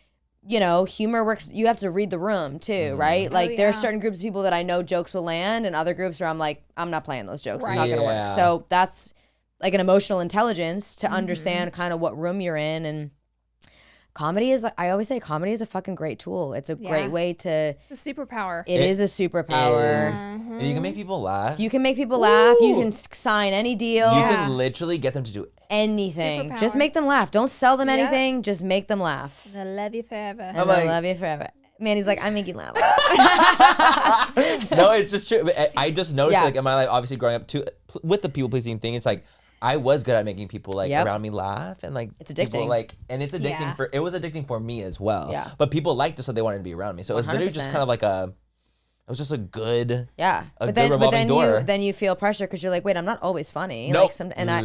you know, humor works, you have to read the room too, right? Like there are certain groups of people that I know jokes will land and other groups where I'm like, I'm not playing those jokes. It's not going to work. So that's like an emotional intelligence to understand kind of what room you're in. And comedy is, I always say, comedy is a fucking great tool. It's a great way to. It's a superpower. It is a superpower. And you can make people laugh. You can make people laugh. You can sign any deal. You can literally get them to do anything. Superpower. Just make them laugh. Don't sell them anything. Just make them laugh. I love you forever. And I love you forever. Man, he's like, I make you laugh. No, it's just true. But I just noticed, like, in my life, obviously growing up too, with the people pleasing thing, it's like, I was good at making people like around me laugh and like it's addicting. People, like, and it's addicting it was addicting for me as well. Yeah. But people liked it, so they wanted to be around me. So it was literally just kind of like it was just a good door. Then you feel pressure because you're like, wait, I'm not always funny. Nope. Like and I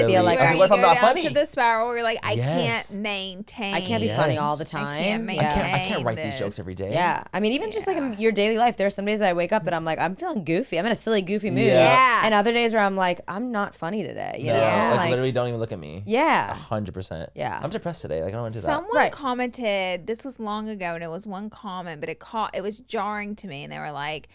feel like what if I'm not funny? To the spiral where you're like, I can't maintain. I can't be funny all the time. I can't write these jokes every day. Yeah. I mean, even just like in your daily life, there are some days that I wake up that I'm like, I'm feeling goofy. I'm in a silly, goofy mood. Yeah. And other days where I'm like, I'm not funny today. You know? Like literally don't even look at me. Yeah. 100%. Yeah. I'm depressed today. Like I don't want to do that. Someone commented, this was long ago, and it was one comment, but it was jarring to me, and they were like,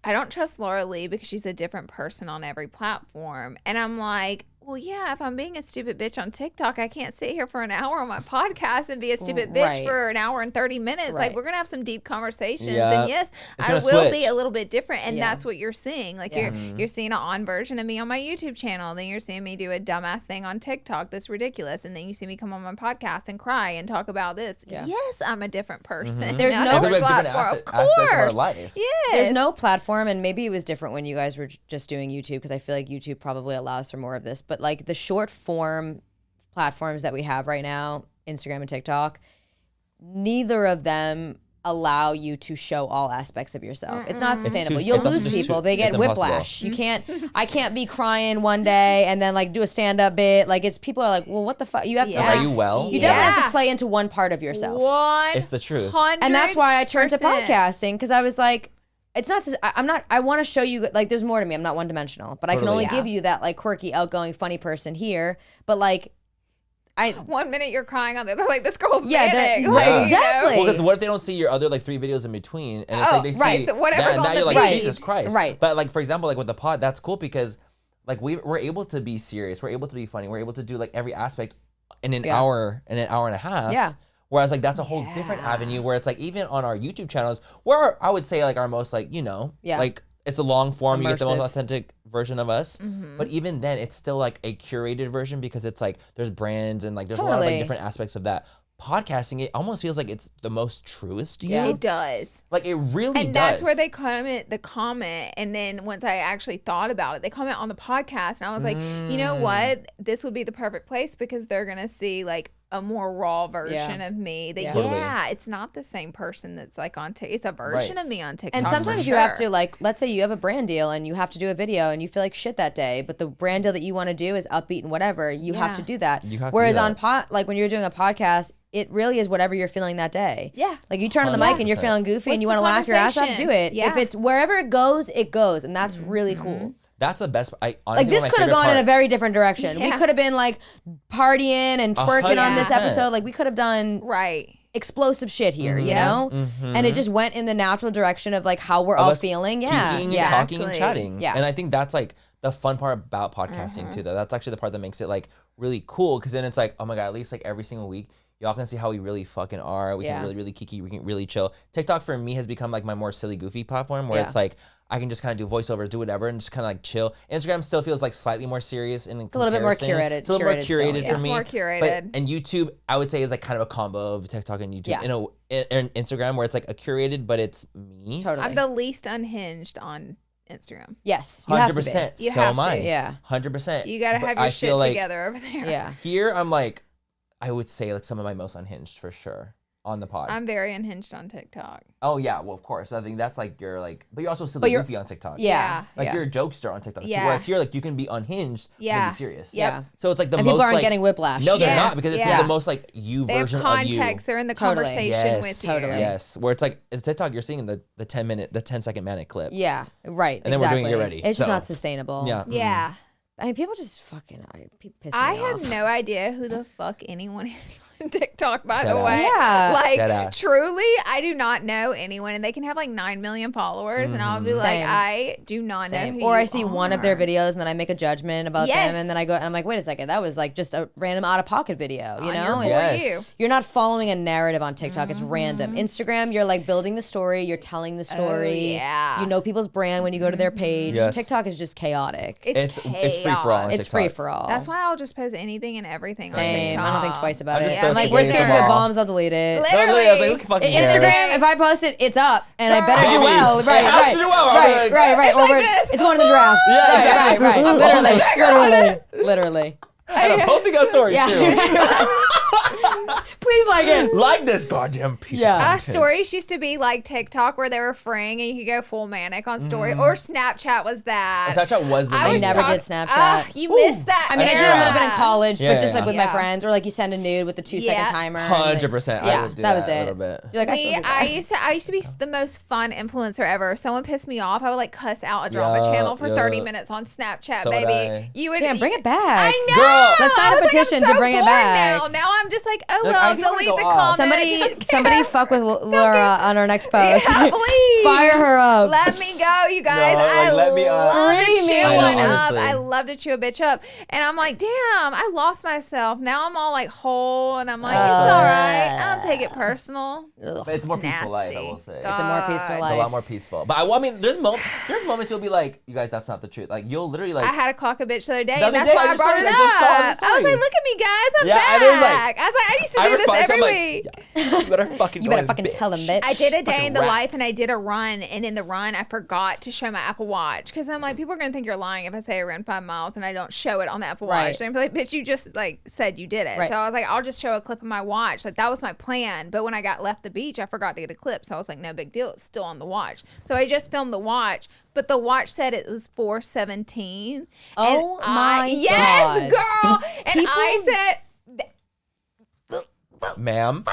I don't trust Laura Lee because she's a different person on every platform. And I'm like, well, yeah, if I'm being a stupid bitch on TikTok, I can't sit here for an hour on my podcast and be a stupid bitch for an hour and 30 minutes. Like, we're going to have some deep conversations. And yes, I will be a little bit different. And that's what you're seeing. Like, you're seeing an on version of me on my YouTube channel. Then you're seeing me do a dumbass thing on TikTok that's ridiculous. And then you see me come on my podcast and cry and talk about this. Yes, I'm a different person. There's no platform. Of course. Aspects of our life. Yes. There's no platform, and maybe it was different when you guys were just doing YouTube, because I feel like YouTube probably allows for more of this. But like the short form platforms that we have right now, Instagram and TikTok, neither of them allow you to show all aspects of yourself. It's not sustainable. You'll lose people. They get whiplash. You can't. I can't be crying one day and then like do a stand up bit. Like it's people are like, well, what the fuck? You have to. Like, are you well? You definitely have to play into one part of yourself. It's the truth. And that's why I turned to podcasting, because I was like, it's not. I'm not. I want to show you like there's more to me. I'm not one dimensional, but I can only give you that like quirky, outgoing, funny person here. But like, 1 minute you're crying on the other, like this girl's exactly. manic. Well, because what if they don't see your other like 3 videos in between, and it's like they see so whatever's that, on now the you're feed. like Jesus Christ. Right. But like for example, like with the pod, that's cool because like we're able to be serious, we're able to be funny, we're able to do like every aspect in an hour and a half. Yeah. Whereas like that's a whole different avenue where it's like even on our YouTube channels where I would say like our most like, like it's a long form, you get the most authentic version of us. But even then it's still like a curated version because it's like there's brands and like there's a lot of like different aspects of that. Podcasting, it almost feels like it's the most truest to you. It does. Like it really does. And that's where they comment the comment. And then once I actually thought about it, they comment on the podcast. And I was like, you know what? This would be the perfect place because they're going to see like a more raw version of me. That it's not the same person that's like on TikTok. It's a version of me on TikTok. And sometimes you have to like, let's say you have a brand deal and you have to do a video and you feel like shit that day, but the brand deal that you want to do is upbeat and whatever. You have to do that. Whereas on like when you're doing a podcast, it really is whatever you're feeling that day. Yeah. Like you turn on the mic and you're feeling goofy and you want to laugh your ass off, do it. Yeah. If it's wherever it goes, and that's really cool. That's the best. Honestly, like this could have gone in a very different direction. We could have been like partying and twerking on this episode. Like we could have done explosive shit here, you know? And it just went in the natural direction of like how we're all feeling. Geeking and talking and chatting. Yeah. And I think that's like the fun part about podcasting too, though. That's actually the part that makes it like really cool because then it's like, oh my God, at least like every single week, y'all can see how we really fucking are. We can really, really kiki. We can really chill. TikTok for me has become like my more silly, goofy platform where it's like I can just kind of do voiceovers, do whatever, and just kind of like chill. Instagram still feels like slightly more serious in It's a little bit more curated. It's a little more curated for me. It's more curated. And YouTube, I would say, is like kind of a combo of TikTok and YouTube. And Instagram where it's like a curated, but it's me. Totally. I'm the least unhinged on Instagram. Yes. 100%. You so have am to. I. Yeah. 100%. You got to have your shit together over there. Yeah. Here, I'm like, I would say like some of my most unhinged for sure on the pod. I'm very unhinged on TikTok. Oh yeah, well of course. But I think that's like you're like, but you're also silly goofy on TikTok. Yeah. Like you're a jokester on TikTok. Too. Whereas here, like you can be unhinged, and be serious. Yeah. So it's like the and most people aren't like, getting whiplash. No, they're not because it's like the most like you they version have of you. context. They're in the conversation with you. Yes. Where it's like in TikTok, you're seeing the 10-second manic clip. Yeah. Right. And then we're doing it already. It's just not sustainable. Yeah. Yeah. I mean, people just fucking piss me off. I have no idea who the fuck anyone is on TikTok, by the Deadass. way. Yeah. Like, Deadass. truly, I do not know anyone. And they can have like 9 million followers. And I'll be like, Same. I do not know who Or you I see one of their videos and then I make a judgment about them. And then I go, and I'm like, wait a second, that was like just a random out-of-pocket video, you know? You're not following a narrative on TikTok. It's random. Instagram, you're like building the story. You're telling the story. yeah. You know people's brand when you go to their page. Yes. TikTok is just chaotic. It's free for all. It's free for all. That's why I'll just post anything and everything on Same. TikTok. I don't think twice about it. just I'm like, post worst anything case at with all. bombs, I'll delete it. Literally. I was like, who fucking cares? Instagram, if I post it, it's up, and I better do Baby. well. It has to do well. Right. It's like Or this. it's going to the drafts. Yeah, exactly. Right. Literally. And I'm posting those stories too. Please like it. Like this goddamn piece of content. Stories used to be like TikTok where they were freeing and you could go full manic on story. Or Snapchat was that. Snapchat was the I main never thing. did Snapchat. You missed that. I mean, I did a little bit in college, Yeah, but just yeah. like with my friends, or like you send a nude with the 2-second timer. 100%. I Yeah, would do that was a it. little bit. You're like, I used to be the most fun influencer ever. If someone pissed me off, I would like cuss out a drama channel for 30 minutes on Snapchat, So would baby. I. You would damn, bring it back. I know. Girl. Let's sign a I was like, petition I'm to so bring it bored back. Now I'm just like, oh Like, well, I think I'm gonna delete go the off. comment. Somebody fuck with Laura on our next post. Yeah, please. Fire her up. Let me go, you guys. No, like, I let me love to Free me. chew I know, one up. honestly. I love to chew a bitch up. And I'm like, damn, I lost myself. Now I'm all like whole, and I'm like, it's all right. I don't take it personal. But it's a more peaceful life, I Nasty. will say. It's a more peaceful It's life. a lot more peaceful. But I mean, there's moments you'll be like, you guys, that's not the truth. Like, you'll literally like. I had to clock a bitch the other day, The and other that's day, why I I just brought saw it it, I just saw the up. I was like, stories. look at me, guys. I'm Yeah, back. and it was like- I was like, I used to do this responded to him, every like, week. yeah, you better fucking You go better in, fucking bitch. tell them, bitch. I did a day Fucking in the life, rats. and I did a run, and in the run, I forgot to show my Apple Watch because I'm like, people are gonna think you're lying if I say I ran 5 miles and I don't show it on the Apple Right. Watch. And I'm like, bitch, you just like said you did it. Right. So I was like, I'll just show a clip of my watch. Like that was my plan. But when I got left the beach, I forgot to get a clip. So I was like, no big deal. It's still on the watch. So I just filmed the watch, but the watch said it was 4:17. Oh my yes, God. girl. And I said. Ma'am,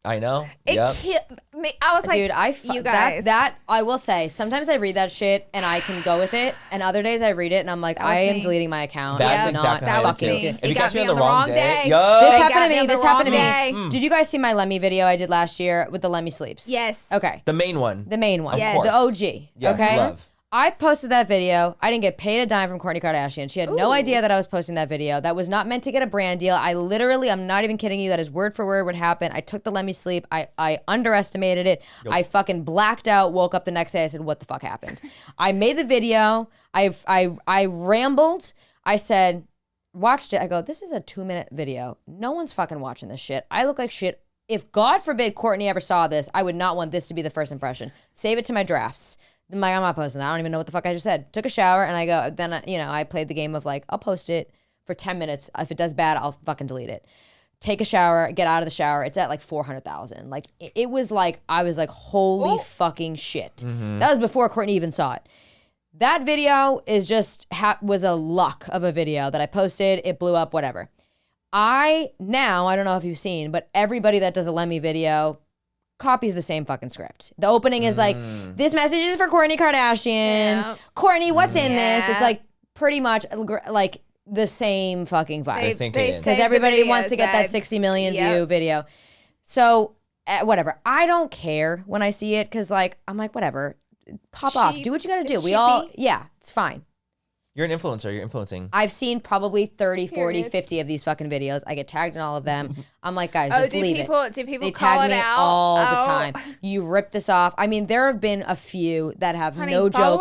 I know. It Yep. killed me. I was like, Dude, you guys. that I will say. Sometimes I read that shit and I can go with it, and other days I read it and I'm like, was I am me. deleting my account. That's I'm not exactly how I was feel. me. If It you got catch me me on the wrong day, This They happened got to me me. on the This happened to me. wrong day. Did you guys see my Lemmy video I did last year with the Lemmy sleeps? Yes. Okay. the main one. The main one. Yes. course. The OG. Yes, okay. love. I posted that video. I didn't get paid a dime from Kourtney Kardashian. She had no idea that I was posting that video. That was not meant to get a brand deal. I literally, I'm not even kidding you. That is word for word what happened. I took the let me sleep. I underestimated it. Yep. I fucking blacked out, woke up the next day. I said, what the fuck happened? I made the video. I rambled. I said, watched it. I go, this is a 2-minute video. No one's fucking watching this shit. I look like shit. If God forbid Kourtney ever saw this, I would not want this to be the first impression. Save it to my drafts. I'm like, I'm not posting that. I don't even know what the fuck I just said. Took a shower and I go, then, I played the game of like, I'll post it for 10 minutes. If it does bad, I'll fucking delete it. Take a shower, get out of the shower. It's at like 400,000. Like it was like, I was like, holy fucking shit. Mm-hmm. That was before Kourtney even saw it. That video is just, was a luck of a video that I posted. It blew up, whatever. I don't know if you've seen, but everybody that does a Lemmy video copies the same fucking script. The opening is like, this message is for Kourtney Kardashian. Yeah. Kourtney, what's in this? It's like pretty much like the same fucking vibe. Because everybody wants to get that 60 million view video. So whatever. I don't care when I see it because like, I'm like, whatever. Pop off. Do what you got to do. It's fine. You're an influencer. You're influencing. I've seen probably 30, 40, 50 of these fucking videos. I get tagged in all of them. I'm like, guys, just leave it. Do people they call tag it me out? all the time. You rip this off. I mean, there have been a few that have no joke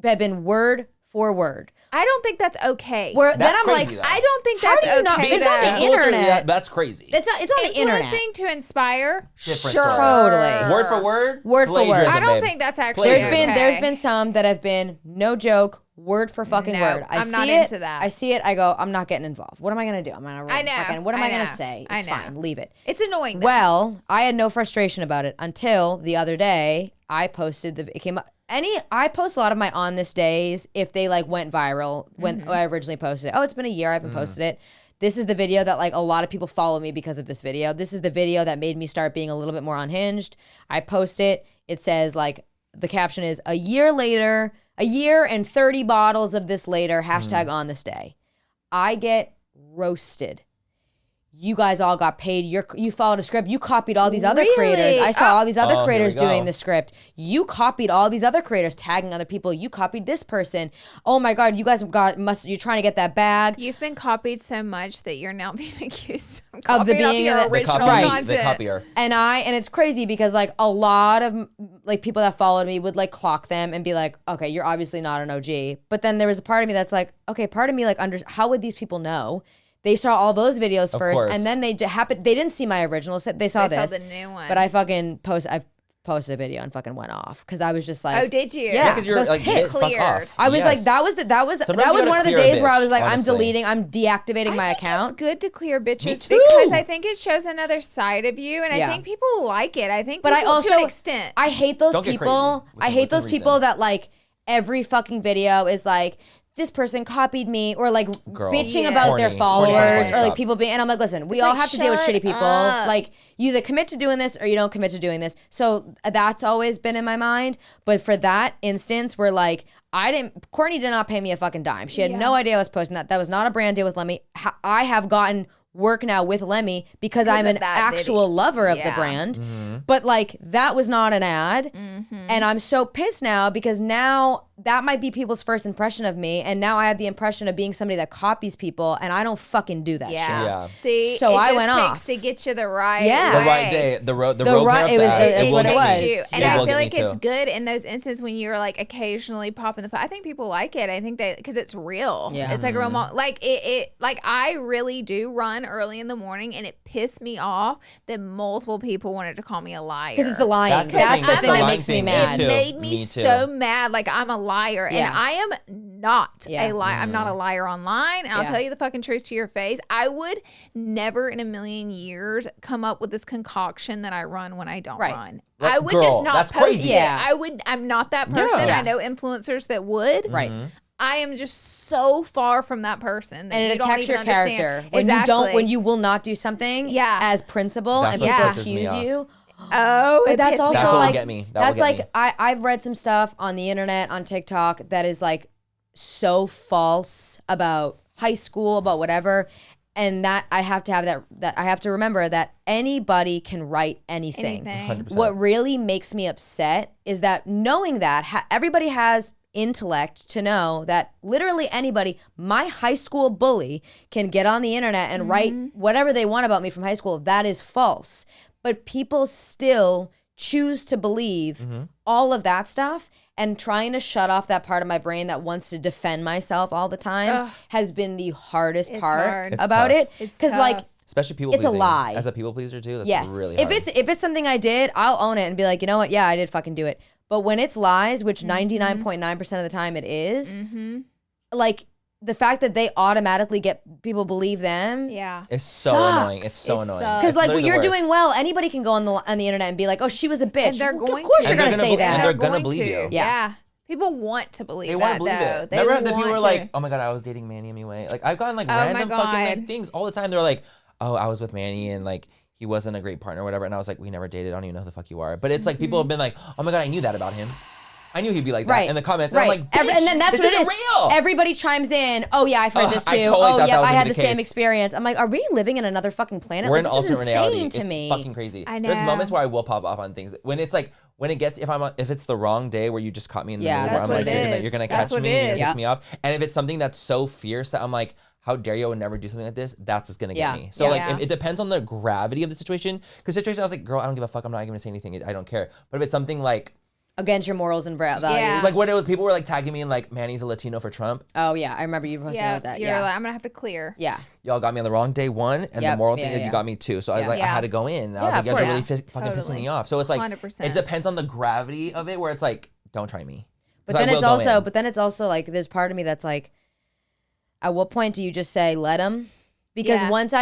have been word for word. I don't think that's okay. Then I'm like, I don't think that's okay. It's on the internet. That's crazy. It's on the internet. Influencing to inspire. Different sure. story. Totally. Word for word. Word for word. I don't think that's actually There's been some that have been no joke, word for fucking word. I'm not into that. I see it. I go, I'm not getting involved. What am I gonna do? What am I gonna say? It's fine. Leave it. It's annoying. Well, I had no frustration about it until the other day. I posted it came up. I post a lot of my on this days if they like went viral when I originally posted it. Oh, it's been a year I haven't posted it. This is the video that like a lot of people follow me because of this video. This is the video that made me start being a little bit more unhinged. I post it. It says like the caption is a year and 30 bottles of this later, hashtag on this day. I get roasted. You guys all got paid. You followed a script. You copied all these other creators. I saw all these other creators doing the script. You copied all these other creators, tagging other people. You copied this person. Oh my God, you guys you're trying to get that bag. You've been copied so much that you're now being accused of being your original content. The copier. And it's crazy because like a lot of like people that followed me would like clock them and be like, okay, you're obviously not an OG. But then there was a part of me that's like, okay, part of me like how would these people know? They saw all those videos first, and then they didn't see my original. They saw this. They saw the new one. But I posted a video and fucking went off because I was just like, oh, did you? Yeah, because you're like off. I was like, that was one of the days where I was like, honestly. I'm deactivating my account. It's good to clear bitches because I think it shows another side of you, and I think people like it. I think, to an extent, I hate those people. I hate those people that like every fucking video is like, this person copied me, or like bitching about their followers, or like people being, and I'm like, listen, we all have to deal with shitty people. Like, you either commit to doing this or you don't commit to doing this. So that's always been in my mind. But for that instance where like, Kourtney did not pay me a fucking dime. She had no idea I was posting that. That was not a brand deal with Lemmy. I have gotten work now with Lemmy because I'm an actual lover of the brand. But like, that was not an ad. And I'm so pissed now because now that might be people's first impression of me, and now I have the impression of being somebody that copies people, and I don't fucking do that shit. Yeah. See, so I went off to get you the right way. The right day, the road right. It was what it was. And I feel like it's good in those instances when you're like occasionally popping I think people like it. I think because it's real. Yeah. It's like a real like it like I really do run early in the morning, and it pissed me off that multiple people wanted to call me a liar. Because it's the lying. That's the thing that makes me mad. It made me so mad. Like, I'm a liar, and I am not a liar. I'm not a liar online, and I'll tell you the fucking truth to your face. I would never in a million years come up with this concoction that I run when I don't run. I would just not post it. I'm not that person. I know influencers that would. Right. I am just so far from that person that and it attacks your character when you will not do something as principle and people accuse you. Oh, but that's also that's like will get me. That's like me. I've read some stuff on the internet, on TikTok, that is like so false about high school, about whatever. And that I have to have that I have to remember that anybody can write anything. 100%. What really makes me upset is that knowing that everybody has intellect to know that literally anybody, my high school bully, can get on the internet and write whatever they want about me from high school. That is false. But people still choose to believe all of that stuff, and trying to shut off that part of my brain that wants to defend myself all the time has been the hardest part about it. Because like, especially people it's a pleasing. lie. As a people pleaser too, that's really hard. If it's something I did, I'll own it and be like, you know what? Yeah, I did fucking do it. But when it's lies, which 99.9% of the time it is, like the fact that they automatically get people believe them, it's so sucks. annoying. It's so annoying. Because like when you're doing well, anybody can go on the internet and be like, oh, she was a bitch. And they're going of course to. you're gonna say that. And they're gonna believe you. Yeah. People want to believe they that, want to believe though. it. They Remember that people were to. like, oh my God, I was dating Manny anyway. Like I've gotten like random fucking like things all the time. They're like, oh, I was with Manny and like he wasn't a great partner or whatever. And I was like, we never dated. I don't even know who the fuck you are. But it's like people have been like, oh my God, I knew that about him. I knew he'd be like that in the comments. And I'm like, bitch, and then that's this what it isn't is. real. Everybody chimes in. Oh yeah, I've heard this too. I totally thought that was I had the the same case. experience. I'm like, are we living in another fucking planet? We're like, in this alternate is reality. insane to It's me. fucking crazy. I know. There's moments where I will pop off on things when it's like when it gets if it's the wrong day where you just caught me in the mood where that's I'm what like it you're gonna is. That's catch what me, it you're is. gonna piss me off, and if it's something that's so fierce that I'm like, how dare you, I would never do something like this, that's just gonna get me. So like it depends on the gravity of the situation. Because situation I was like, girl, I don't give a fuck, I'm not even gonna say anything, I don't care. But if it's something like against your morals and values. like when it was people were like tagging me in like Manny's a Latino for Trump. Oh yeah, I remember you posting about that. You're like, I'm gonna have to clear. Yeah. Y'all got me on the wrong day one, and the moral thing is you got me too. So I was like, I had to go in. I was like, you guys are really fucking pissing me off. So it's like 100%. it depends on the gravity of it, where it's like, don't try me. But then it's also like there's part of me that's like, at what point do you just say let him? Because once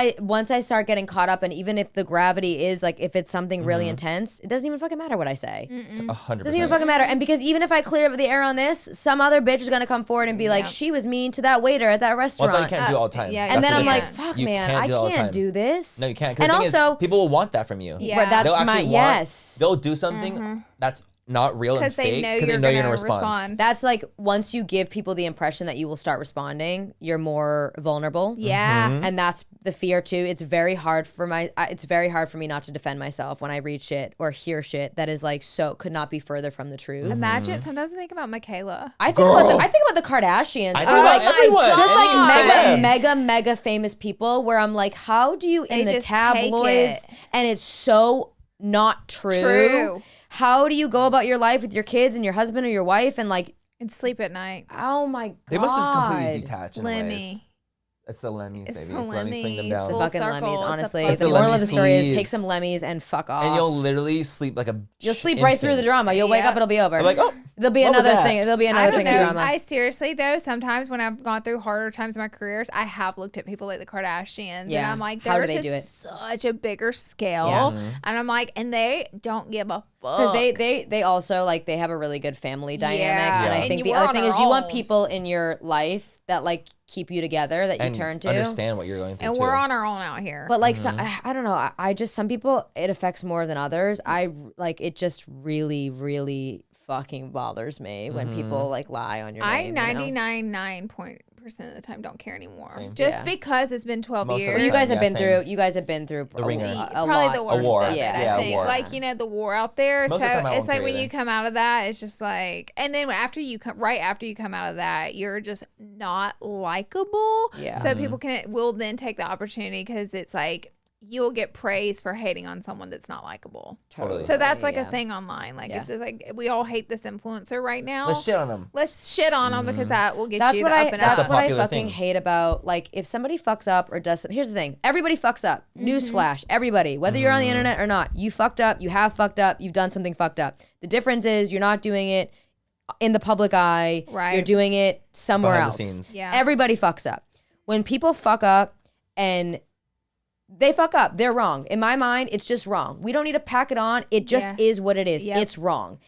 I start getting caught up, and even if the gravity is like, if it's something really intense, it doesn't even fucking matter what I say. 100%. Doesn't even fucking matter. And because even if I clear up the air on this, some other bitch is gonna come forward and be like, she was mean to that waiter at that restaurant. Well, that's why you can't do it all the time. And then I'm like, fuck, man, I can't do this. No, you can't. And also, people will want that from you. Yeah. That's they'll do something that's not real and fake because they know you're gonna respond. That's like once you give people the impression that you will start responding, you're more vulnerable. Yeah. And that's the fear too. It's very hard for me not to defend myself when I read shit or hear shit that is like could not be further from the truth. Imagine sometimes I think about Michaela. I think about the Kardashians. I think about everyone. Just like Yeah. mega famous people where I'm like, how do you in They the just take tabloids it. and it's so not true. How do you go about your life with your kids and your husband or your wife and like And sleep at night. oh my god. They must just completely detach in ways. Lemmy. It's the Lemmys, It's baby. the It's the Lemmys bring them Lemmys. down. The Full fucking circle. Lemmys, It's the honestly. fucking The moral of the story is Lemmys. take some Lemmys and fuck off. And you'll literally sleep like a You'll sleep right through the drama. You'll wake Yeah. up, it'll be over. They're like, oh, There'll be what was another that? thing. There'll be I another don't thing of know. drama. I seriously though, sometimes when I've gone through harder times in my careers, I have looked at people like the Kardashians, and I'm like, How do there's they do it? such a bigger scale, Yeah. and I'm like, and they don't give a fuck because they also like they have a really good family dynamic, Yeah. and I And think the we're other on thing our is you want own. people in your life that like keep you together, that you and turn to. understand what you're going through and too. we're on our own out here. But like, I don't know. I just some people it affects more than others. I like it just really, really fucking bothers me when people like lie on your I name. you know? 99.9% of the time don't care anymore, Same. just Yeah. because it's been 12 Most of the years. Well, you guys Yeah, have been same. through. You guys have been through The ringer. a Probably lot. the worst war. of it, Yeah, I a think. war. Like, the war out there. Most so of the time I it's won't like care when either. you come out of that, it's just like, and then after you come out of that, you're just not likable. Yeah. So people will then take the opportunity because it's like you'll get praise for hating on someone that's not likable. Totally. So that's like Yeah. a thing online. Like Yeah. if there's like we all hate this influencer right now. Let's shit on them. Let's shit on them because that will get That's you what the I. up and That's up. what I popular fucking thing. hate about like if somebody fucks up or does. Here's the thing: everybody fucks up. Newsflash: everybody, whether you're on the internet or not, you fucked up. You have fucked up. You've done something fucked up. The difference is you're not doing it in the public eye. Right. You're doing it somewhere Behind the else. scenes. Yeah. Everybody fucks up. When people fuck up and they fuck up, they're wrong. In my mind, it's just wrong. We don't need to pack it on. It just is what it is. Yep. It's wrong.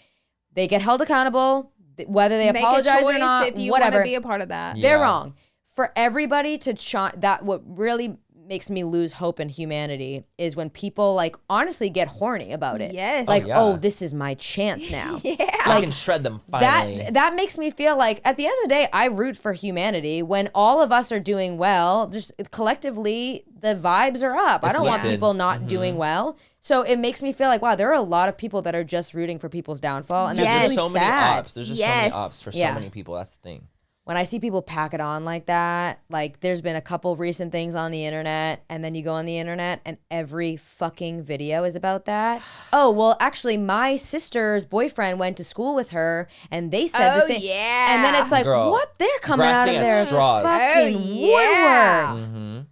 They get held accountable, whether they Make apologize a choice or not, if you whatever. want to be a part of that. Yeah. They're wrong. For everybody to that what really makes me lose hope in humanity is when people like honestly get horny about it. Yes. Like, yeah. oh, this is my chance now. I can shred them finally. That makes me feel like at the end of the day, I root for humanity. When all of us are doing well, just collectively the vibes are up. I don't want lifted. people not doing well. So it makes me feel like, wow, there are a lot of people that are just rooting for people's downfall. And that's Yes. really There's so many sad. ops. There's just so many ops for so Yeah. many people. That's the thing. When I see people pack it on like that, like there's been a couple recent things on the internet, and then you go on the internet and every fucking video is about that. Oh, well, actually, my sister's boyfriend went to school with her, and they said the same. yeah. And then it's like, Girl, what? They're coming out of grasping at their straws. fucking yeah. woodwork.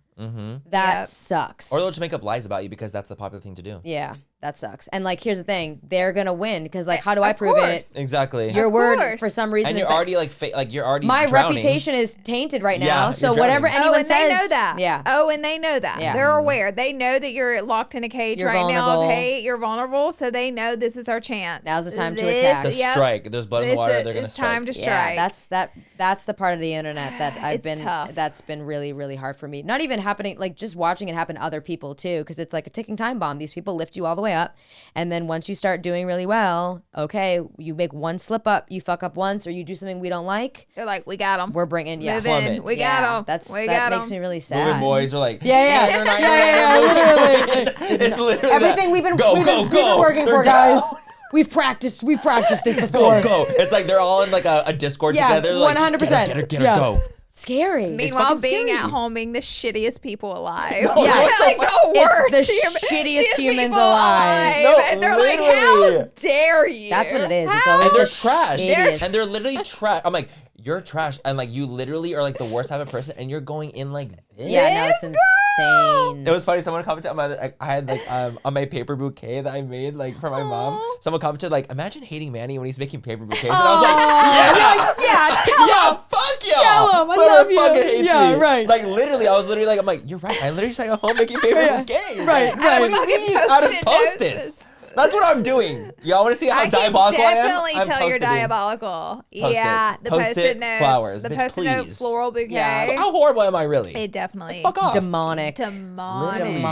That Yep. sucks. Or they'll just make up lies about you because that's the popular thing to do. Yeah, that sucks. And like, here's the thing: they're gonna win because like, how do I Of prove course. it? Exactly. Your Of word course. for some reason and is you're bad. already like you're already My drowning. reputation is tainted right now. Yeah, So you're whatever drowning. anyone and says, they know that. Yeah. Oh, and they know that. Yeah. They're aware. They know that you're locked in a cage You're right now vulnerable. of hate. You're vulnerable, so they know this is our chance. Now's the time to This- attack. The yep. strike. There's blood in the water. They're gonna It's strike. time to strike. Yeah, that's the part of the internet that It's tough. that's been really, really hard for me. Not even happening, like just watching it happen to other people too, because it's like a ticking time bomb. These people lift you all the way up, and then once you start doing really well, okay, you make one slip up, you fuck up once, or you do something we don't like, They're like, we got them. we're bringing Move Plummet. in. We yeah, got them. that makes me really sad. Moving boys are like, Yeah, yeah, literally. It's literally Everything we've been go, we've go, been go. working They're for, down. guys. We've practiced this before. Go. It's like they're all in like a Discord Yeah, together. Like, 100%. Get her, Yeah. go. Scary. Meanwhile, fucking being scary. at home, being the shittiest people alive. No, Yeah. it's like the worst. It's the shittiest humans people alive. No, and they're like, literally. how dare you? That's what it is. It's How always And they're the trash. idiots. And they're literally trash. I'm like, you're trash. And like, you literally are like the worst type of person. And you're going in like this. Yeah, no, it's insane. It was funny. Someone commented on my, I had like on my paper bouquet that I made like for my mom. Someone commented like, imagine hating Manny when he's making paper bouquets. And I was like, yeah, fuck yeah. Tell him, I Whoever love you. fucking hates Yeah, me. right. Like literally, I was literally like, I'm like, you're right. I literally stayed at home making paper bouquets. Right, What right. do you mean? Fucking Out of Post-it Post-its. notes. That's what I'm doing. Y'all want to see how I can diabolical I am? definitely I'm tell you're Post-it-ing. diabolical. Yeah, the Post-it post-it notes, flowers, the bitch, post-it note please. floral bouquet. Yeah. How horrible am I really? It definitely Fuck off. Demonic. demonic. Literally, dude,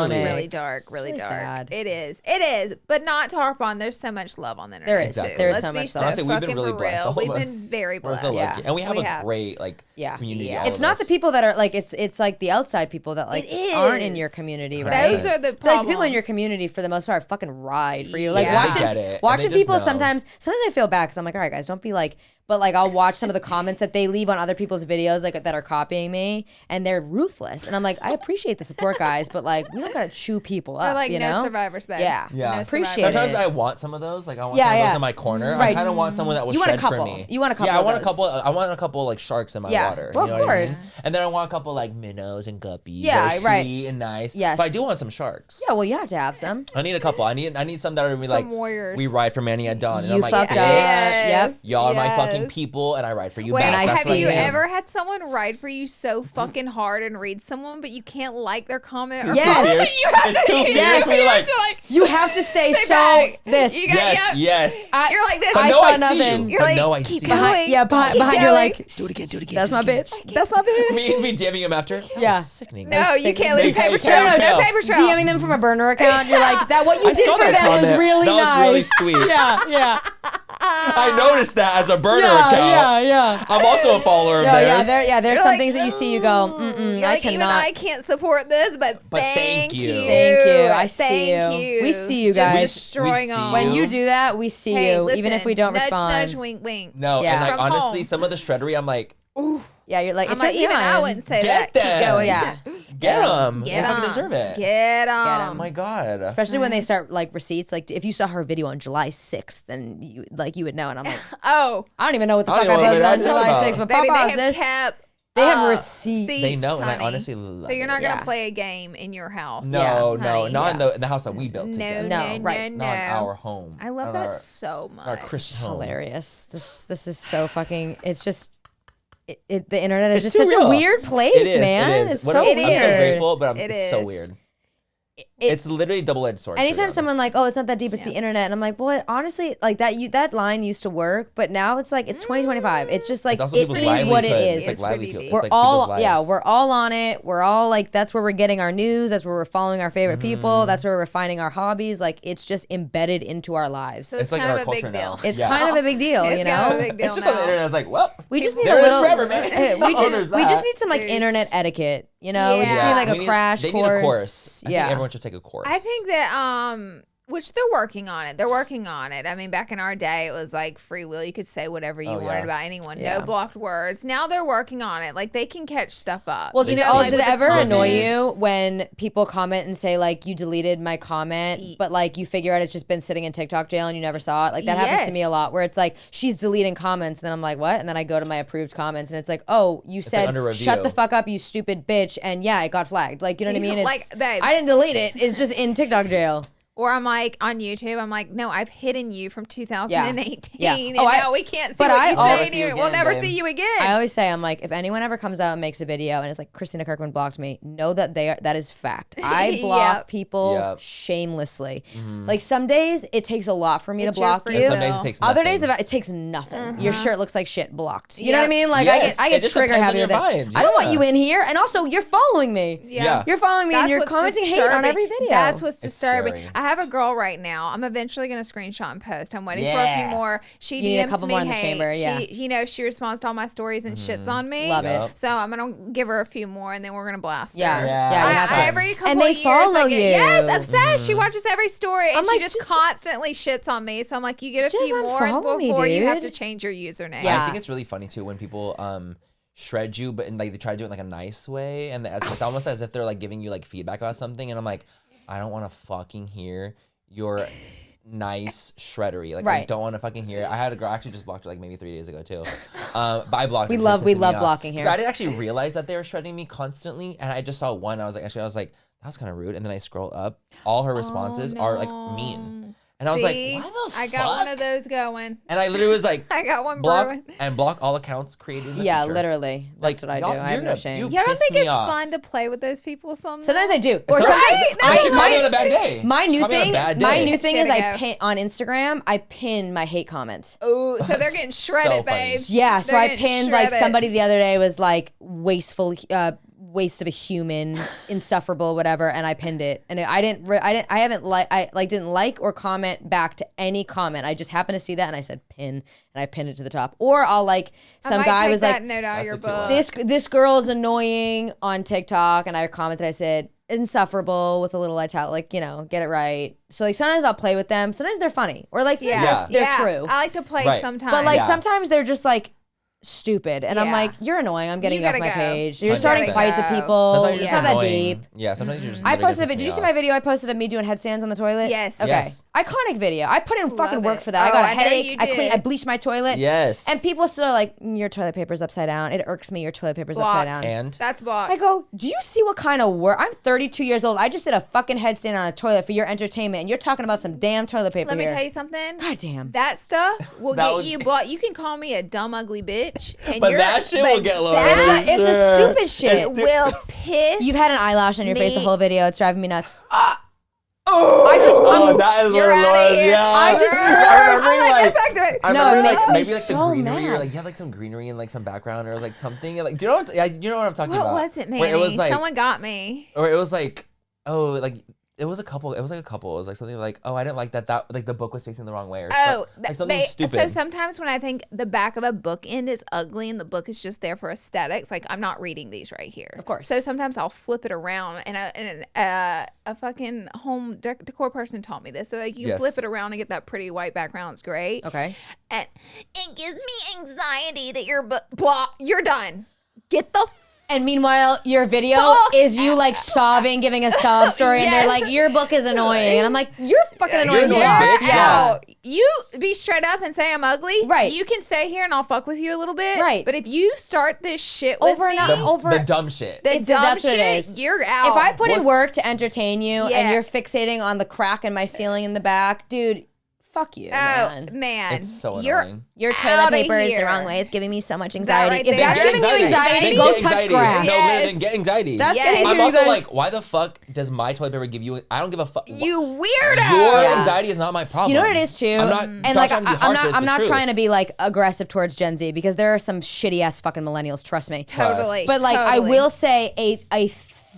literally. Really dark, really really dark. sad. It is. But not to harp on. There's so much love on the internet. There is. too. Exactly. There is Let's so be much so love. Honestly, we've been fucking really for blessed, real. all of We've us. been very We're blessed. so Yeah. lucky. And we have We a have. great like Yeah. community. Yeah. all It's of not us. the people that are like it's like the outside people that like It aren't in is. your community, right? Those are the It's like problems. the people in your community for the most part fucking ride for you. Like Yeah. watching, They get it, and watching they just people know. sometimes I feel bad because I'm like, all right, guys, don't be like, but like I'll watch some of the comments that they leave on other people's videos like that are copying me, and they're ruthless. And I'm like, I appreciate the support, guys, but like we don't gotta chew people up. They're like you no know? survivors, babe. Yeah. Yeah. No Appreciate survivors. it. Sometimes I want some of those. Like I want Yeah, some of those yeah. in my corner. I Right. kind of want someone that will You want a shed for couple. me. You want a couple Yeah, I of want those. a couple. I want a couple like sharks in my Yeah. water. Well, you of know what I mean? course. And then I want a couple like minnows and guppies. Yeah, that are right. sweet and nice. Yes. But I do want some sharks. Yeah, well, you have to have some. I need a couple. I need some that are gonna be like warriors. we ride for Manny at dawn. And You I'm like, fucked up. bitch, Yep. y'all are my fucking Yes. people, and I ride for you Wait, back. That's have what I you am. ever had someone ride for you so fucking hard and read someone, but you can't like their comment? Or Yes. comment? Fierce. You have It's to, too you fierce have when you're like, You have to say Say so back. this. You got- yes, yes. you're like this. But I no, saw I see nothing. you. You're But like, no, I keep see going. you. Behind Keep you're going. like, Do it again. Do it again. that's my bitch. That's my bitch. Me DMing him after. That Yeah. was sickening. No, you can't They leave paper can't- trail. you No can't. paper trail. DMing them from a burner account. You're like, that what you I did saw for that them was comment. really That was nice. really sweet. Yeah. I noticed that as a burner account. Yeah. I'm also a follower of No, theirs. there's You're some like, things that you see, you go, You're I like, even cannot. I can't support this, but thank thank you. you. Thank you. I see Thank you. We see you Just guys. destroying We see all. When you. you do that, we see Hey, you, listen, even if we don't nudge, respond. Nudge, wink, wink. No, Yeah. and like From honestly, home. some of the shreddery, I'm like, Yeah, you're like, I'm it like, turns me even I on. wouldn't say Get that. them. Keep going. Yeah. get them. Get They fucking 'em. deserve it. Get 'em. Get 'em. Oh my god. Especially when they start like receipts. Like if you saw her video on July 6th, then you would know. And I'm like, Oh, I don't even know what the I fuck don't I even posted know on what you're July talking 6th, but baby, Papa they have this. kept. They have receipts. They know, and I honey. honestly love So you're not it. gonna Yeah. play a game in your house. No, Yeah, no, honey. not in the house that we built No, together. No, no, right. no, Not in no. our home. I love Not that our- so much. Our Chris home. Hilarious. This is so fucking. It's just. The internet is It's just too such a real. weird place, It is. man. It is. It's What so I'm weird. so grateful, but It it's so is. weird. it's literally double-edged sword. Anytime someone like, oh, it's not that deep, it's the internet, and I'm like, well, honestly, like that line used to work, but now it's like it's 2025. It's just like it's it is what it is. It's like livelihood. We're all on it. We're all like, that's where we're getting our news. That's where we're following our favorite people. That's where we're finding our hobbies. Like it's just embedded into our lives. So it's like kind our of a big culture deal. now. It's kind of a big deal, you know. Kind of a big deal It's just now. on the internet. I was like, well, We just need there a it is little. forever, man. We just need some like internet etiquette. You know, we just need like a crash course. course. Need a course. I think everyone should take a course. I think that which they're working on it. They're working on it. I mean, back in our day, it was like free will. You could say whatever you wanted about anyone. Yeah. No blocked words. Now they're working on it. Like they can catch stuff up. Well, did it ever annoy you when people comment and say like you deleted my comment, but like you figure out it's just been sitting in TikTok jail and you never saw it? Like that happens to me a lot, where it's like she's deleting comments, and then I'm like, what? And then I go to my approved comments, and it's like, oh, you said shut the fuck up, you stupid bitch, and yeah, it got flagged. Like, you know what I mean? It's like, babes, I didn't delete it. It's just in TikTok jail. Or I'm like on YouTube, I'm like, no, I've hidden you from 2018. Yeah. And now we can't see what you say anyway. We'll never see you again. I always say, I'm like, if anyone ever comes out and makes a video and it's like Christina Kirkman blocked me, know that that is fact. I block people shamelessly. Like some days it takes a lot for me to block you. Some days it takes nothing. Other days it takes nothing. Your shirt looks like shit, blocked. You know what I mean? Like I get trigger happy with it. I don't want you in here. And also you're following me. Yeah. You're following me and you're commenting hate on every video. That's what's disturbing. I have a girl right now. I'm eventually going to screenshot and post. I'm waiting for a few more. She DMs need a couple me, more in the chamber. She responds to all my stories and shits on me. Love it. So I'm going to give her a few more, and then we're going to blast her. Every couple and they of years, follow you. Yes, obsessed. She watches every story, and she just constantly shits on me. So I'm like, you get a few more before you have to change your username. I think it's really funny too when people shred you, but like they try to do it in like a nice way, and it's almost as if they're like giving you like feedback about something, and I'm like, I don't want to fucking hear your nice shreddery. Like I don't want to fucking hear it. I had a girl, I actually just blocked her like maybe 3 days ago too. But I blocked her. We love blocking here. So I didn't actually realize that they were shredding me constantly, and I just saw one. I was like, that was kind of rude. And then I scroll up, all her responses are like mean. And I was like, why the fuck? I got one of those going. And I literally was like, I got one block brewing. And block all accounts created in the future. Literally. That's what I do. I have no shame. You don't think it's fun to play with those people sometimes? Sometimes I do. Or I should call me on a bad day. My new thing is I pin on Instagram, I pin my hate comments. Oh, so they're getting shredded, babes. Yeah, so I pinned like somebody the other day was like wasteful waste of a human, insufferable, whatever, and I pinned it. And I didn't like or comment back to any comment. I just happened to see that and I said pin, and I pinned it to the top. Or I'll like some guy was like, note out your book. This girl is annoying on TikTok, and I commented, I said insufferable with a little italic, like, you know, get it right. So like sometimes I'll play with them. Sometimes they're funny, or like sometimes they're true. I like to play sometimes, but like sometimes they're just like stupid, and I'm like, you're annoying. I'm getting you off my page. You're starting fights with people. It's not that deep. Yeah, sometimes you're just. I posted. Did you see my video? I posted of me doing headstands on the toilet. Yes. Okay. Yes. Iconic video. I put in fucking work for that. I got a headache. I bleached my toilet. Yes. And people still are like, your toilet paper's upside down. It irks me. Your toilet paper's upside down. And that's blocked. I go, do you see what kind of work? I'm 32 years old. I just did a fucking headstand on a toilet for your entertainment, and you're talking about some damn toilet paper. Let me tell you something. God damn. That stuff will get you blocked. You can call me a dumb, ugly bitch, and that shit will get lower. It's a stupid shit. It will piss. You've had an eyelash on your face the whole video. It's driving me nuts. that is You're out of here. Yeah. I just I remember it makes me maybe like so some greenery, mad. or like you have like some greenery in like some background, or like something. Like, do you know what? You know what I'm talking about? What was it, man? Where it was like someone got me. Or it was like, oh, like. It was a couple. It was like a couple. It was like something like, oh, I didn't like that. That like the book was facing the wrong way, or like something stupid. So sometimes when I think the back of a book end is ugly and the book is just there for aesthetics, like I'm not reading these right here. Of course. So sometimes I'll flip it around, and a fucking home decor person taught me this. So like you flip it around and get that pretty white background. It's great. Okay. And it gives me anxiety that you're done. Get the. And meanwhile, your video is you like sobbing, giving a sob story, and they're like, your book is annoying. And I'm like, you're fucking annoying. You're annoying, bitch. Yeah. You be straight up and say I'm ugly. Right. You can stay here and I'll fuck with you a little bit. Right. But if you start this shit with me, the dumb shit. That's what it is. You're out. If I put in work to entertain you and you're fixating on the crack in my ceiling in the back, dude, Fuck you, man. Man. It's so annoying. Your Outta toilet paper is the here. wrong way. It's giving me so much That anxiety. right If that's there. giving you anxiety, Then go get touch anxiety. grass. No, Yes. then get anxiety. That's Yes. getting I'm you also anxiety. like, why the fuck does my toilet paper give you? I don't give a fuck. You weirdo. Your Yeah. anxiety is not my problem. You know what it is too, I'm not, and not like trying to be harsh, but it's I'm the not truth. trying to be like aggressive towards Gen Z because there are some shitty ass fucking millennials. Trust me. Totally. But like I totally. will say a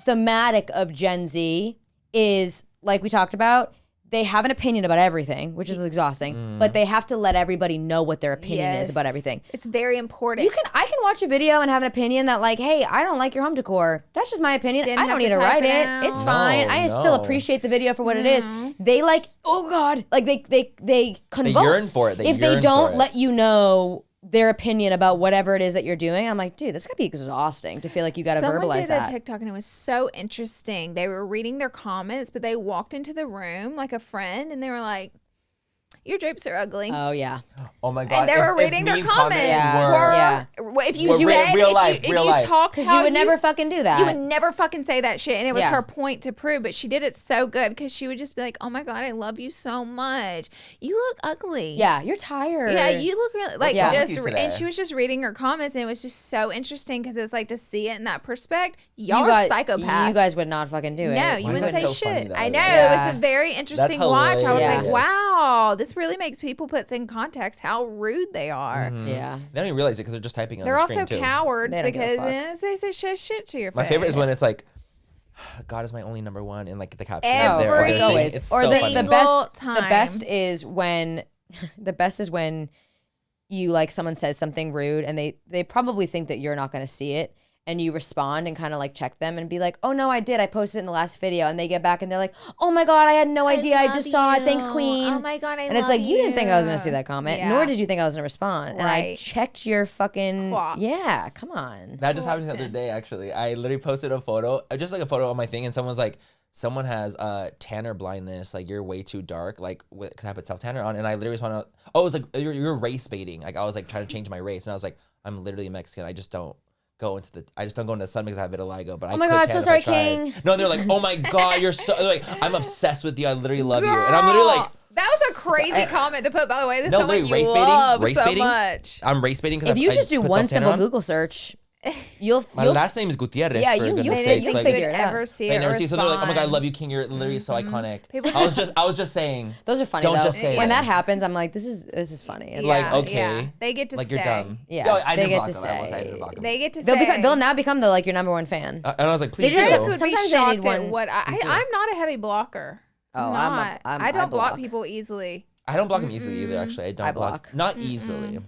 thematic of Gen Z is like we talked about. They have an opinion about everything, which is exhausting, but they have to let everybody know what their opinion is about everything. It's very important. I can watch a video and have an opinion that like, hey, I don't like your home decor. That's just my opinion. Didn't I have don't to need to type write it it. out. It's fine. I still appreciate the video for what it is. They like, oh God, like they convulse. yearn for it. They if they yearn don't for it. let you know their opinion about whatever it is that you're doing, I'm like, dude, that's gotta be exhausting to feel like you gotta Someone verbalize did that. a TikTok and it was so interesting. They were reading their comments, but they walked into the room like a friend and they were like, your drapes are ugly. Oh yeah. Oh my god! And they were If reading their mean comments. Yeah. If you Were said, real if life, you, real if life. you talked Because how you would never fucking do that. you would never fucking say that shit. And it was Yeah. her point to prove, but she did it so good because she would just be like, oh my God, I love you so much. You look ugly. Yeah, you're tired. Yeah, you look really like wrong just, with you today? and she was just reading her comments, and it was just so interesting because it's like to see it in that perspective. Y'all you are guys, psychopaths. You guys would not fucking do it. No, you Why is wouldn't that say so funny, shit. though? I know. Yeah. It was a very interesting watch. I was hilarious. like, wow, this really makes people put in context how rude they are. Yeah. They don't even realize it because they're just typing on They're the also screen too. cowards They don't give a because they say shit to your face. My favorite is when it's like, God is my only number one, in like the caption. Every there, it's always. It's Or so the funny. best. time. The best is when, the best is when you like someone says something rude and they probably think that you're not going to see it. And you respond and kind of like check them and be like, oh no, I did. I posted it in the last video. And they get back and they're like, oh my God, I had no idea. I just saw it. Thanks, queen. Oh my God, And it's like, you didn't think I was going to see that comment, Yeah. nor did you think I was going to respond. And I Right. checked your fucking, Clocked. yeah, come on. That just happened the other day, actually. I literally posted a photo, just like a photo on my thing, and someone's like, someone has tanner blindness, like you're way too dark, like because I put self tanner on, and I literally responded, oh, it was like you're race baiting. Like I was like trying to change my race, and I was like, I'm literally Mexican. I just don't go into the sun because I have vitiligo. But Oh my God, so sorry, King. No, they're like, oh my God, you're so they're like, I'm obsessed with you. I literally love you, and I'm literally like. That was a crazy comment to put, by the way. This No, someone literally, you race baiting? love Race so baiting? much. I'm race baiting because If you just do one simple Google. Google search, you'll My last name is Gutierrez. Yeah, for you'll goodness figure- sakes. you'll Like, figure it out. ever see they it never or see it. So they're like, oh my God, I respond. love you, King. You're literally so iconic. People I was just saying. Those are funny Don't though. just say when that. that happens, I'm like, this is funny. It's Like, Yeah, okay. yeah. They get to Like stay. you're dumb. Yeah, Yo, I they didn't get block to them. I say. didn't block them. They get to They'll say. they'll now become like your number one fan. And I was like, They please just do. would be Sometimes they need shocked at one- what I'm not a heavy blocker. Oh, Not. I I don't block block. people easily. I don't block them easily either, actually. I don't I block. block. Not easily.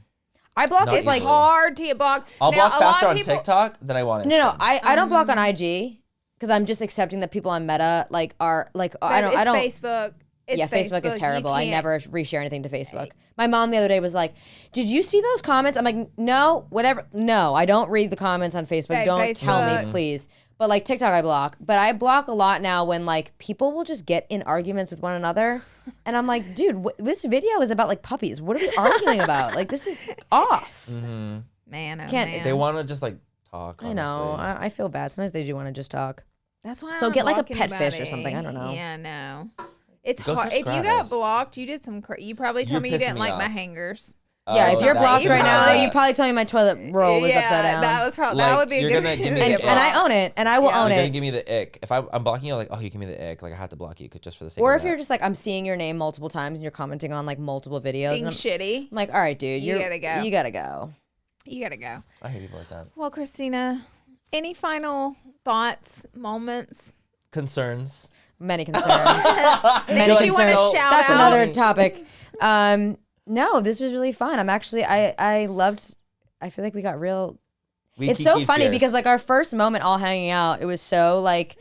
I block Not is like easily. Hard to get blocked. I'll Now, block a lot faster of on people- TikTok than I want no, Instagram. I don't block on IG because I'm just accepting that people on Meta like are like I Babe, don't it's Facebook. It's yeah, Facebook is You terrible. I can't- never reshare anything to Facebook. My mom the other day was like, "Did you see those comments?" I'm like, "No, whatever. No, I don't read the comments on Facebook. Hey, Don't tell Facebook. me, please." But like TikTok, I block. But I block a lot now when like people will just get in arguments with one another, and I'm like, "Dude, this video is about like puppies. What are we arguing about? Like this is off." Man, oh Can't- man. They want to just like talk. I know. honestly. I feel bad. Sometimes they do want to just talk. That's why. I So don't get, like, a block pet fish or anybody. something. I don't know. Yeah, no. It's Go hard. touch If you got grass. blocked, you did some. You probably You're told me you pissing didn't me like my off. hangers. Yeah, if Oh, you're that- blocked you right now, probably- you probably told me my toilet roll was upside down. That was probably Like, that would be a you're good. gonna give me and, the and I own it, and I will Yeah. own You're it. gonna give me the ick. If I'm blocking you, like, oh, you give me the ick. Like I have to block you just for the sake. Or of if you're that. just like, I'm seeing your name multiple times and you're commenting on like multiple videos. being And shitty. I'm like, all right, dude, You gotta go. You gotta go. You gotta go. I hate people like that. Well, Christina, any final thoughts, moments? Concerns. Many concerns. Many You're you want to so- shout That's out? another topic. No, this was really fun. I'm actually, I loved, I feel like we got real. It's so Kiki funny fierce. because like our first moment all hanging out, it was so like,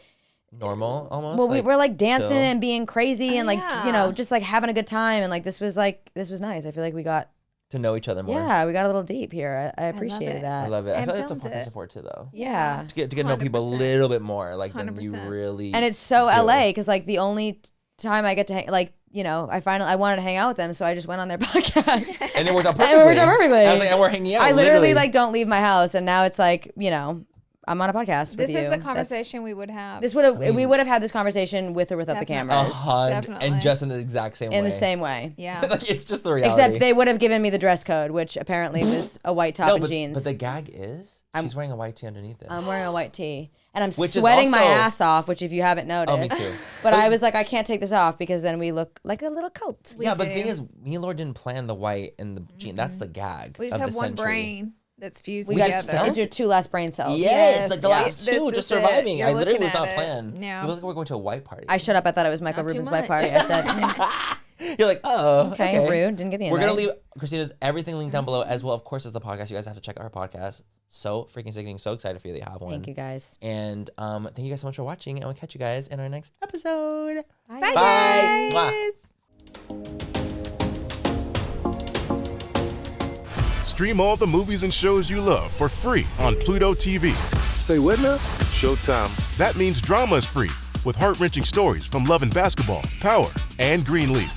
normal almost. well, we were like dancing chill. and being crazy and like, yeah. you know, just like having a good time. And like, this was nice. I feel like we got, to know each other more. yeah, we got a little deep here. I appreciated it. that. I love it. I And feel like it's a filmed fucking it. support too, though. Yeah. To get to know people a 100%. little bit more, like than you 100%. really. And it's so do. LA because like the only time I get to hang, like, you know, I wanted to hang out with them, so I just went on their podcast. And it worked out And perfectly. it worked out perfectly. I was like, and we're hanging out. I literally like don't leave my house, and now it's like, you know, I'm on a podcast with This you. is the conversation we would have. We would have had this conversation with or without the cameras. Definitely. And just in the exact same way. In the same way. Yeah. Like, it's just the reality. Except they would have given me the dress code, which apparently was a white top and jeans. But the gag is, she's wearing a white tee underneath it. I'm wearing a white tee. And I'm Which is sweating my also- ass off, which if you haven't noticed. Oh, me too. But I was like, I can't take this off because then we look like a little cult. But the thing is, me and Laura didn't plan the white and the jean. That's the gag. We just of have the one century. brain that's fused We just together. felt It's your 2 last brain cells. Yes, like the Yeah. last This two, is just it. surviving. You're I literally looking was not at it. planned. No. We look like we're going to a white party. I shut up. I thought it was Michael Not too Rubin's white much. party. I said, You're like, oh, okay, rude. Didn't get the invite. We're going to leave Christina's everything linked down below, as well, of course, as the podcast. You guys have to check out her podcast. So freaking sickening. So excited for you that you have one. Thank you, guys. And thank you guys so much for watching. And we'll catch you guys in our next episode. Bye, Bye. guys. Stream all the movies and shows you love for free on Pluto TV. Say what now? Showtime. That means drama is free with heart-wrenching stories from Love and Basketball, Power, and Greenleaf.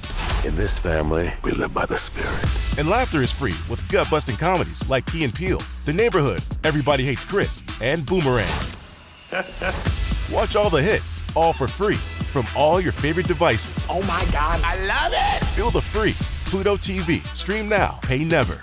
In this family, we live by the Spirit. And laughter is free with gut-busting comedies like Key and Peele, The Neighborhood, Everybody Hates Chris, and Boomerang. Watch all the hits, all for free, from all your favorite devices. Oh my God, I love it! Feel the free Pluto TV. Stream now, pay never.